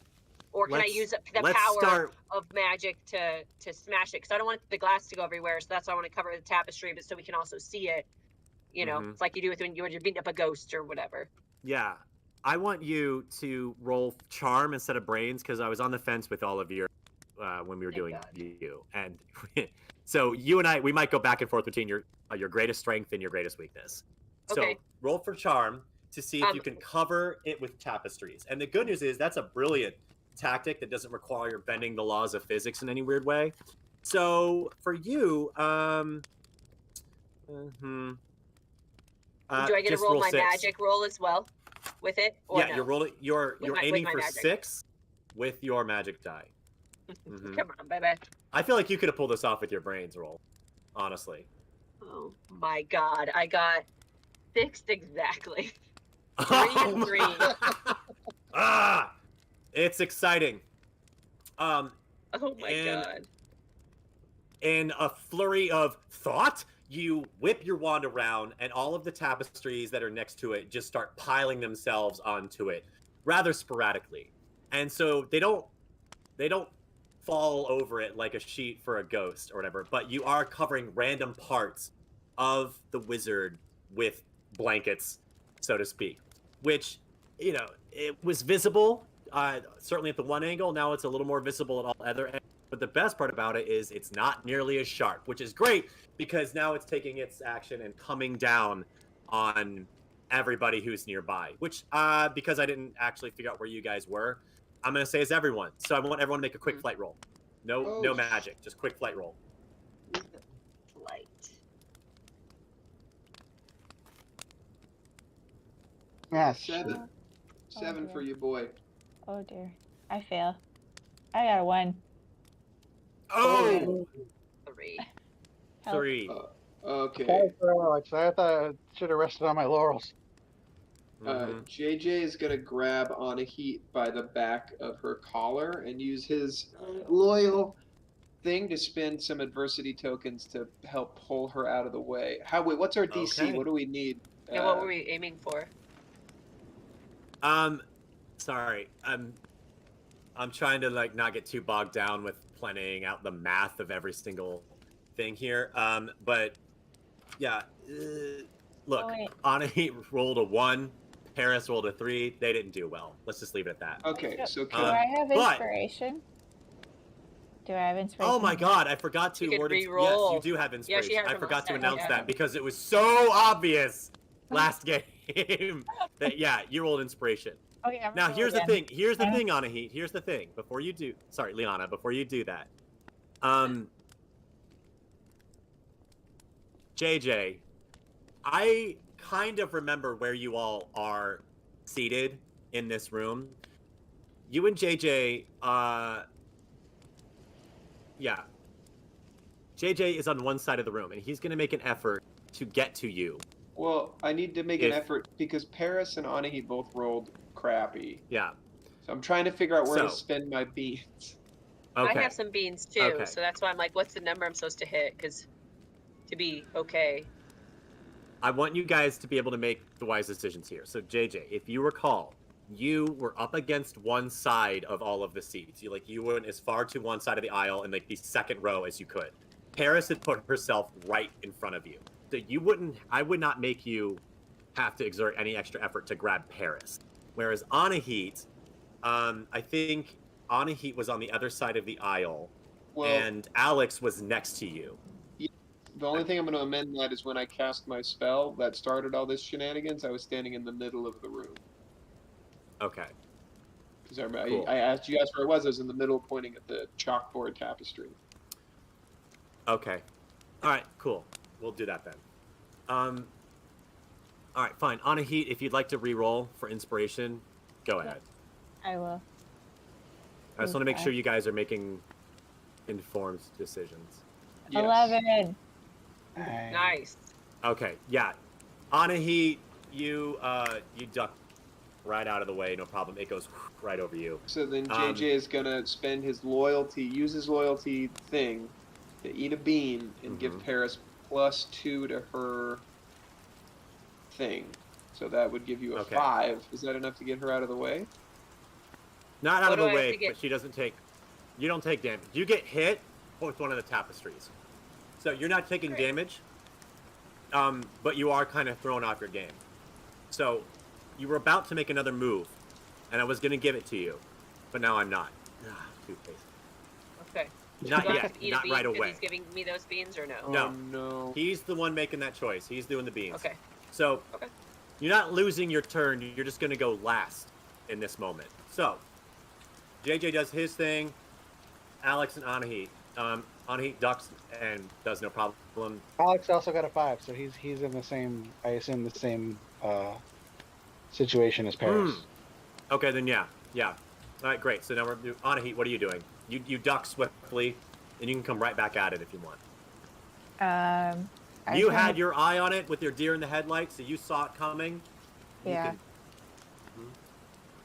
[SPEAKER 4] Or can I use the
[SPEAKER 1] let's
[SPEAKER 4] power
[SPEAKER 1] start.
[SPEAKER 4] of magic to smash it? Because I don't want the glass to go everywhere, so that's why I want to cover the tapestry, but so we can also see it. You know,
[SPEAKER 1] Mhm.
[SPEAKER 4] it's like you do with when you're beating up a ghost or whatever.
[SPEAKER 1] Yeah, I want you to roll charm instead of brains because I was on the fence with all of you when we were
[SPEAKER 4] Thank
[SPEAKER 1] doing
[SPEAKER 4] God.
[SPEAKER 1] you, and so you and I we might go back and forth between your greatest strength and your greatest weakness. So
[SPEAKER 4] Okay.
[SPEAKER 1] roll for charm to see if you can cover it with tapestries. And the good news is that's a brilliant tactic that doesn't require bending the laws of physics in any weird way. So for you,
[SPEAKER 4] do I get to
[SPEAKER 1] just
[SPEAKER 4] roll
[SPEAKER 1] roll
[SPEAKER 4] my
[SPEAKER 1] 6.
[SPEAKER 4] magic roll as well with it? Or
[SPEAKER 1] Yeah,
[SPEAKER 4] no?
[SPEAKER 1] you're rolling. You're
[SPEAKER 4] With
[SPEAKER 1] aiming
[SPEAKER 4] my
[SPEAKER 1] for
[SPEAKER 4] magic.
[SPEAKER 1] 6 with your magic die.
[SPEAKER 4] Come on, baby.
[SPEAKER 1] I feel like you could have pulled this off with your brains roll, honestly.
[SPEAKER 4] Oh my God, I got 6 exactly. 3
[SPEAKER 1] Oh
[SPEAKER 4] and 3.
[SPEAKER 1] Ah, it's exciting.
[SPEAKER 4] Oh my
[SPEAKER 1] and
[SPEAKER 4] God.
[SPEAKER 1] in a flurry of thought, you whip your wand around, and all of the tapestries that are next to it just start piling themselves onto it, rather sporadically. And so they don't fall over it like a sheet for a ghost or whatever, but you are covering random parts of the wizard with blankets, so to speak, which, it was visible, certainly at the one angle. Now it's a little more visible at all other angles. But the best part about it is it's not nearly as sharp, which is great because now it's taking its action and coming down on everybody who's nearby, which, because I didn't actually figure out where you guys were, I'm going to say is everyone. So I want everyone to make a quick flight roll. No magic, just quick flight roll.
[SPEAKER 4] Flight.
[SPEAKER 3] Yeah,
[SPEAKER 5] 7. 7
[SPEAKER 2] dear.
[SPEAKER 5] for you, boy.
[SPEAKER 2] Oh dear. I fail. I got a 1.
[SPEAKER 1] Oh,
[SPEAKER 4] 3.
[SPEAKER 2] Help.
[SPEAKER 1] 3.
[SPEAKER 5] Okay.
[SPEAKER 3] Sorry for Alex. I thought I should have rested on my laurels.
[SPEAKER 5] JJ is gonna grab Anahit by the back of her collar and use his loyal thing to spend some adversity tokens to help pull her out of the way. Wait, what's our DC?
[SPEAKER 1] Okay.
[SPEAKER 5] What do we need?
[SPEAKER 4] And what were we aiming for?
[SPEAKER 1] Sorry. I'm trying to not get too bogged down with planning out the math of every single thing here. But yeah, look, Anahit rolled a 1, Paris rolled a 3. They didn't do well. Let's just leave it at that.
[SPEAKER 5] Okay, so
[SPEAKER 2] Do I have inspiration? Do I have inspiration?
[SPEAKER 1] Oh my God, I forgot to
[SPEAKER 4] award it.
[SPEAKER 1] Yes, you do have inspiration.
[SPEAKER 4] Yeah,
[SPEAKER 1] I forgot to announce
[SPEAKER 4] yeah.
[SPEAKER 1] that because it was so obvious last game that you rolled inspiration.
[SPEAKER 2] Okay,
[SPEAKER 1] now here's the thing. Here's the thing, Anahit. Here's the thing. Before you do, sorry, Liana. Before you do that, JJ, I kind of remember where you all are seated in this room. You and JJ, JJ is on one side of the room, and he's going to make an effort to get to you.
[SPEAKER 5] Well, I need to make an effort because Paris and Anahit both rolled crappy.
[SPEAKER 1] Yeah.
[SPEAKER 5] So I'm trying to figure out where to spend my beans.
[SPEAKER 1] Okay.
[SPEAKER 4] I have some beans too, so that's why I'm like, what's the number I'm supposed to hit? Because to be okay.
[SPEAKER 1] I want you guys to be able to make the wise decisions here. So JJ, if you recall, you were up against one side of all of the seats. You went as far to one side of the aisle in the second row as you could. Paris had put herself right in front of you. So I would not make you have to exert any extra effort to grab Paris. Whereas Anahit, I think Anahit was on the other side of the aisle, and Alex was next to you.
[SPEAKER 5] The only thing I'm going to amend that is when I cast my spell that started all this shenanigans, I was standing in the middle of the room.
[SPEAKER 1] Okay.
[SPEAKER 5] Because I asked you guys where I was in the middle pointing at the chalkboard tapestry.
[SPEAKER 1] Okay. All right, cool. We'll do that then. All right, fine. Anahit, if you'd like to re-roll for inspiration, go ahead.
[SPEAKER 2] I will.
[SPEAKER 1] I just want to make sure you guys are making informed decisions.
[SPEAKER 2] Yes. 11.
[SPEAKER 4] Nice.
[SPEAKER 1] Okay, yeah. Anahit, you duck right out of the way, no problem. It goes right over you.
[SPEAKER 5] So then JJ is going to spend his loyalty thing to eat a bean and give Paris +2 to her thing. So that would give you a
[SPEAKER 1] Okay.
[SPEAKER 5] 5. Is that enough to get her out of the way?
[SPEAKER 1] Not out
[SPEAKER 4] What
[SPEAKER 1] of
[SPEAKER 4] do
[SPEAKER 1] the
[SPEAKER 4] I have to
[SPEAKER 1] way,
[SPEAKER 4] get?
[SPEAKER 1] but she doesn't take. You don't take damage. You get hit with one of the tapestries, so you're not taking
[SPEAKER 4] Great.
[SPEAKER 1] damage. But you are kind of thrown off your game. So you were about to make another move, and I was going to give it to you, but now I'm not. Toothpaste.
[SPEAKER 4] Okay.
[SPEAKER 1] Not
[SPEAKER 4] Do I
[SPEAKER 1] yet.
[SPEAKER 4] have to eat a
[SPEAKER 1] Not
[SPEAKER 4] bean
[SPEAKER 1] right
[SPEAKER 4] because
[SPEAKER 1] away.
[SPEAKER 4] he's giving me those beans or no?
[SPEAKER 1] No.
[SPEAKER 5] Oh, no.
[SPEAKER 1] He's the one making that choice. He's doing the beans.
[SPEAKER 4] Okay.
[SPEAKER 1] So
[SPEAKER 4] Okay.
[SPEAKER 1] you're not losing your turn. You're just going to go last in this moment. So JJ does his thing. Alex and Anahit. Anahit ducks and does no problem.
[SPEAKER 3] Alex also got a 5, so he's in the same, I assume, the same situation as Paris.
[SPEAKER 1] Okay, then yeah. All right, great. So now we're Anahit. What are you doing? You duck swiftly, and you can come right back at it if you want. You had your eye on it with your deer in the headlights, so you saw it coming.
[SPEAKER 2] Yeah.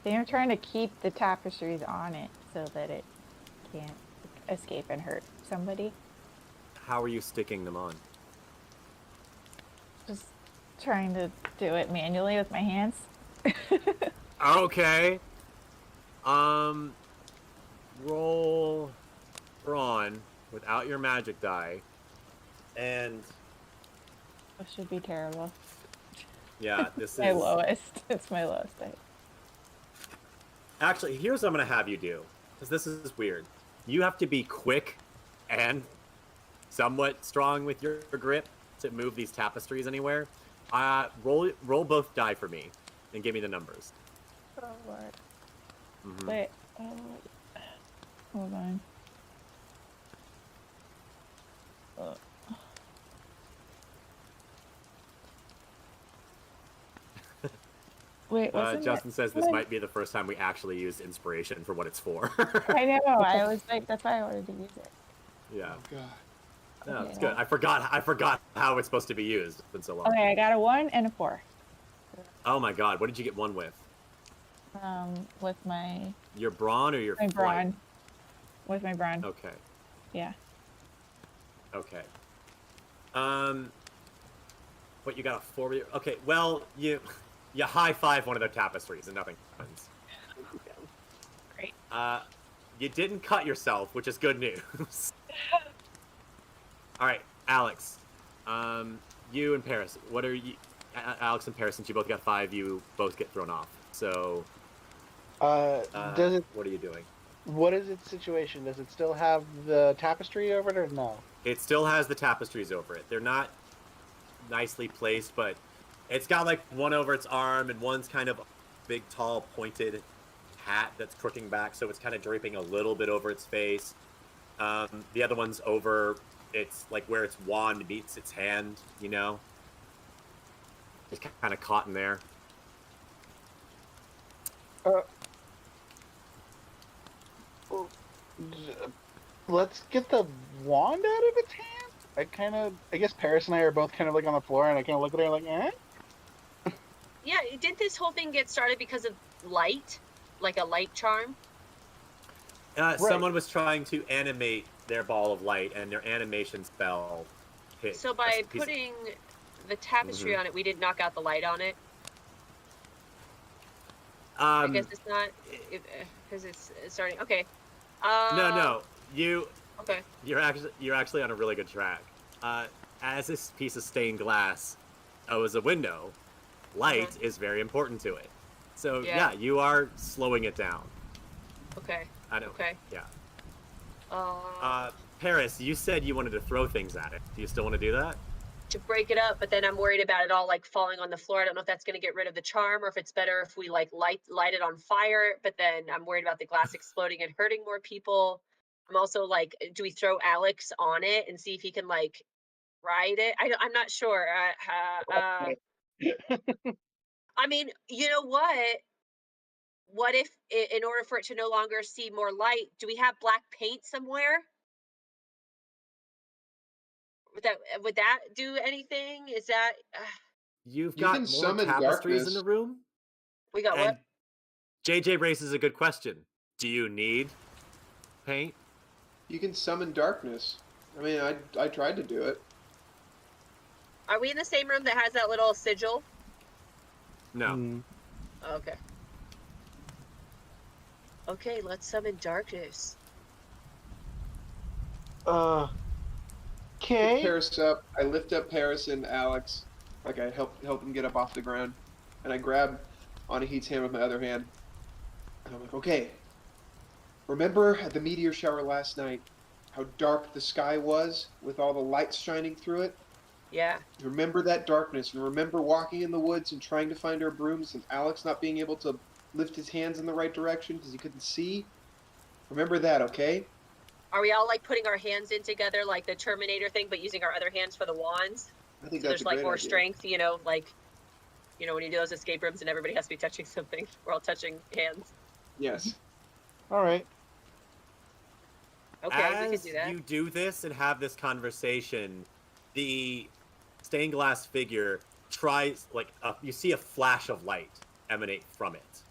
[SPEAKER 2] I'm trying to keep the tapestries on it so that it can't escape and hurt somebody.
[SPEAKER 1] How are you sticking them on?
[SPEAKER 2] Just trying to do it manually with my hands.
[SPEAKER 1] Okay. Roll brawn without your magic die, and
[SPEAKER 2] This should be terrible.
[SPEAKER 1] yeah, this
[SPEAKER 2] My
[SPEAKER 1] is
[SPEAKER 2] lowest. It's my lowest.
[SPEAKER 1] actually. Here's what I'm gonna have you do, because this is weird. You have to be quick and somewhat strong with your grip to move these tapestries anywhere. Roll both die for me, and give me the numbers.
[SPEAKER 2] Oh Lord.
[SPEAKER 1] Mhm.
[SPEAKER 2] Wait. Hold on. Wait,
[SPEAKER 1] Justin says this might be the first time we actually used inspiration for what it's for.
[SPEAKER 2] I know. I was like, that's why I wanted to use it.
[SPEAKER 1] Yeah.
[SPEAKER 5] Oh, God.
[SPEAKER 1] No,
[SPEAKER 2] Okay,
[SPEAKER 1] it's good. I forgot how it's supposed to be used. It's been so long.
[SPEAKER 2] Okay, I got a 1 and a 4.
[SPEAKER 1] Oh my god, what did you get one with?
[SPEAKER 2] With my
[SPEAKER 1] Your brawn or your flight?
[SPEAKER 2] brawn. With my brawn.
[SPEAKER 1] Okay.
[SPEAKER 2] Yeah.
[SPEAKER 1] Okay. What, you got a 4? Okay, well, you high five one of their tapestries and nothing happens.
[SPEAKER 2] Great.
[SPEAKER 1] You didn't cut yourself, which is good news. All right, Alex. You and Paris. What are you? Alex and Paris, since you both got 5, you both get thrown off. So,
[SPEAKER 3] Does it?
[SPEAKER 1] what are you doing?
[SPEAKER 3] What is its situation? Does it still have the tapestry over it, or no?
[SPEAKER 1] It still has the tapestries over it. They're not nicely placed, but it's got like one over its arm and one's kind of big, tall, pointed hat that's crooking back, so it's kind of draping a little bit over its face. The other one's over. It's like where its wand meets its hand, you know? It's kind of caught in there.
[SPEAKER 3] Let's get the wand out of its hand. I guess Paris and I are both kind of like on the floor, and I kind of look at her like, eh?
[SPEAKER 4] Yeah, didn't this whole thing get started because of light? Like a light charm?
[SPEAKER 1] Someone was trying to animate their ball of light, and their animation spell hit.
[SPEAKER 4] So by putting the tapestry on it, we did knock out the light on it? I guess it's not, because it's starting, okay.
[SPEAKER 1] No,
[SPEAKER 4] Okay.
[SPEAKER 1] you're actually on a really good track. As this piece of stained glass is a window, light is very important to it. So yeah, you are slowing it down.
[SPEAKER 4] Okay.
[SPEAKER 1] I know.
[SPEAKER 4] Okay.
[SPEAKER 1] Yeah. Paris, you said you wanted to throw things at it. Do you still want to do that?
[SPEAKER 4] To break it up, but then I'm worried about it all like falling on the floor. I don't know if that's going to get rid of the charm, or if it's better if we like light it on fire. But then I'm worried about the glass exploding and hurting more people. I'm also like, do we throw Alex on it and see if he can like ride it? I'm not sure. I mean, you know what? What if, in order for it to no longer see more light, do we have black paint somewhere? Would that do anything? Is that
[SPEAKER 1] You've
[SPEAKER 5] You
[SPEAKER 1] got
[SPEAKER 5] can
[SPEAKER 1] more
[SPEAKER 5] summon
[SPEAKER 1] tapestries in
[SPEAKER 5] darkness.
[SPEAKER 1] the room.
[SPEAKER 4] we got
[SPEAKER 1] And
[SPEAKER 4] what?
[SPEAKER 1] JJ raises a good question. Do you need paint?
[SPEAKER 5] You can summon darkness. I mean, I tried to do it.
[SPEAKER 4] Are we in the same room that has that little sigil?
[SPEAKER 1] No.
[SPEAKER 3] Hmm.
[SPEAKER 4] Okay. Okay, let's summon darkness.
[SPEAKER 5] Pick
[SPEAKER 3] Okay.
[SPEAKER 5] Paris up. I lift up Paris and Alex, like I help them get up off the ground, and I grab Anahit's hand with my other hand, and I'm like, okay. Remember at the meteor shower last night, how dark the sky was with all the lights shining through it?
[SPEAKER 4] Yeah.
[SPEAKER 5] Remember that darkness, and remember walking in the woods and trying to find our brooms, and Alex not being able to lift his hands in the right direction because he couldn't see. Remember that, okay?
[SPEAKER 4] Are we all like putting our hands in together like the Terminator thing, but using our other hands for the wands?
[SPEAKER 5] I think
[SPEAKER 4] So
[SPEAKER 5] that's
[SPEAKER 4] there's
[SPEAKER 5] a
[SPEAKER 4] like
[SPEAKER 5] great
[SPEAKER 4] more
[SPEAKER 5] idea.
[SPEAKER 4] strength, like when you do those escape rooms and everybody has to be touching something. We're all touching hands.
[SPEAKER 5] Yes.
[SPEAKER 3] All right.
[SPEAKER 4] Okay, we
[SPEAKER 1] As
[SPEAKER 4] can do that.
[SPEAKER 1] you do this and have this conversation, the stained glass figure tries, you see a flash of light emanate from it,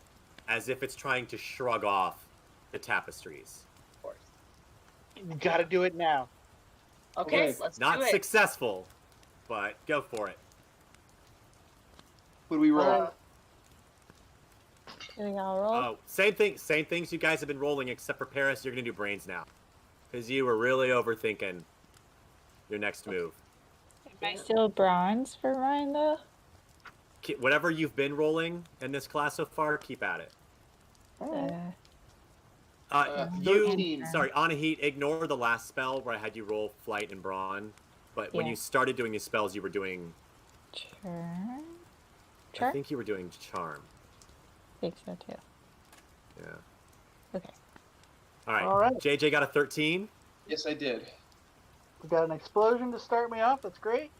[SPEAKER 1] as if it's trying to shrug off the tapestries.
[SPEAKER 4] Of course.
[SPEAKER 3] You gotta do it now.
[SPEAKER 4] Okay,
[SPEAKER 5] Okay.
[SPEAKER 4] let's
[SPEAKER 1] Not
[SPEAKER 4] do it.
[SPEAKER 1] successful, but go for it.
[SPEAKER 5] What do we roll?
[SPEAKER 2] Do we all roll?
[SPEAKER 1] Oh, same things you guys have been rolling, except for Paris, you're gonna do brains now. Because you were really overthinking your next move.
[SPEAKER 2] Am I still bronze for mine though?
[SPEAKER 1] Whatever you've been rolling in this class so far, keep at it. You,
[SPEAKER 5] 13.
[SPEAKER 1] sorry, Anahit, ignore the last spell where I had you roll flight and brawn. But when
[SPEAKER 2] Yeah.
[SPEAKER 1] you started doing these spells, you were doing,
[SPEAKER 2] Charm.
[SPEAKER 1] I
[SPEAKER 2] Charm?
[SPEAKER 1] think you were doing charm.
[SPEAKER 2] I think so too.
[SPEAKER 1] Yeah.
[SPEAKER 2] Okay.
[SPEAKER 1] All right.
[SPEAKER 3] All right.
[SPEAKER 1] JJ got a 13.
[SPEAKER 5] Yes, I did.
[SPEAKER 3] We got an explosion to start me off. That's great.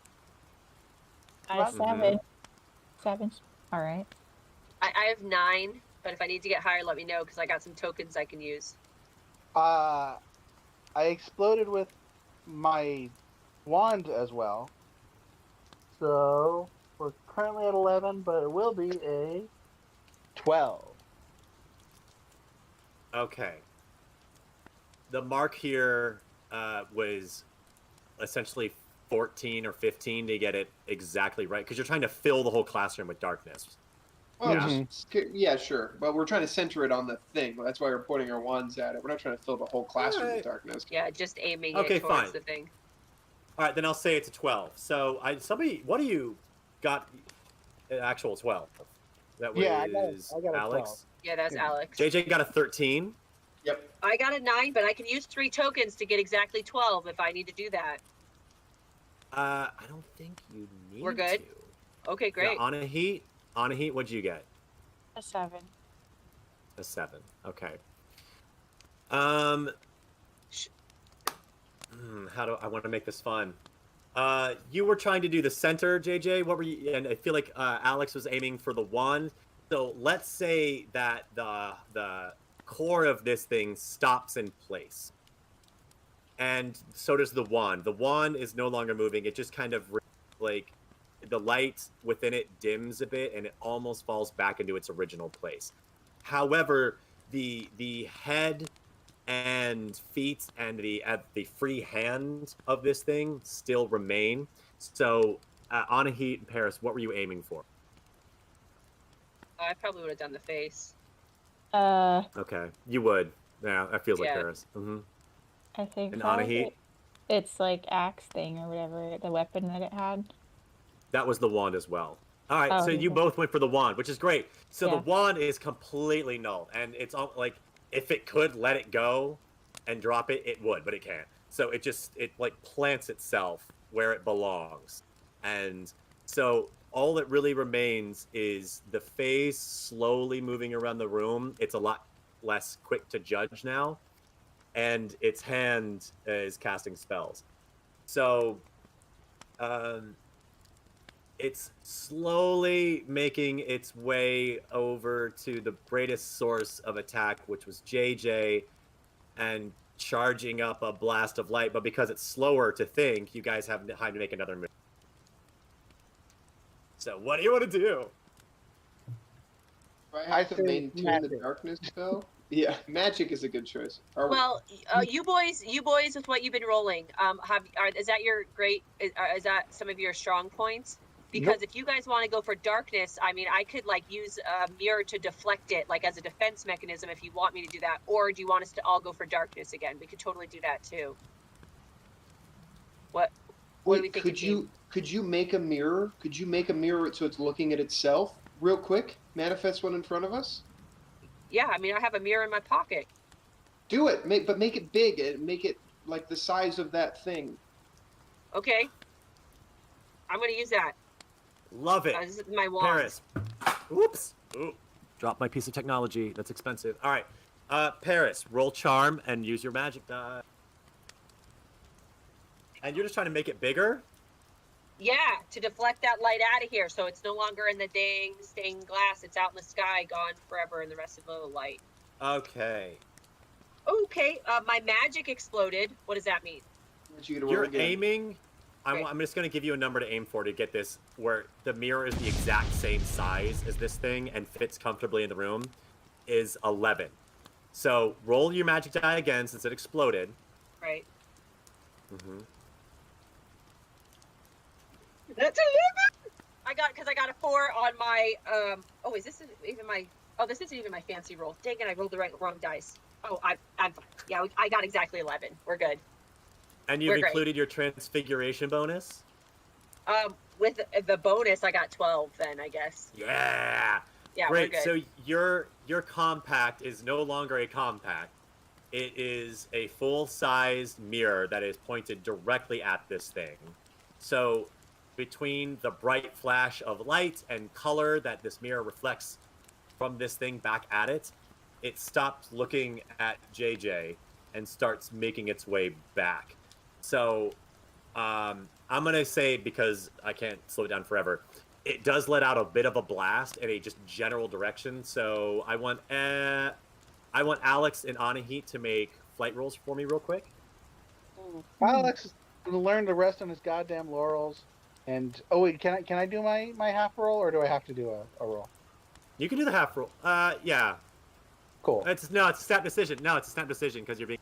[SPEAKER 2] I
[SPEAKER 3] Right.
[SPEAKER 2] 7. 7. All right.
[SPEAKER 4] I have 9, but if I need to get higher, let me know because I got some tokens I can use.
[SPEAKER 3] I exploded with my wand as well. So we're currently at 11, but it will be a 12.
[SPEAKER 1] Okay. The mark here was essentially 14 or 15 to get it exactly right, because you're trying to fill the whole classroom with darkness.
[SPEAKER 5] Well,
[SPEAKER 1] Yeah.
[SPEAKER 5] yeah, sure. But we're trying to center it on the thing. That's why we're pointing our wands at it. We're not trying to fill the whole classroom with
[SPEAKER 1] Alright.
[SPEAKER 5] darkness.
[SPEAKER 4] Yeah, just aiming
[SPEAKER 1] Okay,
[SPEAKER 4] it towards
[SPEAKER 1] fine.
[SPEAKER 4] the thing.
[SPEAKER 1] All right, then I'll say it's a 12. So what do you got? An actual 12. That was
[SPEAKER 3] Yeah, I got a
[SPEAKER 1] Alex.
[SPEAKER 3] 12.
[SPEAKER 4] Yeah, that's
[SPEAKER 3] Yeah.
[SPEAKER 4] Alex.
[SPEAKER 1] JJ got a 13.
[SPEAKER 5] Yep.
[SPEAKER 4] I got a 9, but I can use 3 tokens to get exactly 12 if I need to do that.
[SPEAKER 1] I don't think you need
[SPEAKER 4] We're good?
[SPEAKER 1] to.
[SPEAKER 4] Okay, great.
[SPEAKER 1] Yeah, Anahit, what'd you get?
[SPEAKER 2] A 7.
[SPEAKER 1] A 7. Okay. How do I want to make this fun? You were trying to do the center, JJ. What were you? And I feel like Alex was aiming for the wand. So let's say that the core of this thing stops in place, and so does the wand. The wand is no longer moving. It just kind of like the light within it dims a bit, and it almost falls back into its original place. However, the head and feet and the free hand of this thing still remain. So, Anahit and Paris, what were you aiming for?
[SPEAKER 4] I probably would have done the face.
[SPEAKER 1] Okay, you would. Yeah, that feels like
[SPEAKER 4] Yeah.
[SPEAKER 1] Paris.
[SPEAKER 2] I think
[SPEAKER 1] And
[SPEAKER 2] probably
[SPEAKER 1] Anahit?
[SPEAKER 2] it's like axe thing or whatever, the weapon that it had.
[SPEAKER 1] That was the wand as well. All right,
[SPEAKER 2] Oh,
[SPEAKER 1] so you
[SPEAKER 2] okay.
[SPEAKER 1] both went for the wand, which is great. So
[SPEAKER 2] Yeah.
[SPEAKER 1] the wand is completely null, and it's all like if it could let it go and drop it, it would, but it can't. So it like plants itself where it belongs, and so all that really remains is the face slowly moving around the room. It's a lot less quick to judge now, and its hand is casting spells. So, it's slowly making its way over to the greatest source of attack, which was JJ, and charging up a blast of light. But because it's slower to think, you guys have time to make another move. So what do you want to do?
[SPEAKER 5] Do I
[SPEAKER 3] I
[SPEAKER 5] have to
[SPEAKER 3] say
[SPEAKER 5] maintain the
[SPEAKER 3] magic.
[SPEAKER 5] darkness spell? Yeah, magic is a good choice.
[SPEAKER 4] Well, you boys, with what you've been rolling, is that your great? Is that some of your strong points? Because if you guys want to go for darkness, I mean, I could like use a mirror to deflect it, like as a defense mechanism, if you want me to do that. Or do you want us to all go for darkness again? We could totally do that too. What do we think?
[SPEAKER 5] Could you make a mirror? Could you make a mirror so it's looking at itself real quick? Manifest one in front of us.
[SPEAKER 4] Yeah, I mean, I have a mirror in my pocket.
[SPEAKER 5] Do it, but make it big and make it like the size of that thing.
[SPEAKER 4] Okay, I'm gonna use that.
[SPEAKER 1] Love it.
[SPEAKER 4] This is my wand.
[SPEAKER 1] Paris. Oops. Ooh. Drop my piece of technology. That's expensive. All right. Paris, roll charm and use your magic die. And you're just trying to make it bigger?
[SPEAKER 4] Yeah, to deflect that light out of here, so it's no longer in the dang stained glass. It's out in the sky, gone forever in the rest of the light.
[SPEAKER 1] Okay.
[SPEAKER 4] Okay. My magic exploded. What does that mean?
[SPEAKER 1] You're aiming. I'm just going to give you a number to aim for to get this where the mirror is the exact same size as this thing and fits comfortably in the room, is 11. So roll your magic die again since it exploded.
[SPEAKER 4] Right.
[SPEAKER 1] Mm-hmm.
[SPEAKER 4] That's 11! Because I got a 4 on my, oh, this isn't even my fancy roll. Dang it, I rolled the wrong dice. Oh, I'm fine. Yeah, I got exactly 11. We're good.
[SPEAKER 1] And you've included your transfiguration bonus?
[SPEAKER 4] With the bonus, I got 12 then, I guess.
[SPEAKER 1] Yeah.
[SPEAKER 4] Yeah,
[SPEAKER 1] great.
[SPEAKER 4] We're good.
[SPEAKER 1] So your compact is no longer a compact. It is a full-sized mirror that is pointed directly at this thing. So between the bright flash of light and color that this mirror reflects from this thing back at it, it stops looking at JJ and starts making its way back. So I'm going to say, because I can't slow it down forever, it does let out a bit of a blast in a just general direction. So I want Alex and Anahit to make flight rolls for me real quick.
[SPEAKER 3] Alex is going to learn to rest on his goddamn laurels. And, oh wait, can I do my half roll, or do I have to do a roll?
[SPEAKER 1] You can do the half roll. Yeah.
[SPEAKER 3] Cool.
[SPEAKER 1] It's a snap decision. No, it's a snap decision because you're being...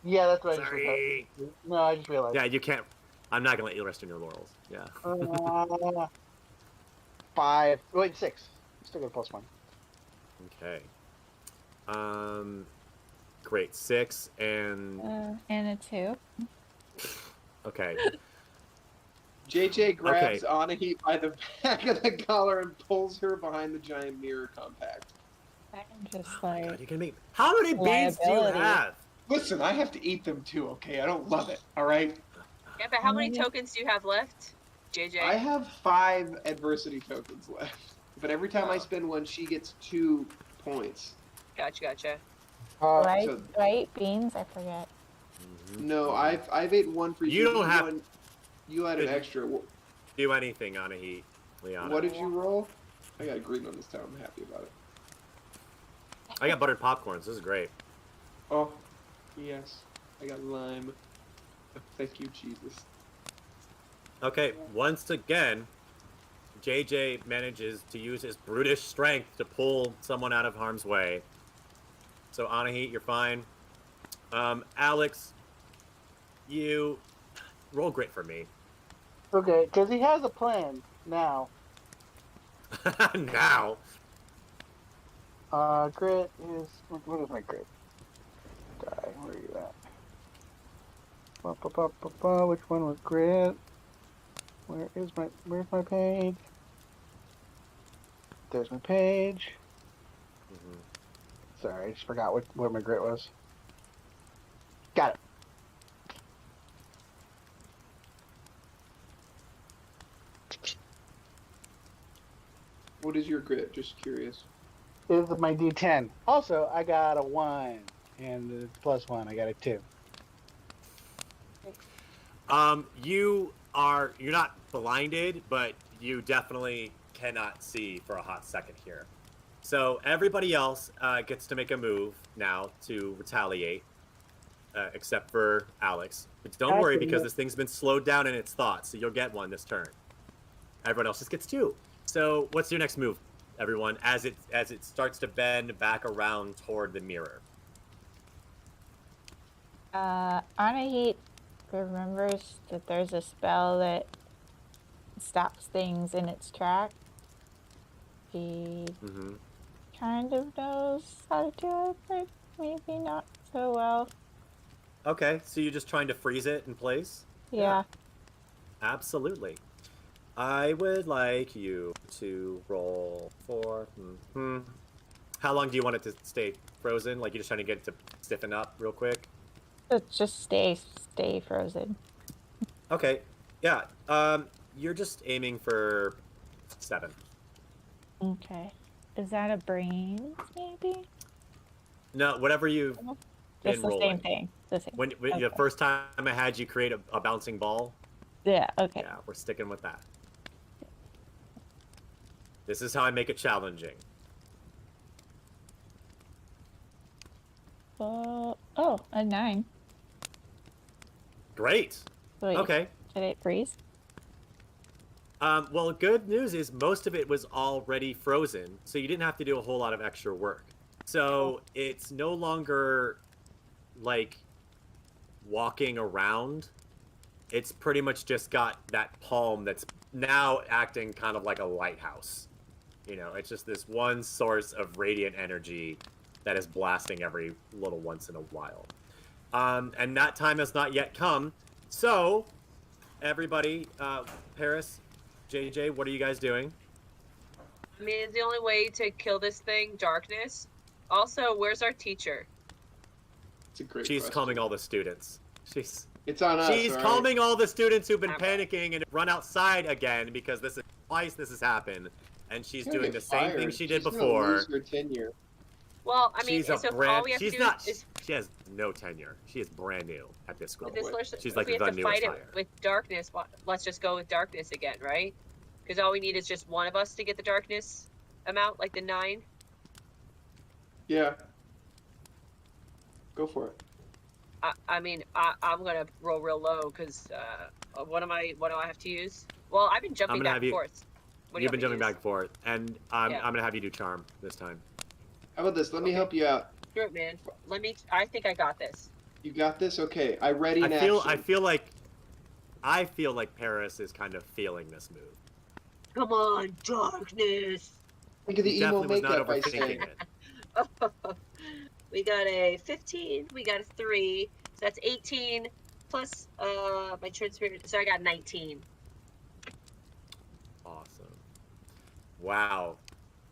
[SPEAKER 3] Yeah, that's what
[SPEAKER 1] Sorry.
[SPEAKER 3] I just realized.
[SPEAKER 1] Yeah, you can't... I'm not going to let you rest on your laurels. Yeah.
[SPEAKER 3] 5. Wait, 6. Still got a +1.
[SPEAKER 1] Okay. Great. 6 and...
[SPEAKER 2] And a 2.
[SPEAKER 1] Okay.
[SPEAKER 5] JJ grabs Anahit by the back of the collar and pulls her behind the giant mirror compact.
[SPEAKER 2] I'm just like...
[SPEAKER 1] God, you can make... How many beads do you have?
[SPEAKER 5] Listen, I have to eat them too, okay? I don't love it, all right?
[SPEAKER 4] Yeah, but how many tokens do you have left, JJ?
[SPEAKER 5] I have 5 adversity tokens left. But every time I spend one, she gets 2 points.
[SPEAKER 4] Gotcha.
[SPEAKER 2] Right beans? I forget.
[SPEAKER 5] No, I've ate 1 for you.
[SPEAKER 1] You don't have...
[SPEAKER 5] You had an extra.
[SPEAKER 1] Do anything, Anahit, Liana.
[SPEAKER 5] What did you roll? I got green on this time. I'm happy about it.
[SPEAKER 1] I got buttered popcorns. This is great.
[SPEAKER 5] Oh, yes. I got lime. Thank you, Jesus.
[SPEAKER 1] Okay, once again, JJ manages to use his brutish strength to pull someone out of harm's way. So, Anahit, you're fine. Alex, you roll grit for me.
[SPEAKER 3] Okay, because he has a plan now.
[SPEAKER 1] Now.
[SPEAKER 3] Grit is... What is my grit? Die, where are you at? Which one was grit? Where's my page? There's my page. Sorry, I just forgot what my grit was. Got it.
[SPEAKER 5] What is your grit? Just curious.
[SPEAKER 3] This is my D10. Also, I got a 1, and the +1, I got a 2.
[SPEAKER 1] You're not blinded, but you definitely cannot see for a hot second here. So everybody else gets to make a move now to retaliate, except for Alex. But don't worry, because this thing's been slowed down in its thoughts, so you'll get one this turn. Everyone else just gets 2. So what's your next move, everyone, as it starts to bend back around toward the mirror?
[SPEAKER 2] Anahit remembers that there's a spell that stops things in its track. He
[SPEAKER 1] Mm-hmm.
[SPEAKER 2] kind of knows how to do it, but maybe not so well.
[SPEAKER 1] Okay, so you're just trying to freeze it in place?
[SPEAKER 2] Yeah.
[SPEAKER 1] Absolutely. I would like you to roll for. How long do you want it to stay frozen? Like you're just trying to get it to stiffen up real quick?
[SPEAKER 2] Just stay frozen.
[SPEAKER 1] Okay. Yeah. You're just aiming for 7.
[SPEAKER 2] Okay. Is that a brains, maybe?
[SPEAKER 1] No, whatever you've
[SPEAKER 2] Just
[SPEAKER 1] been
[SPEAKER 2] the
[SPEAKER 1] rolling.
[SPEAKER 2] same thing. The same.
[SPEAKER 1] When
[SPEAKER 2] Okay.
[SPEAKER 1] the first time I had you create a bouncing ball,
[SPEAKER 2] Yeah, okay.
[SPEAKER 1] yeah, we're sticking with that. This is how I make it challenging.
[SPEAKER 2] Oh, a 9.
[SPEAKER 1] Great.
[SPEAKER 2] Wait,
[SPEAKER 1] Okay.
[SPEAKER 2] did it freeze?
[SPEAKER 1] Well, good news is most of it was already frozen, so you didn't have to do a whole lot of extra work. So it's no longer like walking around. It's pretty much just got that palm that's now acting kind of like a lighthouse. You know, it's just this one source of radiant energy that is blasting every little once in a while. And that time has not yet come. So, everybody, Paris, JJ, what are you guys doing?
[SPEAKER 4] I mean, it's the only way to kill this thing, darkness. Also, where's our teacher?
[SPEAKER 5] It's a great
[SPEAKER 1] She's
[SPEAKER 5] question.
[SPEAKER 1] calming all the students.
[SPEAKER 5] It's on us,
[SPEAKER 1] She's
[SPEAKER 5] all right?
[SPEAKER 1] calming all the students who've been
[SPEAKER 4] Okay.
[SPEAKER 1] panicking and run outside again because this is twice this has happened. And she's
[SPEAKER 5] gonna
[SPEAKER 1] doing
[SPEAKER 5] get
[SPEAKER 1] the same thing
[SPEAKER 5] fired.
[SPEAKER 1] she did
[SPEAKER 5] She's gonna
[SPEAKER 1] before.
[SPEAKER 5] lose her tenure.
[SPEAKER 4] Well, I mean,
[SPEAKER 1] She's a
[SPEAKER 4] so all
[SPEAKER 1] brand.
[SPEAKER 4] we have
[SPEAKER 1] She's
[SPEAKER 4] to do
[SPEAKER 1] not.
[SPEAKER 4] is
[SPEAKER 1] She has no tenure. She is brand new at this school.
[SPEAKER 4] with this list,
[SPEAKER 1] She's
[SPEAKER 4] if
[SPEAKER 1] like
[SPEAKER 4] we
[SPEAKER 1] the
[SPEAKER 4] have to
[SPEAKER 1] newest
[SPEAKER 4] fight
[SPEAKER 1] hire.
[SPEAKER 4] it with darkness. Let's just go with darkness again, right? Because all we need is just one of us to get the darkness amount, like the 9.
[SPEAKER 5] Yeah. Go for it.
[SPEAKER 4] I mean, I'm gonna roll real low because what do I have to use? Well, I've been jumping
[SPEAKER 1] gonna
[SPEAKER 4] back
[SPEAKER 1] have
[SPEAKER 4] and
[SPEAKER 1] you-
[SPEAKER 4] forth. What do you
[SPEAKER 1] You've been
[SPEAKER 4] want me
[SPEAKER 1] jumping
[SPEAKER 4] to
[SPEAKER 1] back and forth, and I'm
[SPEAKER 4] Yeah.
[SPEAKER 1] gonna have you do charm this time.
[SPEAKER 5] How about this? Let me help you out.
[SPEAKER 4] use? Screw it, man. I think I got this.
[SPEAKER 5] You got this? Okay. I ready in
[SPEAKER 1] I
[SPEAKER 5] action.
[SPEAKER 1] feel like Paris is kind of feeling this move.
[SPEAKER 4] Come on, darkness.
[SPEAKER 5] Think of the
[SPEAKER 1] He
[SPEAKER 5] emo
[SPEAKER 1] definitely was not
[SPEAKER 5] makeup I say.
[SPEAKER 1] overthinking it.
[SPEAKER 4] We got a 15. We got a 3. So that's 18 plus my transparent. So I got 19.
[SPEAKER 1] Awesome. Wow.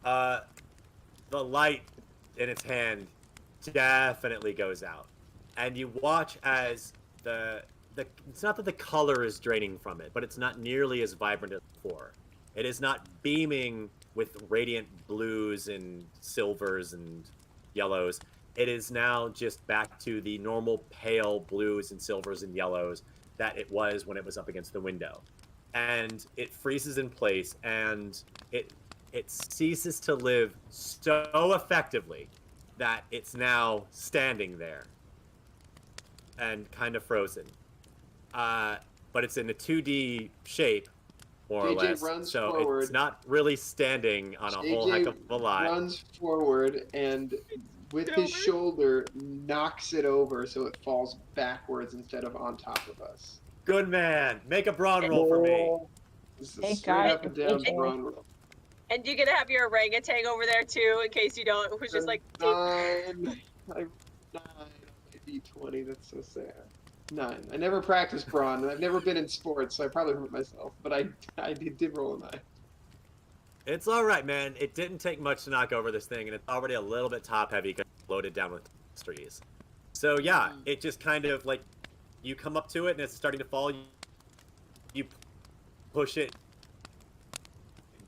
[SPEAKER 1] The light in its hand definitely goes out, and you watch as the it's not that the color is draining from it, but it's not nearly as vibrant as before. It is not beaming with radiant blues and silvers and yellows. It is now just back to the normal pale blues and silvers and yellows that it was when it was up against the window. And it freezes in place, and it ceases to live so effectively that it's now standing there and kind of frozen. But it's in a 2D shape, more or
[SPEAKER 5] JJ
[SPEAKER 1] less.
[SPEAKER 5] runs
[SPEAKER 1] So
[SPEAKER 5] forward.
[SPEAKER 1] it's not really standing on a whole
[SPEAKER 5] JJ
[SPEAKER 1] heck of a lot.
[SPEAKER 5] runs forward and with his shoulder knocks it over so it falls backwards instead of on top of us.
[SPEAKER 1] Good man. Make a brawn roll for me.
[SPEAKER 5] This is a
[SPEAKER 2] Thank
[SPEAKER 5] straight
[SPEAKER 2] God
[SPEAKER 5] up and
[SPEAKER 2] it's
[SPEAKER 5] down
[SPEAKER 2] JJ.
[SPEAKER 5] brawn roll.
[SPEAKER 4] And you gonna have your orangutan over there too, in case you don't. Who's just like,
[SPEAKER 5] Nine. Nine on my D20. That's so sad. 9. I never practiced brawn, and I've never been in sports, so I probably hurt myself. But I did roll a 9.
[SPEAKER 1] It's all right, man. It didn't take much to knock over this thing, and it's already a little bit top heavy because it's loaded down with trees. So yeah, it just kind of like you come up to it and it's starting to fall. You push it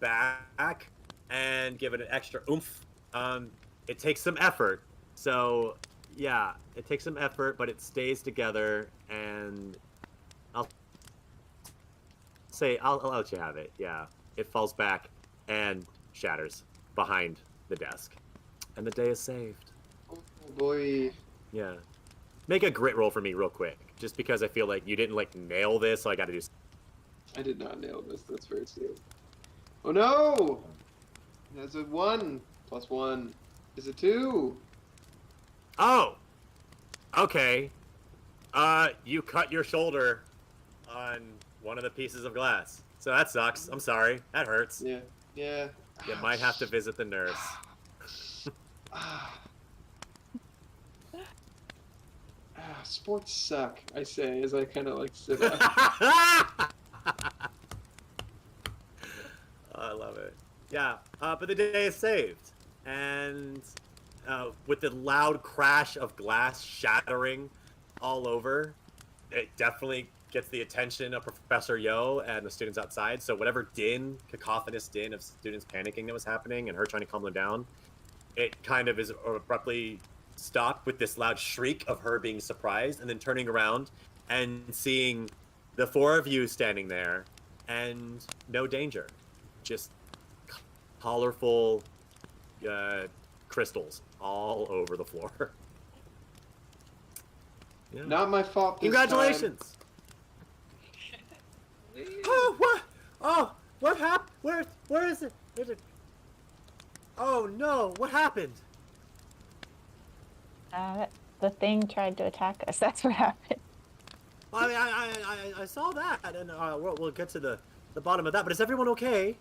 [SPEAKER 1] back and give it an extra oomph. It takes some effort. So yeah, it takes some effort, but it stays together, and I'll let you have it. Yeah, it falls back and shatters behind the desk, and the day is saved.
[SPEAKER 5] Oh boy.
[SPEAKER 1] Yeah, make a grit roll for me real quick, just because I feel like you didn't like nail this, so I got to do.
[SPEAKER 5] I did not nail this. That's very sad. Oh no! That's a 1 plus 1 is a 2.
[SPEAKER 1] Oh, okay. You cut your shoulder on one of the pieces of glass, So that sucks. I'm sorry. That hurts.
[SPEAKER 5] Yeah. Yeah.
[SPEAKER 1] You might have to visit the nurse.
[SPEAKER 5] Sports suck, I say, as I kind of like sit up.
[SPEAKER 1] I love it. Yeah, but the day is saved. And with the loud crash of glass shattering all over, it definitely gets the attention of Professor Yo and the students outside. So whatever cacophonous din of students panicking that was happening and her trying to calm them down, it kind of is abruptly stopped with this loud shriek of her being surprised and then turning around and seeing the four of you standing there and no danger. Just colorful crystals all over the floor. Yeah.
[SPEAKER 5] Not my fault this
[SPEAKER 1] Congratulations! Oh, what? Oh, what happened? Where is it? Oh no, what happened?
[SPEAKER 2] The thing tried to attack us. That's what happened.
[SPEAKER 1] Well, I saw that, and we'll get to the bottom of that. But is everyone okay?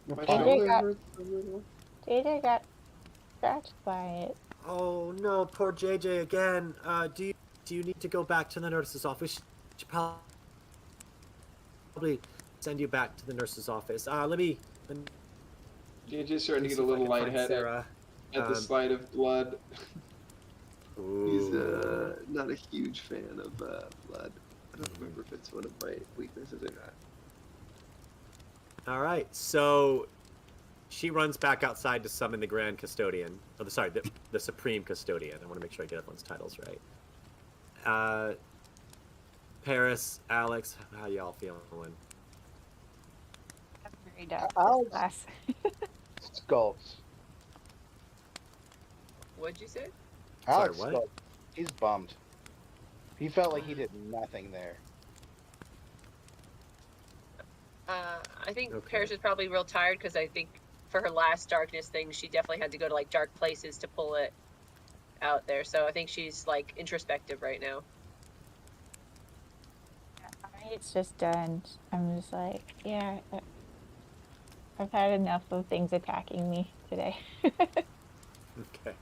[SPEAKER 5] My
[SPEAKER 3] Fine.
[SPEAKER 5] shoulder hurts a little.
[SPEAKER 2] JJ got scratched by it.
[SPEAKER 1] Oh no, poor JJ again. Do you need to go back to the nurse's office? Should probably send you back to the nurse's office.
[SPEAKER 5] You're just starting to get a little lightheaded at the sight of blood. He's not a huge fan of blood. I don't remember if it's one of my weaknesses or not.
[SPEAKER 1] All right, so she runs back outside to summon the Grand Custodian. Oh, sorry, the Supreme Custodian. I want to make sure I get everyone's titles right. Paris, Alex, how y'all feeling?
[SPEAKER 2] I'm very down
[SPEAKER 3] Alex-
[SPEAKER 2] class.
[SPEAKER 3] Skulks.
[SPEAKER 4] What'd you say?
[SPEAKER 3] Alex
[SPEAKER 1] what?
[SPEAKER 3] Skulks. He's bummed. He felt like he did nothing there.
[SPEAKER 4] I think
[SPEAKER 1] Okay.
[SPEAKER 4] Paris is probably real tired because I think for her last darkness thing, she definitely had to go to like dark places to pull it out there. So I think she's like introspective right now.
[SPEAKER 2] It's just done. I'm just like, yeah, I've had enough of things attacking me today.
[SPEAKER 1] Okay.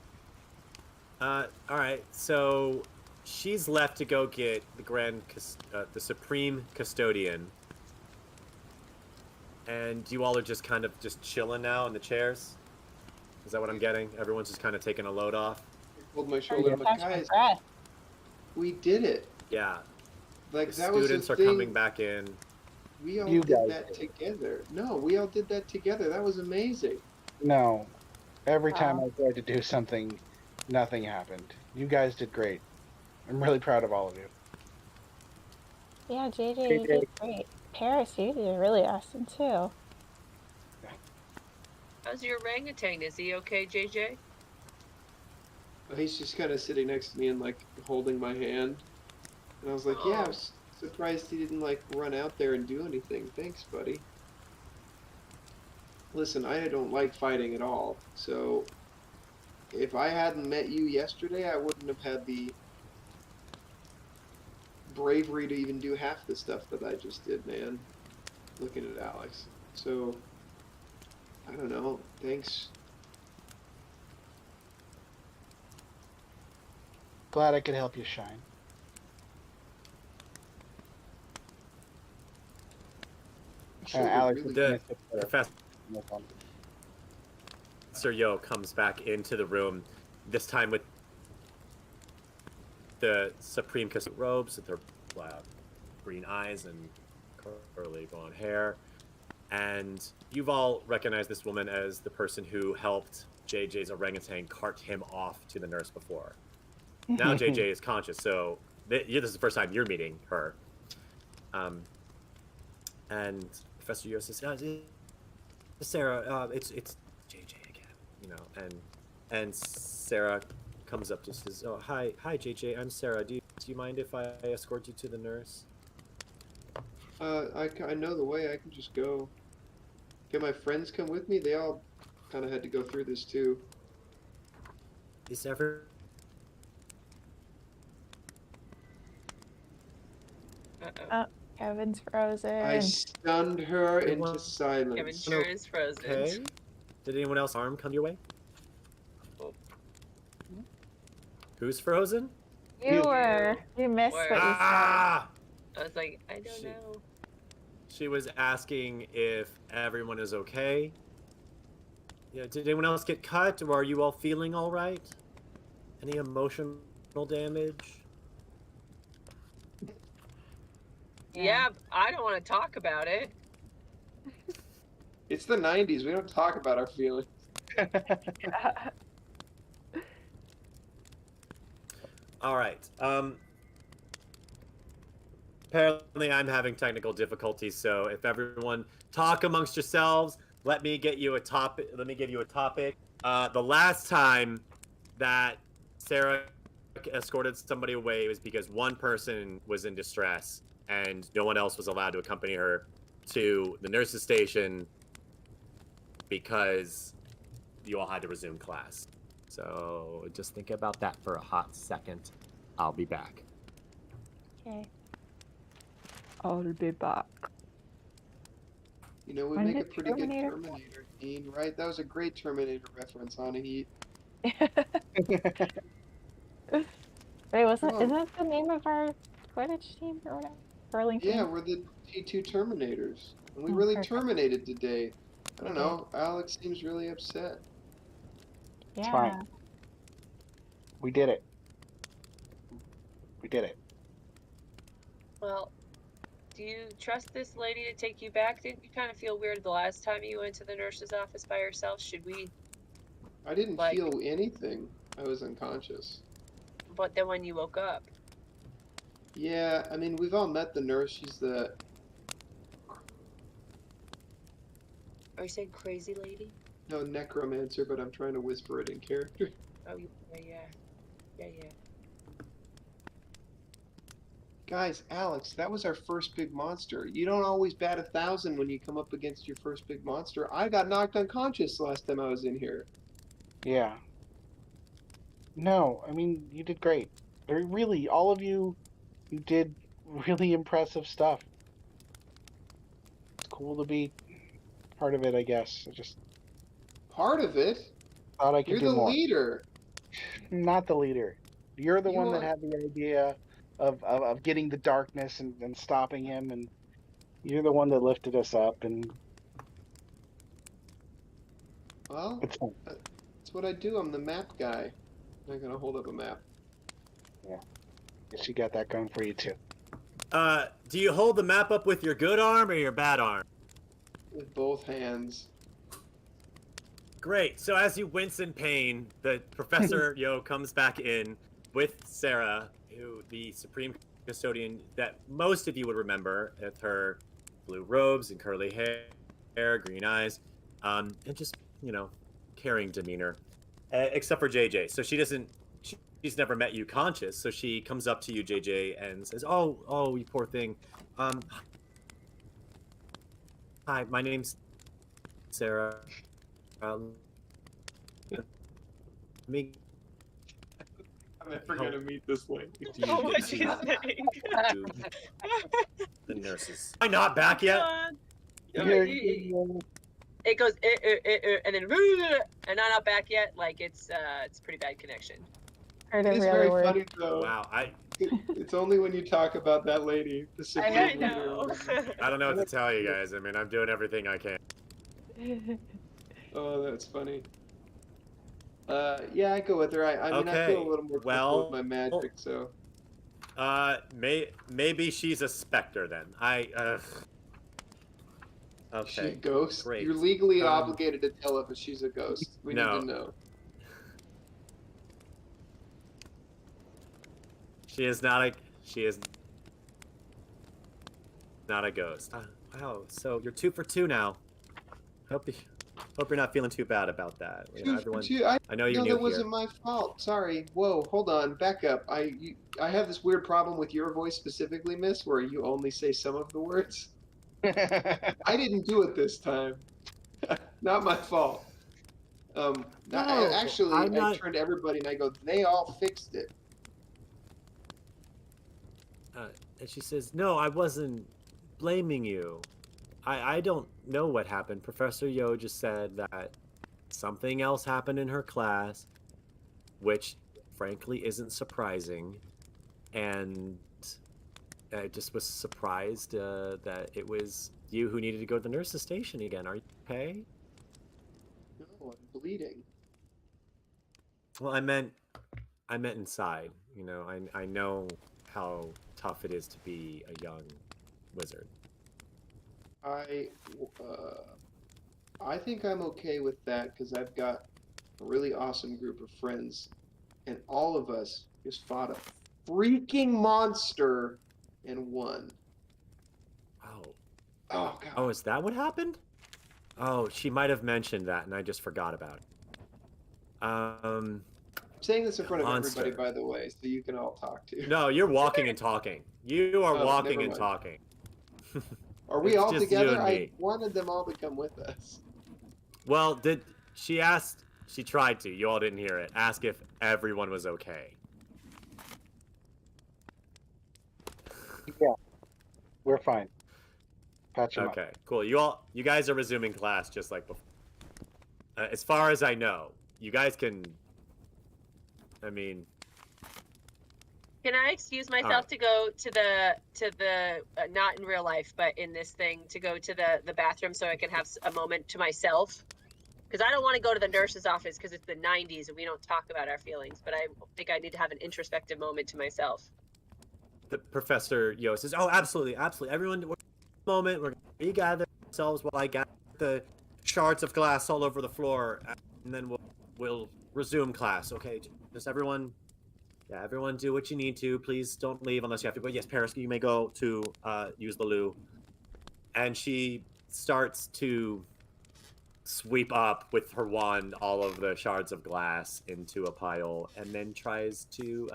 [SPEAKER 1] All right. So she's left to go get the Supreme Custodian, and you all are just kind of just chilling now in the chairs. Is that what I'm getting? Everyone's just kind of taking a load off.
[SPEAKER 5] I pulled my shoulder, but
[SPEAKER 2] Catch my
[SPEAKER 5] guys,
[SPEAKER 2] breath.
[SPEAKER 5] we did it.
[SPEAKER 1] Yeah.
[SPEAKER 5] Like
[SPEAKER 1] The
[SPEAKER 5] that was the
[SPEAKER 1] students are
[SPEAKER 5] thing.
[SPEAKER 1] coming back in.
[SPEAKER 5] We all
[SPEAKER 3] You
[SPEAKER 5] did
[SPEAKER 3] guys
[SPEAKER 5] that
[SPEAKER 3] did.
[SPEAKER 5] together. No, we all did that together. That was amazing.
[SPEAKER 3] No. Every time
[SPEAKER 2] Wow.
[SPEAKER 3] I tried to do something, nothing happened. You guys did great. I'm really proud of all of you.
[SPEAKER 2] Yeah, JJ, you did great. Paris, you did really awesome too.
[SPEAKER 4] How's your orangutan? Is he okay, JJ?
[SPEAKER 5] He's just kind of sitting next to me and like holding my hand. And I was like, yeah, I was surprised he didn't like run out there and do anything. Thanks, buddy. Listen, I don't like fighting at all. So if I hadn't met you yesterday, I wouldn't have had the bravery to even do half the stuff that I just did, man. Looking at Alex. So I don't know. Thanks.
[SPEAKER 3] Glad I could help you shine.
[SPEAKER 5] Shoulder
[SPEAKER 3] Alex
[SPEAKER 5] really-
[SPEAKER 3] is
[SPEAKER 1] The
[SPEAKER 3] gonna sit there.
[SPEAKER 1] Professor Yo comes back into the room, this time with the Supreme Custodian robes with her green eyes and curly blonde hair. And you've all recognized this woman as the person who helped JJ's orangutan cart him off to the nurse before. Now JJ is conscious, so this is the first time you're meeting her. And Professor Yo says, Sarah, it's JJ again, you know, and Sarah comes up to says, oh, hi JJ, I'm Sarah. Do you mind if I escort you to the nurse?
[SPEAKER 5] I know the way. I can just go. Can my friends come with me? They all kind of had to go through this too.
[SPEAKER 1] Is ever
[SPEAKER 4] Uh-oh.
[SPEAKER 2] Kevin's frozen.
[SPEAKER 5] I stunned her
[SPEAKER 1] Everyone-
[SPEAKER 5] into silence.
[SPEAKER 4] Kevin sure is frozen.
[SPEAKER 1] Okay. Did anyone else arm come your way?
[SPEAKER 4] Oh.
[SPEAKER 1] Who's frozen?
[SPEAKER 2] You were. You missed
[SPEAKER 4] Were.
[SPEAKER 2] what you said.
[SPEAKER 1] Ah!
[SPEAKER 4] I was like, I don't
[SPEAKER 1] Shit.
[SPEAKER 4] know.
[SPEAKER 1] She was asking if everyone is okay. Yeah, did anyone else get cut, or are you all feeling all right? Any emotional damage?
[SPEAKER 4] Yeah, I don't want to talk about it.
[SPEAKER 5] It's the 90s. We don't talk about our feelings.
[SPEAKER 1] All right. Apparently, I'm having technical difficulties. So, if everyone talk amongst yourselves, let me get you a topic. Let me give you a topic. The last time that Sarah escorted somebody away was because one person was in distress, and no one else was allowed to accompany her to the nurse's station because you all had to resume class. So just think about that for a hot second. I'll be back.
[SPEAKER 2] Okay. I'll be back.
[SPEAKER 5] You know, we
[SPEAKER 2] When
[SPEAKER 5] make a
[SPEAKER 2] did
[SPEAKER 5] pretty good
[SPEAKER 2] Terminator-
[SPEAKER 5] Terminator scene, right? That was a great Terminator reference, on Heat.
[SPEAKER 2] Wait, wasn't
[SPEAKER 5] Come on.
[SPEAKER 2] isn't that the name of our Quidditch team or whatever? Burlington.
[SPEAKER 5] Yeah, we're the T2 Terminators. And we
[SPEAKER 2] Oh,
[SPEAKER 5] really
[SPEAKER 2] perfect.
[SPEAKER 5] terminated today. I don't
[SPEAKER 2] We
[SPEAKER 5] know. Alex seems really upset.
[SPEAKER 2] Yeah.
[SPEAKER 3] fine. We did it. We did it.
[SPEAKER 4] Well, do you trust this lady to take you back? Didn't you kind of feel weird the last time you went to the nurse's office by yourself? Should we?
[SPEAKER 5] I didn't
[SPEAKER 4] Like-
[SPEAKER 5] feel anything. I was unconscious.
[SPEAKER 4] But then when you woke up,
[SPEAKER 5] Yeah, I mean, we've all met the nurse. She's the...
[SPEAKER 4] are you saying crazy lady?
[SPEAKER 5] No, necromancer, but I'm trying to whisper it in character.
[SPEAKER 4] Oh, yeah.
[SPEAKER 5] Guys, Alex, that was our first big monster. You don't always bat 1,000 when you come up against your first big monster. I got knocked unconscious last time I was in here.
[SPEAKER 3] Yeah. No, I mean, you did great. Really, all of you did really impressive stuff. It's cool to be part of it, I guess. I just
[SPEAKER 5] Part of it?
[SPEAKER 3] thought I could
[SPEAKER 5] You're
[SPEAKER 3] do
[SPEAKER 5] the
[SPEAKER 3] more.
[SPEAKER 5] leader.
[SPEAKER 3] Not the leader. You're the
[SPEAKER 5] You
[SPEAKER 3] one that
[SPEAKER 5] are.
[SPEAKER 3] had the idea of getting the darkness and stopping him, and you're the one that lifted us up, and
[SPEAKER 5] Well,
[SPEAKER 3] it's fun.
[SPEAKER 5] that's what I do. I'm the map guy. I'm not gonna hold up a map.
[SPEAKER 3] Guess you got that going for you too.
[SPEAKER 1] Do you hold the map up with your good arm or your bad arm?
[SPEAKER 5] With both hands.
[SPEAKER 1] Great. So as you wince in pain, the Professor Yo comes back in with Sarah, who the Supreme Custodian that most of you would remember, with her blue robes and curly hair, green eyes, and just caring demeanor, except for JJ. So she doesn't. She's never met you conscious, so she comes up to you, JJ, and says, "Oh, you poor thing. Hi, my name's Sarah. Me.
[SPEAKER 5] I'm never gonna meet this lady.
[SPEAKER 4] Oh, what's she saying?
[SPEAKER 1] The nurses. Am I not back yet?
[SPEAKER 4] It goes and then and I'm not back yet. Like it's pretty bad connection.
[SPEAKER 2] Heard
[SPEAKER 5] It's
[SPEAKER 2] of
[SPEAKER 5] very
[SPEAKER 2] really word.
[SPEAKER 5] funny though.
[SPEAKER 1] Wow,
[SPEAKER 5] It's only when you talk about that lady. The
[SPEAKER 4] I
[SPEAKER 5] Supreme
[SPEAKER 4] know.
[SPEAKER 5] Leader.
[SPEAKER 1] I don't know what to tell you guys. I mean, I'm doing everything I can.
[SPEAKER 5] Oh, that's funny. Yeah, I go with her. I mean, I feel a little more comfortable with my magic, so.
[SPEAKER 1] Maybe she's a specter then.
[SPEAKER 5] Is she a
[SPEAKER 1] Okay.
[SPEAKER 5] ghost?
[SPEAKER 1] Great.
[SPEAKER 5] You're legally obligated to tell if she's a ghost. We
[SPEAKER 1] No.
[SPEAKER 5] need to know.
[SPEAKER 1] She is not a ghost. Wow. So you're 2 for 2 now. Hope you're not feeling too bad about that. I know you're new
[SPEAKER 5] that
[SPEAKER 1] here.
[SPEAKER 5] wasn't my fault. Sorry. Whoa, hold on. Back up. I have this weird problem with your voice specifically, Miss, where you only say some of the words. I didn't do it this time. Not my fault. I turned to everybody and I go, they all fixed it.
[SPEAKER 1] And she says, "No, I wasn't blaming you. I don't know what happened. Professor Yo just said that something else happened in her class, which frankly isn't surprising. And I just was surprised that it was you who needed to go to the nurse's station again. Are you okay?
[SPEAKER 5] No, I'm bleeding.
[SPEAKER 1] Well, I meant inside. You know, I know how tough it is to be a young wizard.
[SPEAKER 5] I think I'm okay with that because I've got a really awesome group of friends, and all of us just fought a freaking monster and won.
[SPEAKER 1] Oh.
[SPEAKER 5] Oh god.
[SPEAKER 1] Oh, is that what happened? Oh, she might have mentioned that, and I just forgot about it.
[SPEAKER 5] I'm saying this in front of
[SPEAKER 1] monster.
[SPEAKER 5] everybody, by the way, so you can all talk to.
[SPEAKER 1] No, you're walking and talking. You are
[SPEAKER 5] Oh,
[SPEAKER 1] walking
[SPEAKER 5] never
[SPEAKER 1] and
[SPEAKER 5] mind.
[SPEAKER 1] talking.
[SPEAKER 5] Are we
[SPEAKER 1] It's
[SPEAKER 5] all
[SPEAKER 1] just you
[SPEAKER 5] together?
[SPEAKER 1] and
[SPEAKER 5] I
[SPEAKER 1] me.
[SPEAKER 5] wanted them all to come with us.
[SPEAKER 1] Well, she asked? She tried to. You all didn't hear it. Ask if everyone was okay.
[SPEAKER 3] Yeah, we're fine. Patch him up.
[SPEAKER 1] Okay, cool. You guys are resuming class just like before. As far as I know, you guys can. I mean,
[SPEAKER 4] Can I excuse myself
[SPEAKER 1] right.
[SPEAKER 4] to go to the not in real life, but in this thing, to go to the bathroom so I can have a moment to myself? Because I don't want to go to the nurse's office because it's the 90s and we don't talk about our feelings. But I think I need to have an introspective moment to myself.
[SPEAKER 1] The Professor Yo says, "Oh, absolutely, absolutely. Everyone, moment, we're gonna regather ourselves while I gather the shards of glass all over the floor, and then we'll resume class. Okay, just everyone." Yeah, everyone do what you need to. Please don't leave unless you have to. But yes, Paris, you may go to use the loo. And she starts to sweep up with her wand all of the shards of glass into a pile and then tries to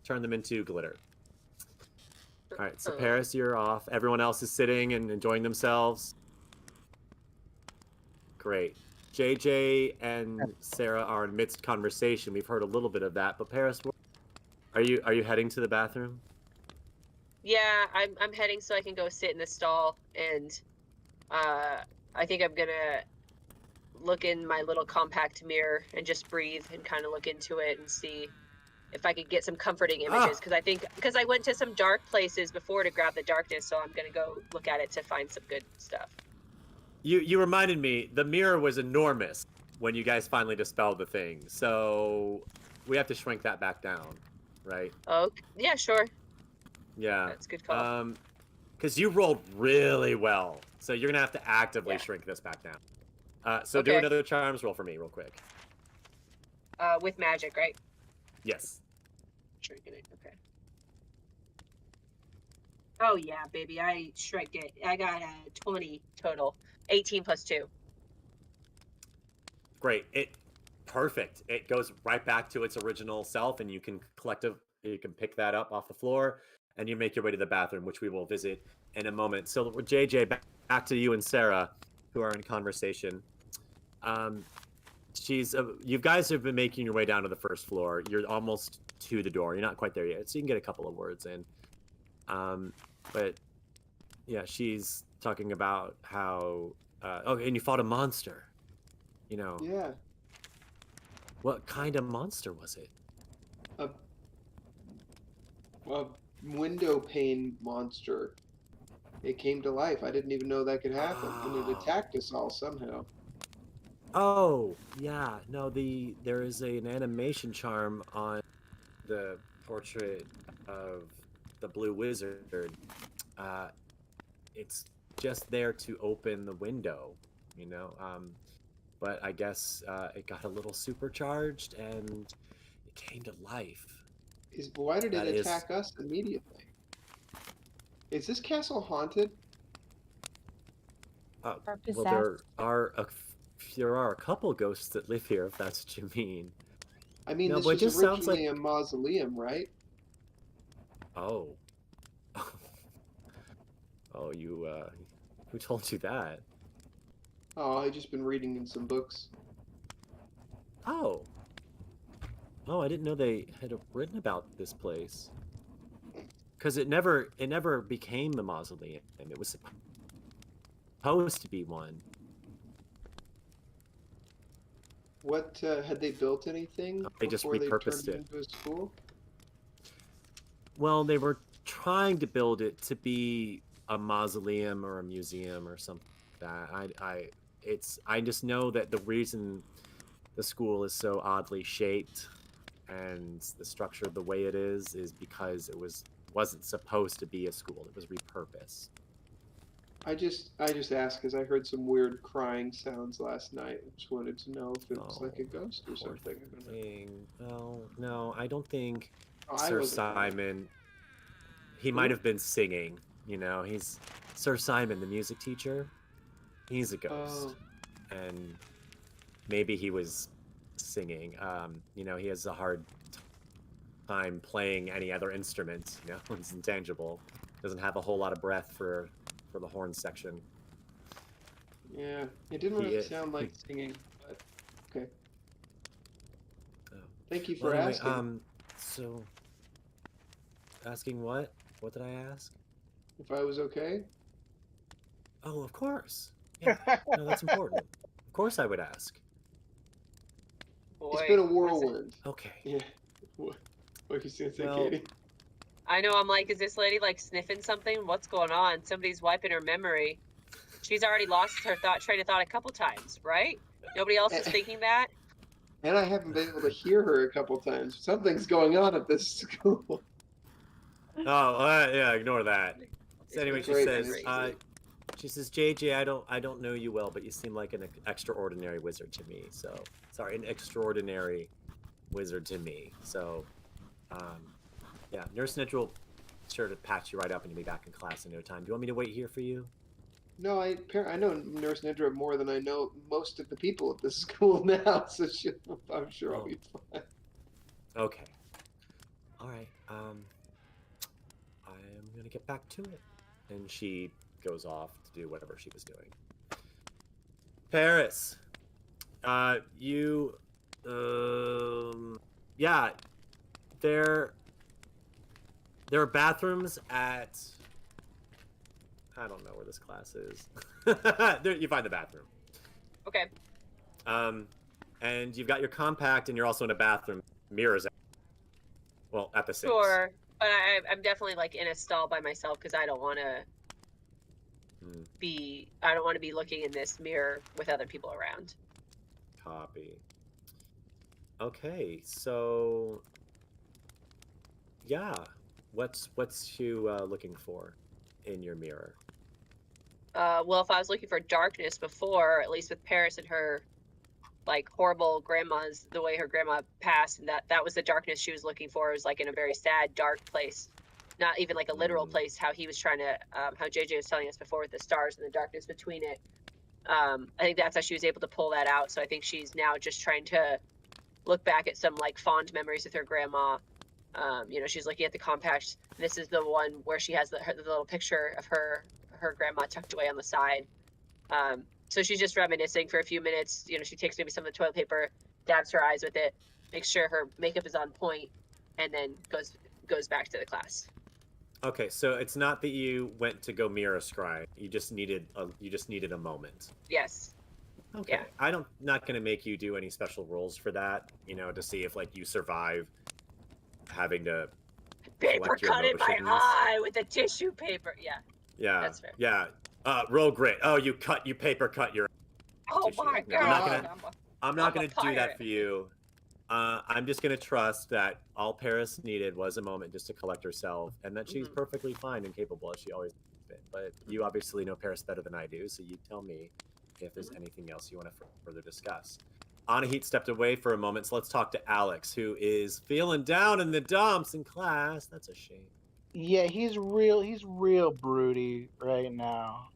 [SPEAKER 1] turn them into glitter. All right, so Paris, you're off. Everyone else is sitting and enjoying themselves. Great. JJ and Sarah are in midst conversation. We've heard a little bit of that, but Paris, are you heading to the bathroom?
[SPEAKER 4] Yeah, I'm heading so I can go sit in the stall, and I think I'm gonna look in my little compact mirror and just breathe and kind of look into it and see if I could get some comforting images, because I went to some dark places before to grab the darkness, so I'm gonna go look at it to find some good stuff.
[SPEAKER 1] You reminded me, the mirror was enormous when you guys finally dispelled the thing, so we have to shrink that back down, right?
[SPEAKER 4] Oh, yeah, sure.
[SPEAKER 1] Yeah.
[SPEAKER 4] That's a good call.
[SPEAKER 1] Because you rolled really well, so you're gonna have to actively shrink this back down. So do
[SPEAKER 4] Okay.
[SPEAKER 1] another charms roll for me real quick.
[SPEAKER 4] With magic, right?
[SPEAKER 1] Yes.
[SPEAKER 4] Shrinking it, okay. Oh yeah, baby, I shrinked it. I got a 20 total. 18 plus 2.
[SPEAKER 1] Great. Perfect. It goes right back to its original self, and you can pick that up off the floor, and you make your way to the bathroom, which we will visit in a moment. So JJ, back to you and Sarah, who are in conversation. You guys have been making your way down to the first floor. You're almost to the door. You're not quite there yet, so you can get a couple of words in. But yeah, she's talking about how. And you fought a monster. You know.
[SPEAKER 5] Yeah.
[SPEAKER 1] What kind of monster was it?
[SPEAKER 5] A window pane monster. It came to life. I didn't even know that could happen, and it attacked us all somehow.
[SPEAKER 1] Oh, yeah. No, there is an animation charm on the portrait of the Blue Wizard. It's just there to open the window, you know. But I guess it got a little supercharged and it came to life.
[SPEAKER 5] Why did it attack us immediately? Is this castle haunted?
[SPEAKER 1] Well, there are a couple ghosts that live here, if that's what you mean.
[SPEAKER 5] I mean,
[SPEAKER 1] No,
[SPEAKER 5] this
[SPEAKER 1] but it
[SPEAKER 5] was
[SPEAKER 1] just sounds
[SPEAKER 5] originally
[SPEAKER 1] like
[SPEAKER 5] a mausoleum, right?
[SPEAKER 1] Oh. Oh, who told you that?
[SPEAKER 5] Oh, I've just been reading in some books.
[SPEAKER 1] Oh. Oh, I didn't know they had written about this place. because it never became the mausoleum. It was supposed to be one.
[SPEAKER 5] What had they built anything
[SPEAKER 1] They just
[SPEAKER 5] before they
[SPEAKER 1] repurposed
[SPEAKER 5] turned it
[SPEAKER 1] it.
[SPEAKER 5] into a school?
[SPEAKER 1] Well, they were trying to build it to be a mausoleum or a museum or something like that. I just know that the reason the school is so oddly shaped and the structure the way it is because it wasn't supposed to be a school. It was repurposed.
[SPEAKER 5] I just asked because I heard some weird crying sounds last night. I just wanted to know if it was like a ghost or
[SPEAKER 1] Poor
[SPEAKER 5] something. I don't know.
[SPEAKER 1] thing. Well, no, I don't think
[SPEAKER 5] Oh, I
[SPEAKER 1] Sir
[SPEAKER 5] wasn't crying.
[SPEAKER 1] Simon. He
[SPEAKER 5] Who?
[SPEAKER 1] might have been singing. He's Sir Simon, the music teacher. He's a ghost,
[SPEAKER 5] Oh,
[SPEAKER 1] and maybe he was singing. He has a hard time playing any other instrument. He's intangible. Doesn't have a whole lot of breath for the horn section.
[SPEAKER 5] yeah. It didn't
[SPEAKER 1] He
[SPEAKER 5] really
[SPEAKER 1] is.
[SPEAKER 5] sound like singing, but okay.
[SPEAKER 1] Oh.
[SPEAKER 5] Thank you
[SPEAKER 1] Well,
[SPEAKER 5] for
[SPEAKER 1] anyway,
[SPEAKER 5] asking.
[SPEAKER 1] so asking what? What did I ask?
[SPEAKER 5] If I was okay?
[SPEAKER 1] Oh, of course. Yeah. No, that's important. Of course I would ask.
[SPEAKER 4] Boy,
[SPEAKER 5] It's been a
[SPEAKER 4] was it-
[SPEAKER 5] whirlwind.
[SPEAKER 1] Okay.
[SPEAKER 5] Yeah. What are you gonna say,
[SPEAKER 1] Well-
[SPEAKER 5] Katie?
[SPEAKER 4] I know. I'm like, is this lady like sniffing something? What's going on? Somebody's wiping her memory. She's already lost her train of thought a couple times, right? Nobody else is thinking that.
[SPEAKER 5] And I haven't been able to hear her a couple times. Something's going on at this school.
[SPEAKER 1] Oh, yeah. Ignore that. So anyway, she
[SPEAKER 5] Great,
[SPEAKER 1] says,
[SPEAKER 5] crazy.
[SPEAKER 1] JJ, I don't know you well, but you seem like an extraordinary wizard to me. So, sorry, an extraordinary wizard to me. So, yeah, Nurse Nidra will sure to patch you right up and you'll be back in class in no time. Do you want me to wait here for you?
[SPEAKER 5] No, I know Nurse Nidra more than I know most of the people at this school now, so I'm sure I'll be fine.
[SPEAKER 1] Okay. All right. I'm gonna get back to it. And she goes off to do whatever she was doing. Paris, yeah, there are bathrooms at. I don't know where this class is. There, you find the bathroom.
[SPEAKER 4] Okay.
[SPEAKER 1] And you've got your compact, and you're also in a bathroom. Mirrors. Well, at the sinks.
[SPEAKER 4] Sure. But I'm definitely like in a stall by myself because I don't want to be. I don't want to be looking in this mirror with other people around.
[SPEAKER 1] Copy. Okay, so yeah, what's you looking for in your mirror?
[SPEAKER 4] Well, if I was looking for darkness before, at least with Paris and her like horrible grandma's, the way her grandma passed, and that was the darkness she was looking for. It was like in a very sad, dark place, not even like a literal place. How he was trying to, how JJ was telling us before with the stars and the darkness between it. I think that's how she was able to pull that out. So I think she's now just trying to look back at some like fond memories with her grandma. She's looking at the compact. This is the one where she has the little picture of her grandma tucked away on the side. So she's just reminiscing for a few minutes. She takes maybe some of the toilet paper, dabs her eyes with it, makes sure her makeup is on point, and then goes back to the class.
[SPEAKER 1] Okay, so it's not that you went to go mirror scry. You just needed a moment.
[SPEAKER 4] Yes.
[SPEAKER 1] Okay.
[SPEAKER 4] Yeah.
[SPEAKER 1] I'm not going to make you do any special rolls for that, to see if like you survive having to
[SPEAKER 4] Paper
[SPEAKER 1] collect your
[SPEAKER 4] cut in my
[SPEAKER 1] emotions.
[SPEAKER 4] eye with the tissue paper. Yeah.
[SPEAKER 1] Yeah.
[SPEAKER 4] That's fair.
[SPEAKER 1] Yeah. Roll grit. Oh, you paper cut your
[SPEAKER 4] Oh
[SPEAKER 1] tissue.
[SPEAKER 4] my
[SPEAKER 1] No,
[SPEAKER 4] god.
[SPEAKER 1] I'm not
[SPEAKER 4] I'm a
[SPEAKER 1] going to do that
[SPEAKER 4] pirate.
[SPEAKER 1] for you. I'm just going to trust that all Paris needed was a moment just to collect herself, and that she's perfectly fine and capable as she always has been. But you obviously know Paris better than I do, so you tell me if there's anything else you want to further discuss. Anahit stepped away for a moment, so let's talk to Alex, who is feeling down in the dumps in class. That's a shame.
[SPEAKER 3] Yeah, he's real broody right now.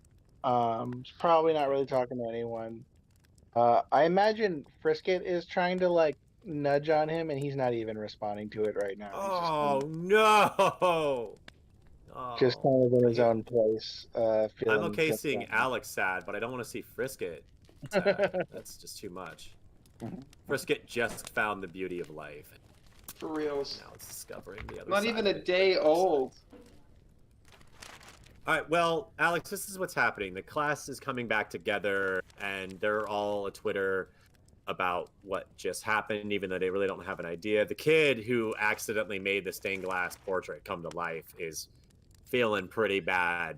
[SPEAKER 3] He's probably not really talking to anyone. I imagine Frisket is trying to like nudge on him, and he's not even responding to it right now.
[SPEAKER 1] Oh no!
[SPEAKER 3] Just kind of in his own place.
[SPEAKER 1] I'm
[SPEAKER 3] Feeling
[SPEAKER 1] okay
[SPEAKER 3] just
[SPEAKER 1] seeing
[SPEAKER 3] down.
[SPEAKER 1] Alex sad, but I don't want to see Frisket sad. That's just too much. Frisket just found the beauty of life.
[SPEAKER 5] For reals.
[SPEAKER 1] Now it's discovering the other
[SPEAKER 5] Not
[SPEAKER 1] side
[SPEAKER 5] even
[SPEAKER 1] of
[SPEAKER 5] a
[SPEAKER 1] it.
[SPEAKER 5] day old.
[SPEAKER 1] All right, well, Alex, this is what's happening. The class is coming back together, and they're all at Twitter about what just happened, even though they really don't have an idea. The kid who accidentally made the stained glass portrait come to life is feeling pretty bad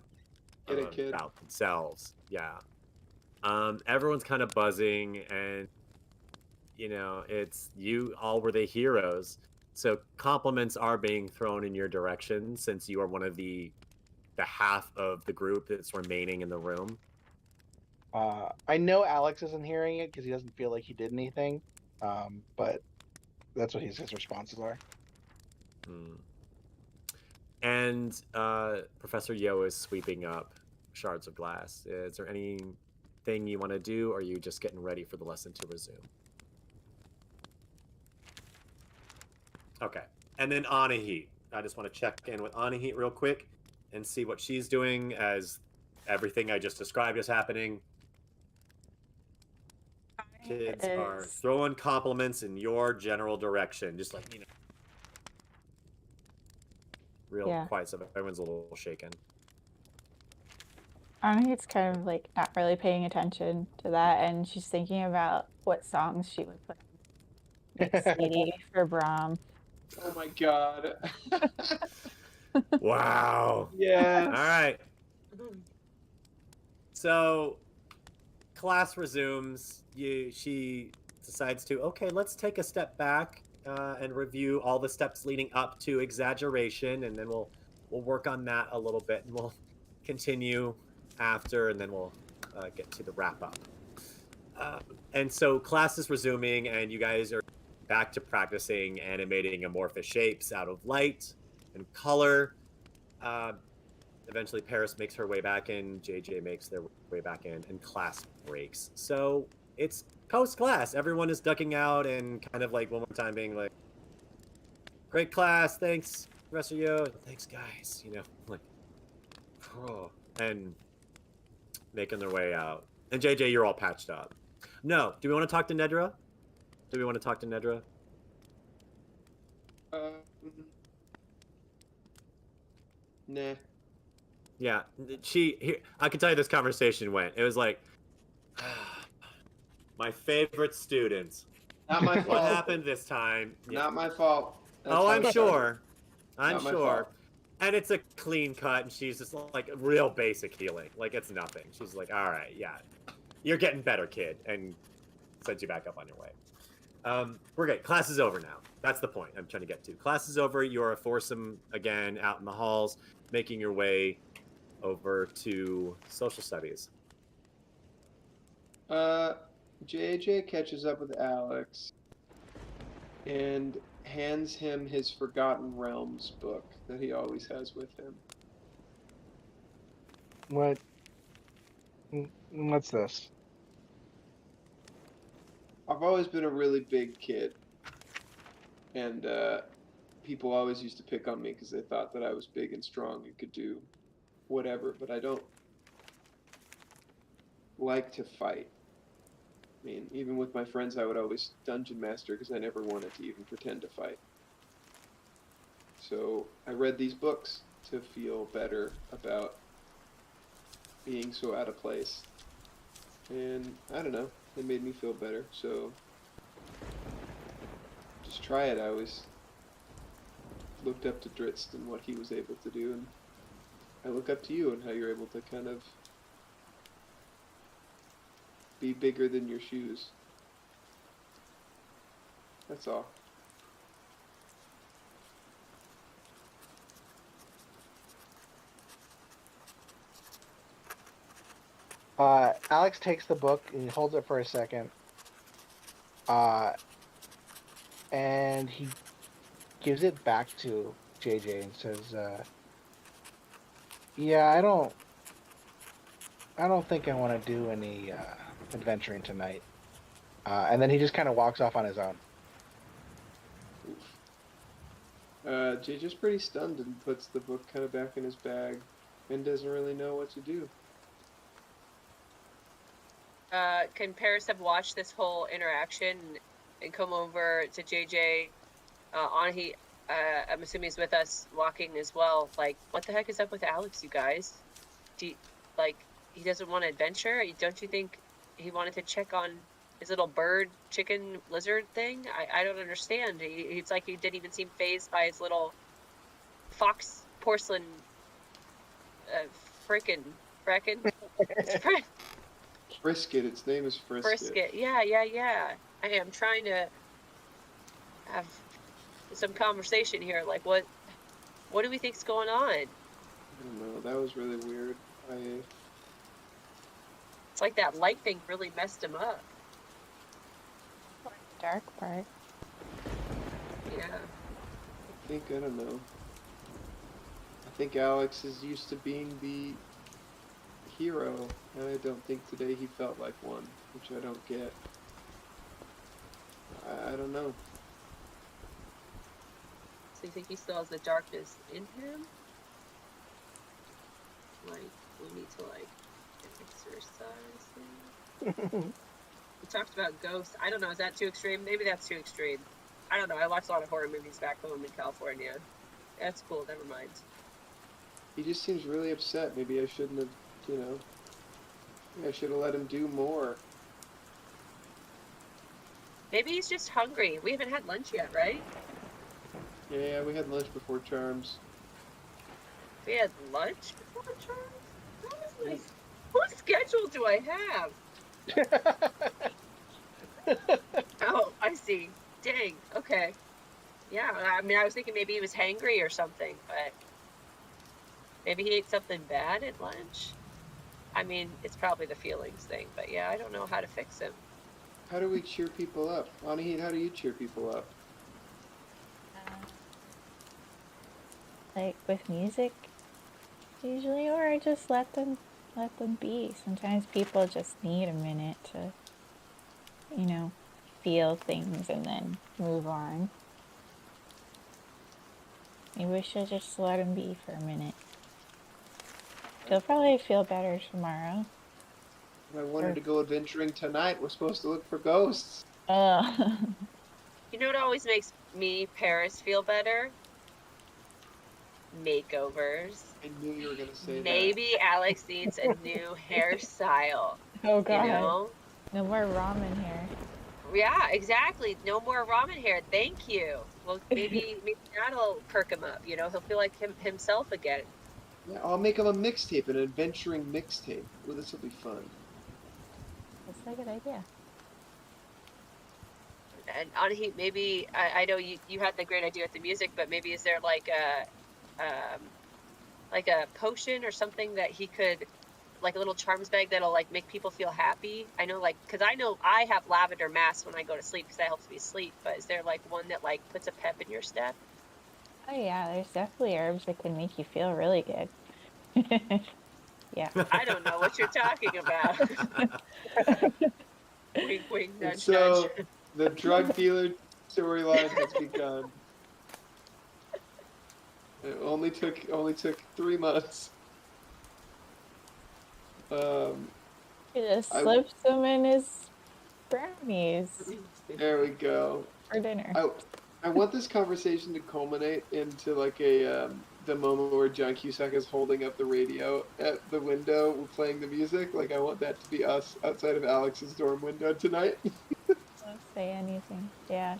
[SPEAKER 5] Get it, kid.
[SPEAKER 1] about themselves. Yeah. Everyone's kind of buzzing, and it's you all were the heroes. So compliments are being thrown in your direction since you are one of the half of the group that's remaining in the room.
[SPEAKER 3] I know Alex isn't hearing it because he doesn't feel like he did anything. But that's what his responses are.
[SPEAKER 1] And Professor Yo is sweeping up shards of glass. Is there anything you want to do, or are you just getting ready for the lesson to resume? Okay. And then Anahit. I just want to check in with Anahit real quick and see what she's doing as everything I just described is happening. Kids are throwing compliments in your general direction, just like, real quiet, so everyone's a little shaken.
[SPEAKER 2] It's kind of like not really paying attention to that, and she's thinking about what songs she would put on the CD for Brahm.
[SPEAKER 5] Oh my god.
[SPEAKER 1] Wow.
[SPEAKER 5] Yeah.
[SPEAKER 1] All right. So class resumes. She decides to, okay, let's take a step back and review all the steps leading up to exaggeration, and then we'll work on that a little bit, and we'll continue after, and then we'll get to the wrap up. And so class is resuming, and you guys are back to practicing animating amorphous shapes out of light and color. Eventually, Paris makes her way back in, JJ makes their way back in, and class breaks. So it's post-class. Everyone is ducking out and kind of like one more time being like, great class, thanks, Professor Yo, thanks, guys, like, oh, and making their way out. And JJ, you're all patched up. No, do we want to talk to Nedra?
[SPEAKER 5] Nah.
[SPEAKER 1] Yeah, I can tell you this conversation went. It was like, my favorite students.
[SPEAKER 5] Not my fault.
[SPEAKER 1] What happened this time?
[SPEAKER 5] Not my fault. That's
[SPEAKER 1] I'm sure. I'm
[SPEAKER 5] my
[SPEAKER 1] sure.
[SPEAKER 5] fault.
[SPEAKER 1] And it's a clean cut, and she's just like real basic healing. Like, it's nothing. She's like, all right, yeah, you're getting better, kid, and sends you back up on your way. We're good. Class is over now. That's the point I'm trying to get to. Class is over. You're a foursome again out in the halls, making your way over to social studies.
[SPEAKER 5] JJ catches up with Alex and hands him his Forgotten Realms book that he always has with him.
[SPEAKER 3] What's this?
[SPEAKER 5] I've always been a really big kid, and people always used to pick on me because they thought that I was big and strong and could do whatever, but I don't like to fight. I mean, even with my friends, I would always dungeon master because I never wanted to even pretend to fight. So I read these books to feel better about being so out of place. And I don't know, it made me feel better. So just try it. I always looked up to Dritz and what he was able to do, and I look up to you and how you're able to kind of be bigger than your shoes. That's all.
[SPEAKER 3] Alex takes the book and he holds it for a second. And he gives it back to JJ and says, yeah, I don't think I want to do any adventuring tonight. And then he just kind of walks off on his own.
[SPEAKER 5] JJ's pretty stunned and puts the book kind of back in his bag and doesn't really know what to do.
[SPEAKER 4] Can Paris have watched this whole interaction and come over to JJ? I'm assuming he's with us walking as well. Like, what the heck is up with Alex, you guys? Like, he doesn't want to adventure? Don't you think he wanted to check on his little bird, chicken, lizard thing? I don't understand. It's like he didn't even seem fazed by his little fox porcelain frickin'
[SPEAKER 5] Frisket. Its name is Frisket.
[SPEAKER 4] Frisket. Yeah. I am trying to have some conversation here. Like, what do we think's going on?
[SPEAKER 5] I don't know. That was really weird.
[SPEAKER 4] It's like that light thing really messed him up.
[SPEAKER 2] Dark part.
[SPEAKER 4] Yeah.
[SPEAKER 5] I don't know. I think Alex is used to being the hero, and I don't think today he felt like one, which I don't get. I don't know.
[SPEAKER 4] So you think he still has the darkness in him? Like, we need to, like, exercise him? We talked about ghosts. I don't know, is that too extreme? Maybe that's too extreme. I don't know, I watched a lot of horror movies back home in California. That's cool, never mind.
[SPEAKER 5] He just seems really upset. Maybe I shouldn't have, I should have let him do more.
[SPEAKER 4] Maybe he's just hungry. We haven't had lunch yet, right?
[SPEAKER 5] Yeah, we had lunch before Charms.
[SPEAKER 4] We had lunch before Charms? What schedule do I have? Oh, I see. Dang, okay. Yeah, I mean, I was thinking maybe he was hangry or something, but maybe he ate something bad at lunch? I mean, it's probably the feelings thing, but yeah, I don't know how to fix him.
[SPEAKER 5] How do we cheer people up? Anahit, how do you cheer people up?
[SPEAKER 2] Like with music, usually, or I just let them be. Sometimes people just need a minute to, feel things and then move on. Maybe we should just let them be for a minute. They'll probably feel better tomorrow.
[SPEAKER 5] I wanted to go adventuring tonight. We're supposed to look for ghosts.
[SPEAKER 4] You know what always makes me, Paris, feel better? Makeovers.
[SPEAKER 5] I knew you were going to say
[SPEAKER 4] Maybe Alex needs a new hairstyle.
[SPEAKER 2] Oh god.
[SPEAKER 4] You know?
[SPEAKER 2] No more ramen hair.
[SPEAKER 4] Yeah, exactly. No more ramen hair. Thank you. Well, maybe that'll perk him up. He'll feel like himself again.
[SPEAKER 5] Yeah, I'll make him a mixtape, an adventuring mixtape. Well, this will be fun.
[SPEAKER 2] That's a good idea.
[SPEAKER 4] And Anahit, maybe I know you had the great idea with the music, but maybe is there like a potion or something that he could, like a little charms bag that'll like make people feel happy? I know, like, because I know I have lavender mask when I go to sleep because that helps me sleep. But is there like one that like puts a pep in your step?
[SPEAKER 2] Oh yeah, there's definitely herbs that can make you feel really good. Yeah.
[SPEAKER 4] I don't know what you're talking about. Wink, wink, nudge,
[SPEAKER 5] So
[SPEAKER 4] nudge.
[SPEAKER 5] the drug dealer storyline has begun. It only took 3 months.
[SPEAKER 2] You just slipped some in his brownies
[SPEAKER 5] There we go.
[SPEAKER 2] for dinner.
[SPEAKER 5] I want this conversation to culminate into like the moment where John Cusack is holding up the radio at the window playing the music. Like, I want that to be us outside of Alex's dorm window tonight.
[SPEAKER 2] Don't say anything. Yeah.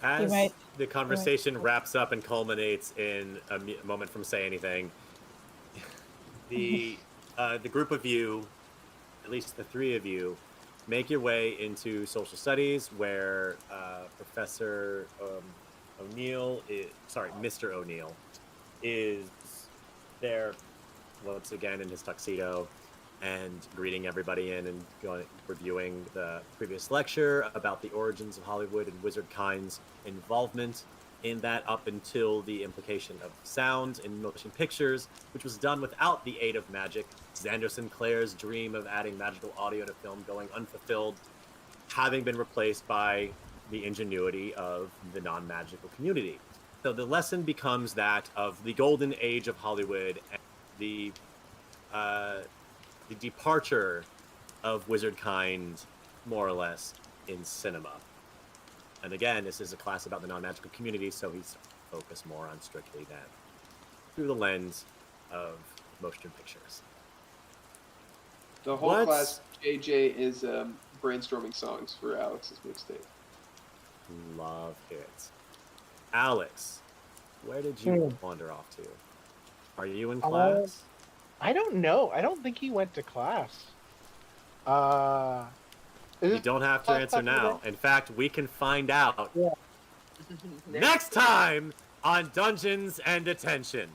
[SPEAKER 1] As the conversation wraps up and culminates in a moment from Say Anything, the group of you, at least the three of you, make your way into social studies where Professor Mr. O'Neill is there once again in his tuxedo and greeting everybody in and reviewing the previous lecture about the origins of Hollywood and wizardkind's involvement in that up until the implication of sound in motion pictures, which was done without the aid of magic. Xander Sinclair's dream of adding magical audio to film going unfulfilled, having been replaced by the ingenuity of the non-magical community. So the lesson becomes that of the golden age of Hollywood and the departure of wizardkind, more or less, in cinema. And again, this is a class about the non-magical community, so he's focused more on strictly that through the lens of motion pictures.
[SPEAKER 5] The whole
[SPEAKER 1] What's-
[SPEAKER 5] class, JJ is brainstorming songs for Alex's mixtape.
[SPEAKER 1] Love it. Alex, where did you wander off to? Are you in class?
[SPEAKER 6] I don't know. I don't think he went to class.
[SPEAKER 1] You don't have to answer now. In fact, we can find out next time on Dungeons and Detention.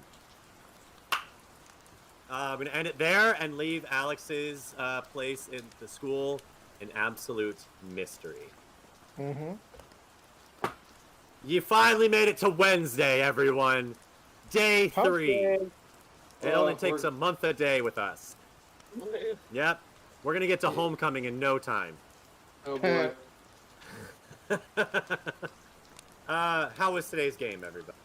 [SPEAKER 1] I'm going to end it there and leave Alex's place in the school an absolute mystery.
[SPEAKER 6] Mm-hmm.
[SPEAKER 1] You finally made it to Wednesday, everyone. Day 3. It only takes a month a day with us. Yep. We're going to get to homecoming in no time.
[SPEAKER 5] Oh boy.
[SPEAKER 1] How was today's game, everybody?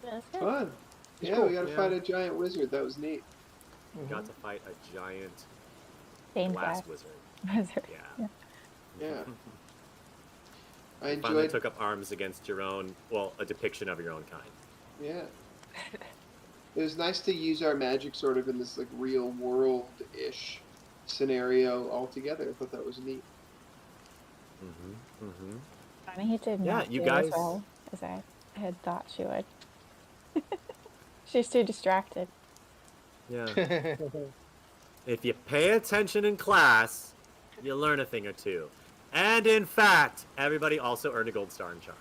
[SPEAKER 2] That's good.
[SPEAKER 5] Fun. Yeah,
[SPEAKER 6] cool.
[SPEAKER 5] we got to fight a giant wizard. That was neat.
[SPEAKER 1] We got to fight a giant
[SPEAKER 2] Stained
[SPEAKER 1] glass
[SPEAKER 2] glass
[SPEAKER 1] wizard.
[SPEAKER 2] wizard.
[SPEAKER 1] Yeah.
[SPEAKER 5] Yeah. I
[SPEAKER 1] You finally
[SPEAKER 5] enjoyed.
[SPEAKER 1] took up arms against your own, well, a depiction of your own kind.
[SPEAKER 5] Yeah. It was nice to use our magic sort of in this like real world-ish scenario altogether. I thought that was neat.
[SPEAKER 2] I mean, he did
[SPEAKER 1] Yeah,
[SPEAKER 2] not
[SPEAKER 1] you
[SPEAKER 2] do
[SPEAKER 1] guys-
[SPEAKER 2] as well as I had thought she would. She's too distracted.
[SPEAKER 1] Yeah. If you pay attention in class, you learn a thing or two. And in fact, everybody also earned a gold star in charm.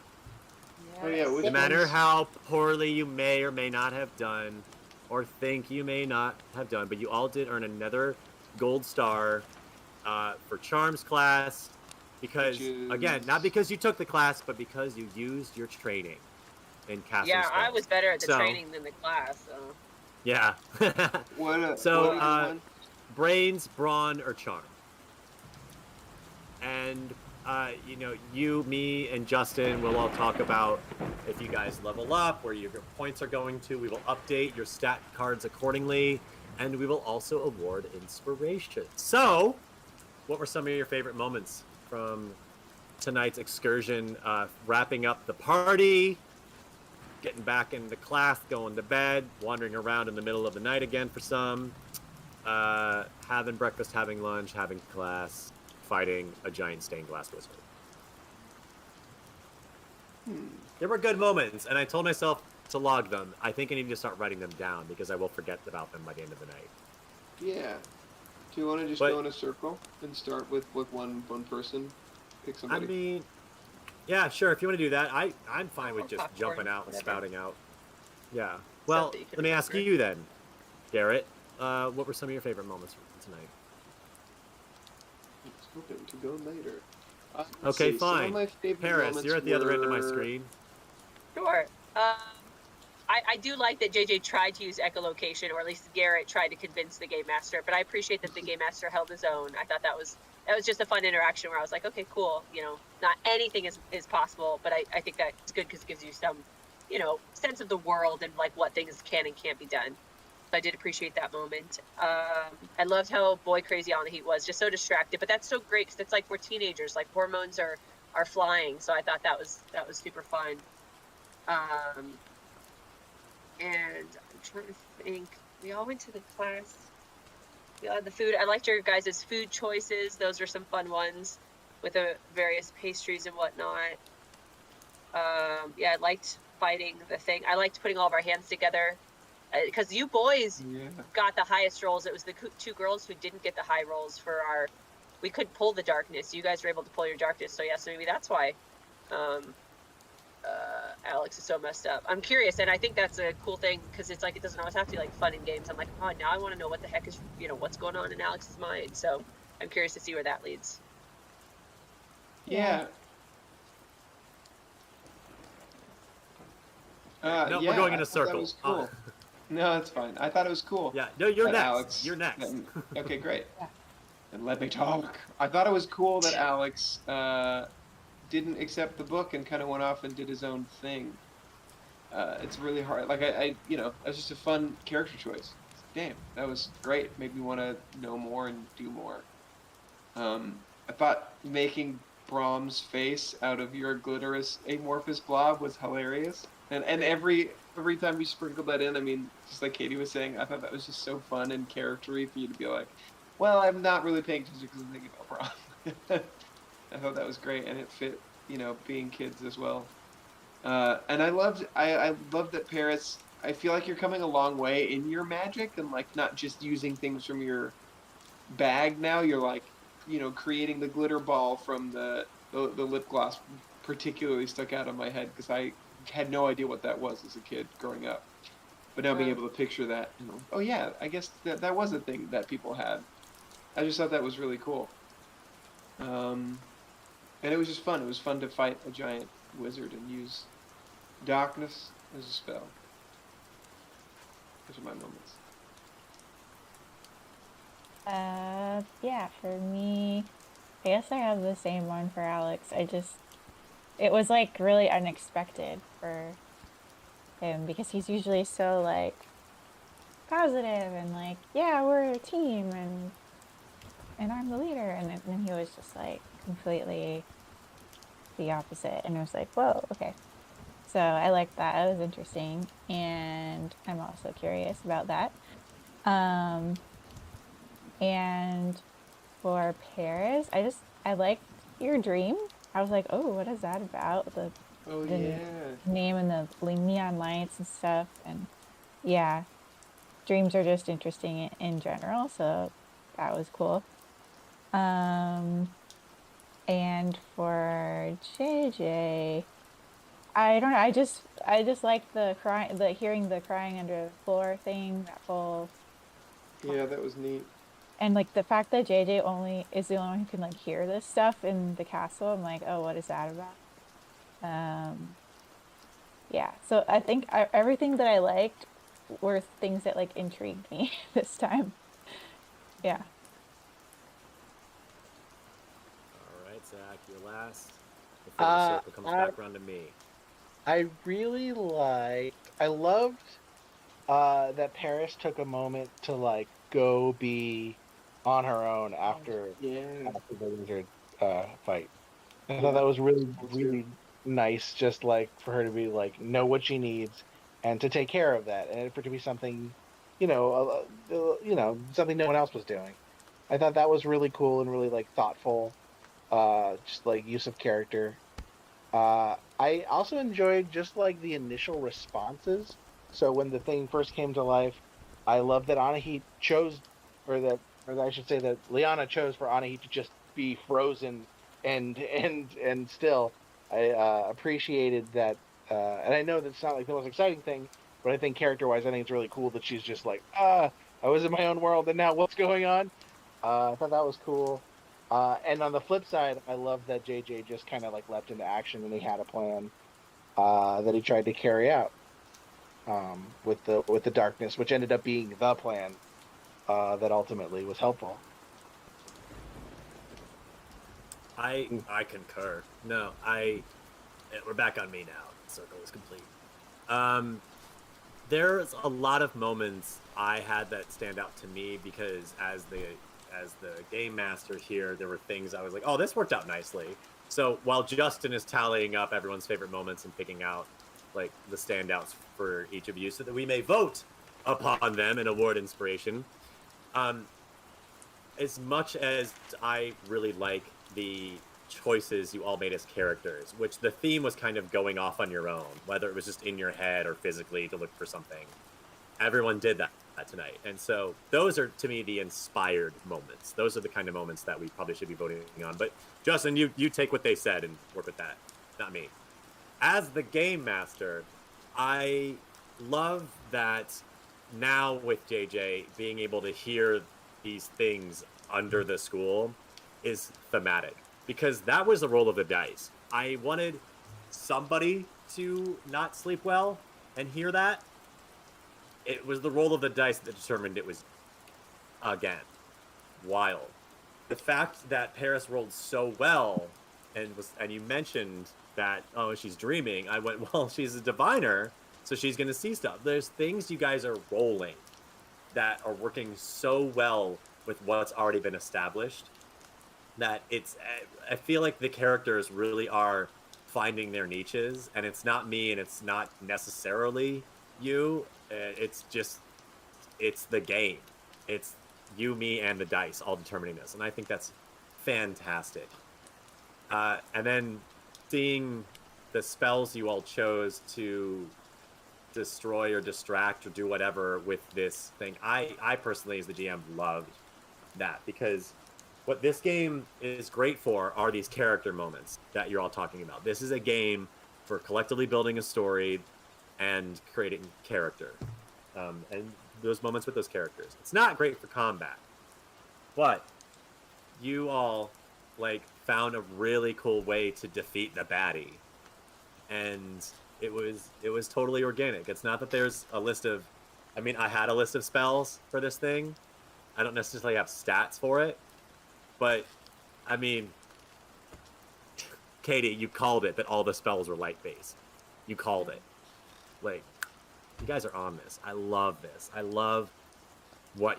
[SPEAKER 5] Oh yeah, which
[SPEAKER 1] No matter
[SPEAKER 5] ones-
[SPEAKER 1] how poorly you may or may not have done, or think you may not have done, but you all did earn another gold star for charms class. Because,
[SPEAKER 5] Which
[SPEAKER 1] again,
[SPEAKER 5] is-
[SPEAKER 1] not because you took the class, but because you used your training in casting
[SPEAKER 4] Yeah, I
[SPEAKER 1] spells.
[SPEAKER 4] was better at the
[SPEAKER 1] So-
[SPEAKER 4] training than the class. So.
[SPEAKER 1] Yeah.
[SPEAKER 5] What?
[SPEAKER 1] So,
[SPEAKER 5] what are the ones?
[SPEAKER 1] brains, brawn, or charm. And, you know, you, me, and Justin will all talk about if you guys level up, where your points are going to. We will update your stat cards accordingly, and we will also award inspiration. So, what were some of your favorite moments from tonight's excursion? Wrapping up the party, getting back into class, going to bed, wandering around in the middle of the night again for some, having breakfast, having lunch, having class, fighting a giant stained glass wizard. There were good moments, and I told myself to log them. I think I need to start writing them down because I will forget about them by the end of the night.
[SPEAKER 5] Yeah. Do you want to just
[SPEAKER 1] But-
[SPEAKER 5] go in a circle and start with one person? Pick
[SPEAKER 1] I
[SPEAKER 5] somebody.
[SPEAKER 1] mean, yeah, sure. If you want to do that, I'm fine with
[SPEAKER 4] Or
[SPEAKER 1] just
[SPEAKER 4] popcorn,
[SPEAKER 1] jumping out and
[SPEAKER 4] whatever.
[SPEAKER 1] spouting out. Yeah. Well,
[SPEAKER 4] that you can
[SPEAKER 1] let me ask
[SPEAKER 4] remember.
[SPEAKER 1] you then, Garrett. What were some of your favorite moments from tonight?
[SPEAKER 5] I was hoping to go later. Let's
[SPEAKER 1] Okay,
[SPEAKER 5] see, some of
[SPEAKER 1] fine.
[SPEAKER 5] my favorite
[SPEAKER 1] Paris,
[SPEAKER 5] moments
[SPEAKER 1] you're at the other end of my
[SPEAKER 5] were-
[SPEAKER 1] screen.
[SPEAKER 4] Sure. I do like that JJ tried to use echolocation, or at least Garrett tried to convince the game master. But I appreciate that the game master held his own. I thought that was just a fun interaction where I was like, okay, cool. You know, not anything is possible, but I think that's good because it gives you some, you know, sense of the world and like what things can and can't be done. So I did appreciate that moment. I loved how boy crazy on the heat was, just so distracted. But that's so great because it's like we're teenagers, like hormones are flying. So I thought that was super fun. And I'm trying to think. We all went to the class. We all had the food. I liked your guys' food choices. Those were some fun ones with the various pastries and whatnot. Yeah, I liked fighting the thing. I liked putting all of our hands together. Because you boys
[SPEAKER 5] Yeah.
[SPEAKER 4] got the highest rolls. It was the two girls who didn't get the high rolls for our. We could pull the darkness. You guys were able to pull your darkness. So yes, maybe that's why. Alex is so messed up. I'm curious, and I think that's a cool thing because it's like it doesn't always have to be like fun in games. I'm like, oh, now I want to know what the heck is, you know, what's going on in Alex's mind. So I'm curious to see where that leads.
[SPEAKER 5] Yeah.
[SPEAKER 1] No,
[SPEAKER 5] yeah,
[SPEAKER 1] we're going in
[SPEAKER 5] I
[SPEAKER 1] a
[SPEAKER 5] thought that
[SPEAKER 1] circle.
[SPEAKER 5] was cool. No, it's fine. I thought it was cool.
[SPEAKER 1] Yeah. No, you're
[SPEAKER 5] that
[SPEAKER 1] next.
[SPEAKER 5] Alex,
[SPEAKER 1] You're next.
[SPEAKER 5] Okay, great.
[SPEAKER 2] Yeah.
[SPEAKER 5] And let me talk. I thought it was cool that Alex didn't accept the book and kind of went off and did his own thing. It's really hard. Like I you know, that was just a fun character choice. Damn, that was great. Made me want to know more and do more. I thought making Brahms' face out of your glitterous amorphous blob was hilarious. And every time you sprinkled that in, I mean, just like Katie was saying, I thought that was just so fun and charactery for you to be like, well, I'm not really paying attention because I'm thinking about Brahm. I thought that was great, and it fit, being kids as well. And I loved that Paris. I feel like you're coming a long way in your magic, and like not just using things from your bag now. You're like, creating the glitter ball from the lip gloss particularly stuck out on my head because I had no idea what that was as a kid growing up. But now being able to picture that, oh yeah, I guess that was a thing that people had. I just thought that was really cool. And it was just fun. It was fun to fight a giant wizard and use darkness as a spell. Those are my moments.
[SPEAKER 2] Yeah, for me, I guess I have the same one for Alex. It was like really unexpected for him because he's usually so like positive and like, yeah, we're a team and I'm the leader. And then he was just like completely the opposite. And it was like, whoa, okay. So I liked that. It was interesting. And I'm also curious about that. And for Paris, I liked your dream. I was like, oh, what is that about? The
[SPEAKER 5] Yeah.
[SPEAKER 2] name and the neon lights and stuff. And yeah, dreams are just interesting in general. So that was cool. And for JJ, I don't know. I just like hearing the crying under the floor thing. That whole
[SPEAKER 5] Yeah, that was neat.
[SPEAKER 2] and like the fact that JJ is the only one who can like hear this stuff in the castle. I'm like, oh, what is that about? Yeah. So I think everything that I liked were things that like intrigued me this time. Yeah.
[SPEAKER 1] All right, Zach, you're last. Before the circle comes back around to me.
[SPEAKER 6] I loved that Paris took a moment to like go be on her own after the wizard fight. I thought that was really nice, just like for her to be like know what she needs and to take care of that, and for it to be something, something no one else was doing. I thought that was really cool and really like thoughtful, just like use of character. I also enjoyed just like the initial responses. So when the thing first came to life, I love that Anahit chose, or I should say that Liana chose for Anahit to just be frozen and still. I appreciated that, and I know that's not like the most exciting thing, but I think character-wise, I think it's really cool that she's just like, I was in my own world, and now what's going on? I thought that was cool. And on the flip side, I love that JJ just kind of like leapt into action and he had a plan that he tried to carry out with the darkness, which ended up being the plan that ultimately was helpful.
[SPEAKER 1] I concur. No, we're back on me now. The circle is complete. There's a lot of moments I had that stand out to me because as the game master here, there were things I was like, oh, this worked out nicely. So while Justin is tallying up everyone's favorite moments and picking out like the standouts for each of you so that we may vote upon them and award inspiration, as much as I really like the choices you all made as characters, which the theme was kind of going off on your own, whether it was just in your head or physically to look for something. Everyone did that tonight. And so those are, to me, the inspired moments. Those are the kind of moments that we probably should be voting on. But Justin, you take what they said and work with that, not me. As the game master, I love that now with JJ being able to hear these things under the school is thematic, because that was the roll of the dice. I wanted somebody to not sleep well and hear that. It was the roll of the dice that determined it was, again, wild. The fact that Paris rolled so well and you mentioned that, oh, she's dreaming. I went, well, she's a diviner, so she's going to see stuff. There's things you guys are rolling that are working so well with what's already been established. that I feel like the characters really are finding their niches, and it's not me, and it's not necessarily you. It's the game. It's you, me, and the dice all determining this, and I think that's fantastic. And then seeing the spells you all chose to destroy or distract or do whatever with this thing, I personally, as the GM, loved that, because what this game is great for are these character moments that you're all talking about. This is a game for collectively building a story and creating character, and those moments with those characters. It's not great for combat, but you all found a really cool way to defeat the baddie, and it was totally organic. It's not that there's a list of, I had a list of spells for this thing. I don't necessarily have stats for it, but Katie, you called it that all the spells were light based. You called it. You guys are on this. I love this. I love what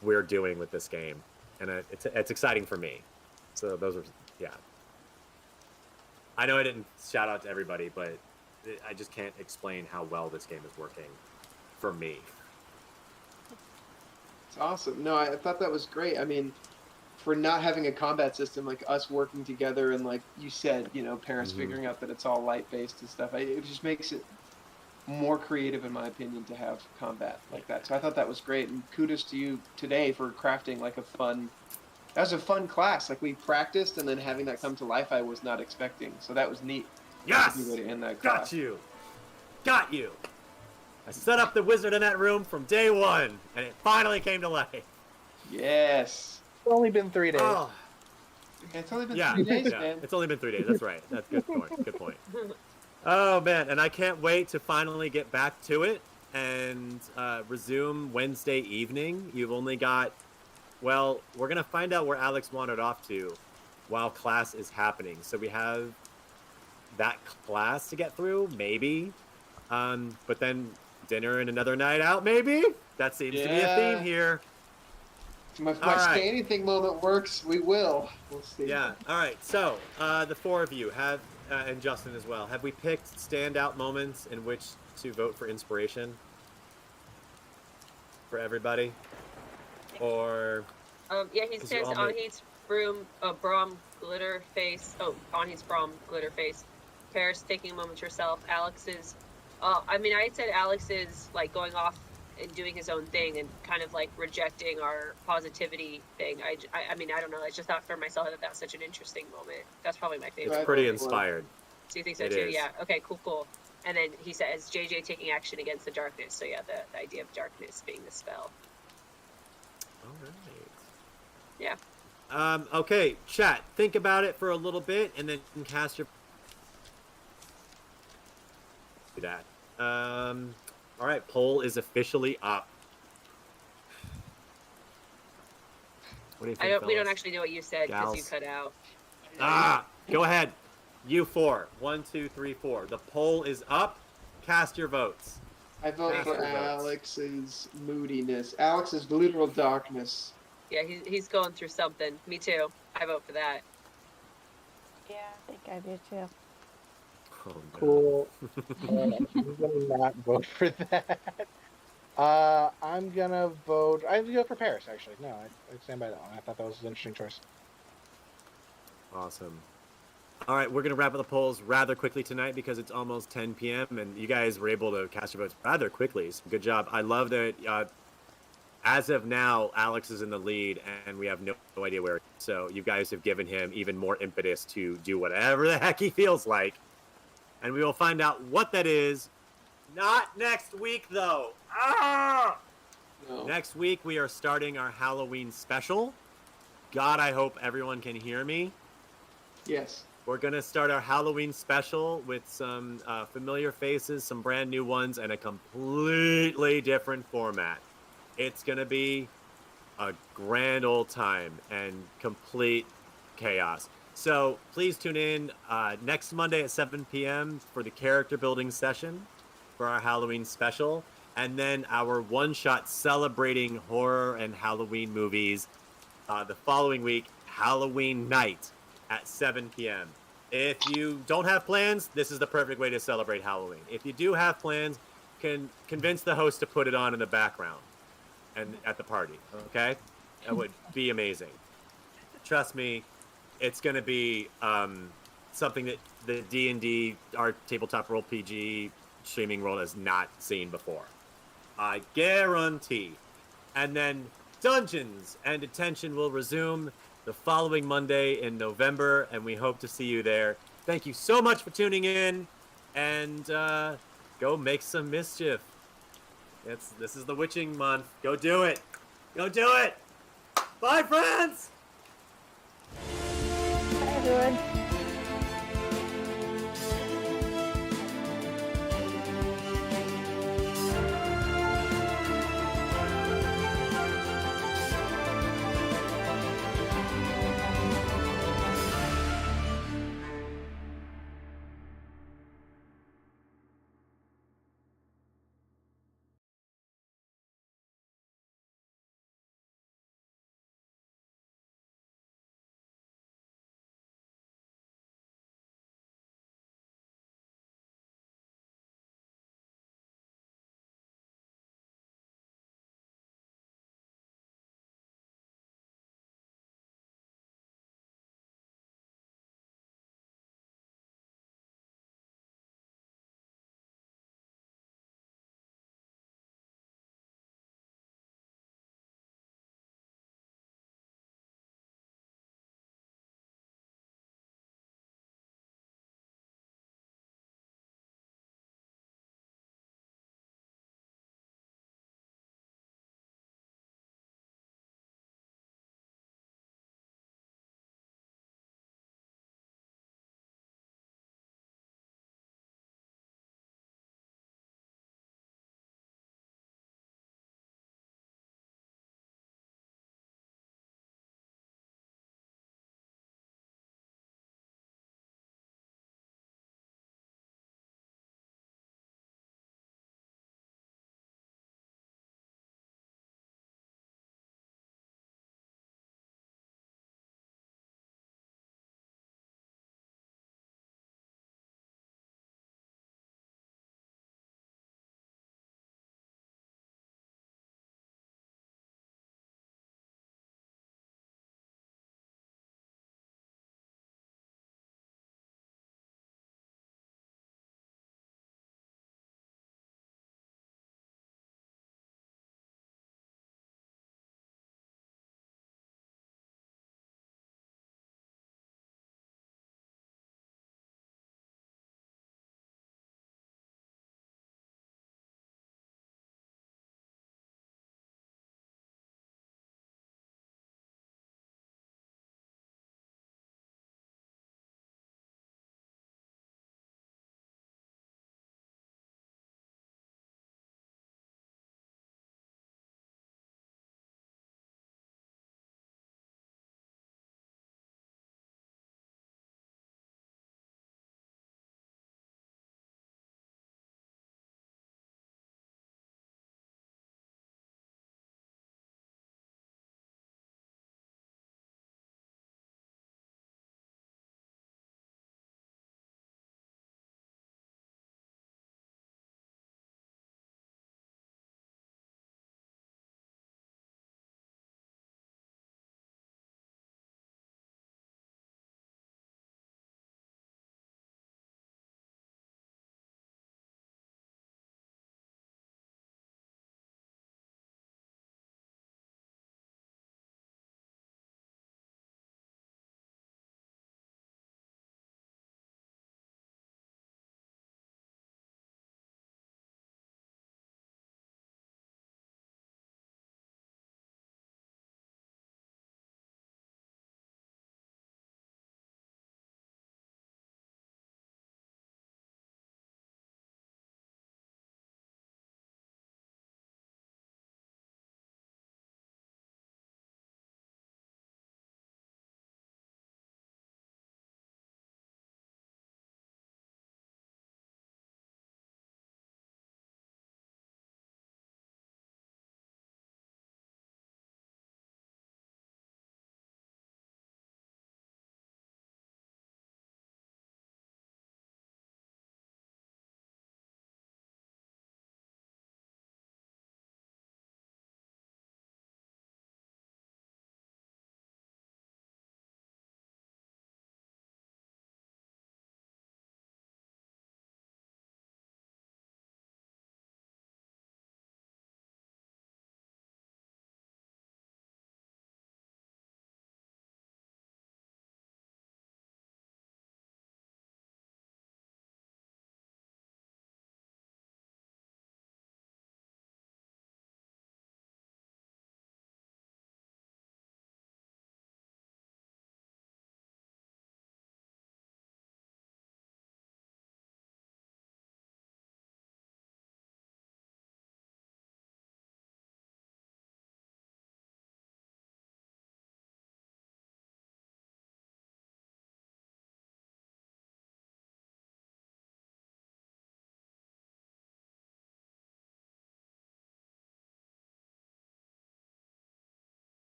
[SPEAKER 1] we're doing with this game, and it's exciting for me. So those are, yeah. I know I didn't shout out to everybody, but I just can't explain how well this game is working for me.
[SPEAKER 5] It's awesome. No, I thought that was great. For not having a combat system, like us working together, and like you said, Paris figuring out that it's all light-based and stuff, it just makes it more creative, in my opinion, to have combat like that. So I thought that was great, and kudos to you today for crafting that was a fun class. We practiced, and then having that come to life, I was not expecting. So that was neat.
[SPEAKER 1] Yes!
[SPEAKER 5] That's a good way to end that class.
[SPEAKER 1] Got you! I set up the wizard in that room from day one, and it finally came to life.
[SPEAKER 5] Yes.
[SPEAKER 6] It's only been 3 days.
[SPEAKER 1] Oh.
[SPEAKER 5] It's only been 3 days, man.
[SPEAKER 1] It's only been 3 days. That's right. That's good point. Good point. Oh, man. And I can't wait to finally get back to it and resume Wednesday evening. You've only got... Well, we're going to find out where Alex wandered off to while class is happening. So we have that class to get through, maybe. But then dinner and another night out, maybe? That seems to be a theme here.
[SPEAKER 5] If my say anything moment works, we will. We'll see.
[SPEAKER 1] Yeah. All right. So the four of you have, and Justin as well, have we picked standout moments in which to vote for inspiration for everybody? Or
[SPEAKER 4] yeah, he says Anhit's Brom glitter face. Oh, Anhit's Brom glitter face. Paris taking a moment to herself. Alex's I said Alex is going off and doing his own thing and kind of rejecting our positivity thing. I don't know. I just thought for myself that was such an interesting moment. That's probably my favorite.
[SPEAKER 1] It's pretty inspired.
[SPEAKER 4] So you think so too? Is. Yeah. Okay. Cool. And then he says JJ taking action against the darkness. So yeah, the idea of darkness being the spell.
[SPEAKER 1] All right.
[SPEAKER 4] Yeah.
[SPEAKER 1] Okay, chat. Think about it for a little bit, and then you can cast your. Do that. All right. Poll is officially up. What do you think?
[SPEAKER 4] We don't actually know what you said because you cut out.
[SPEAKER 1] Go ahead. You four. 1, 2, 3, 4. The poll is up. Cast your votes.
[SPEAKER 5] I vote for Alex's moodiness. Alex's literal darkness.
[SPEAKER 4] Yeah, he's going through something. Me too. I vote for that.
[SPEAKER 2] Yeah, I think I do too.
[SPEAKER 1] Oh, no.
[SPEAKER 6] Cool. I'm gonna not vote for that. I'm gonna vote. I'm gonna go for Paris. Actually, no, I stand by that one. I thought that was an interesting choice.
[SPEAKER 1] Awesome. All right, we're going to wrap up the polls rather quickly tonight because it's almost 10 p.m. and you guys were able to cast your votes rather quickly. So good job. I love that as of now, Alex is in the lead and we have no idea where. So you guys have given him even more impetus to do whatever the heck he feels like. And we will find out what that is. Not next week, though. No. Next week, we are starting our Halloween special. God, I hope everyone can hear me.
[SPEAKER 5] Yes.
[SPEAKER 1] We're going to start our Halloween special with some familiar faces, some brand new ones, and a completely different format. It's going to be a grand old time and complete chaos. So please tune in next Monday at 7 p.m. for the character building session for our Halloween special. And then our one-shot celebrating horror and Halloween movies the following week Halloween night at 7 p.m. If you don't have plans, this is the perfect way to celebrate Halloween. If you do have plans, can convince the host to put it on in the background and at the party, okay? That would be amazing. Trust me, it's going to be something that the D&D, our tabletop role PG streaming world has not seen before. I guarantee. And then Dungeons and Detention will resume the following Monday in November, and we hope to see you there. Thank you so much for tuning in, and go make some mischief. This is the witching month. Go do it. Go do it. Bye, friends.
[SPEAKER 2] Bye, everyone.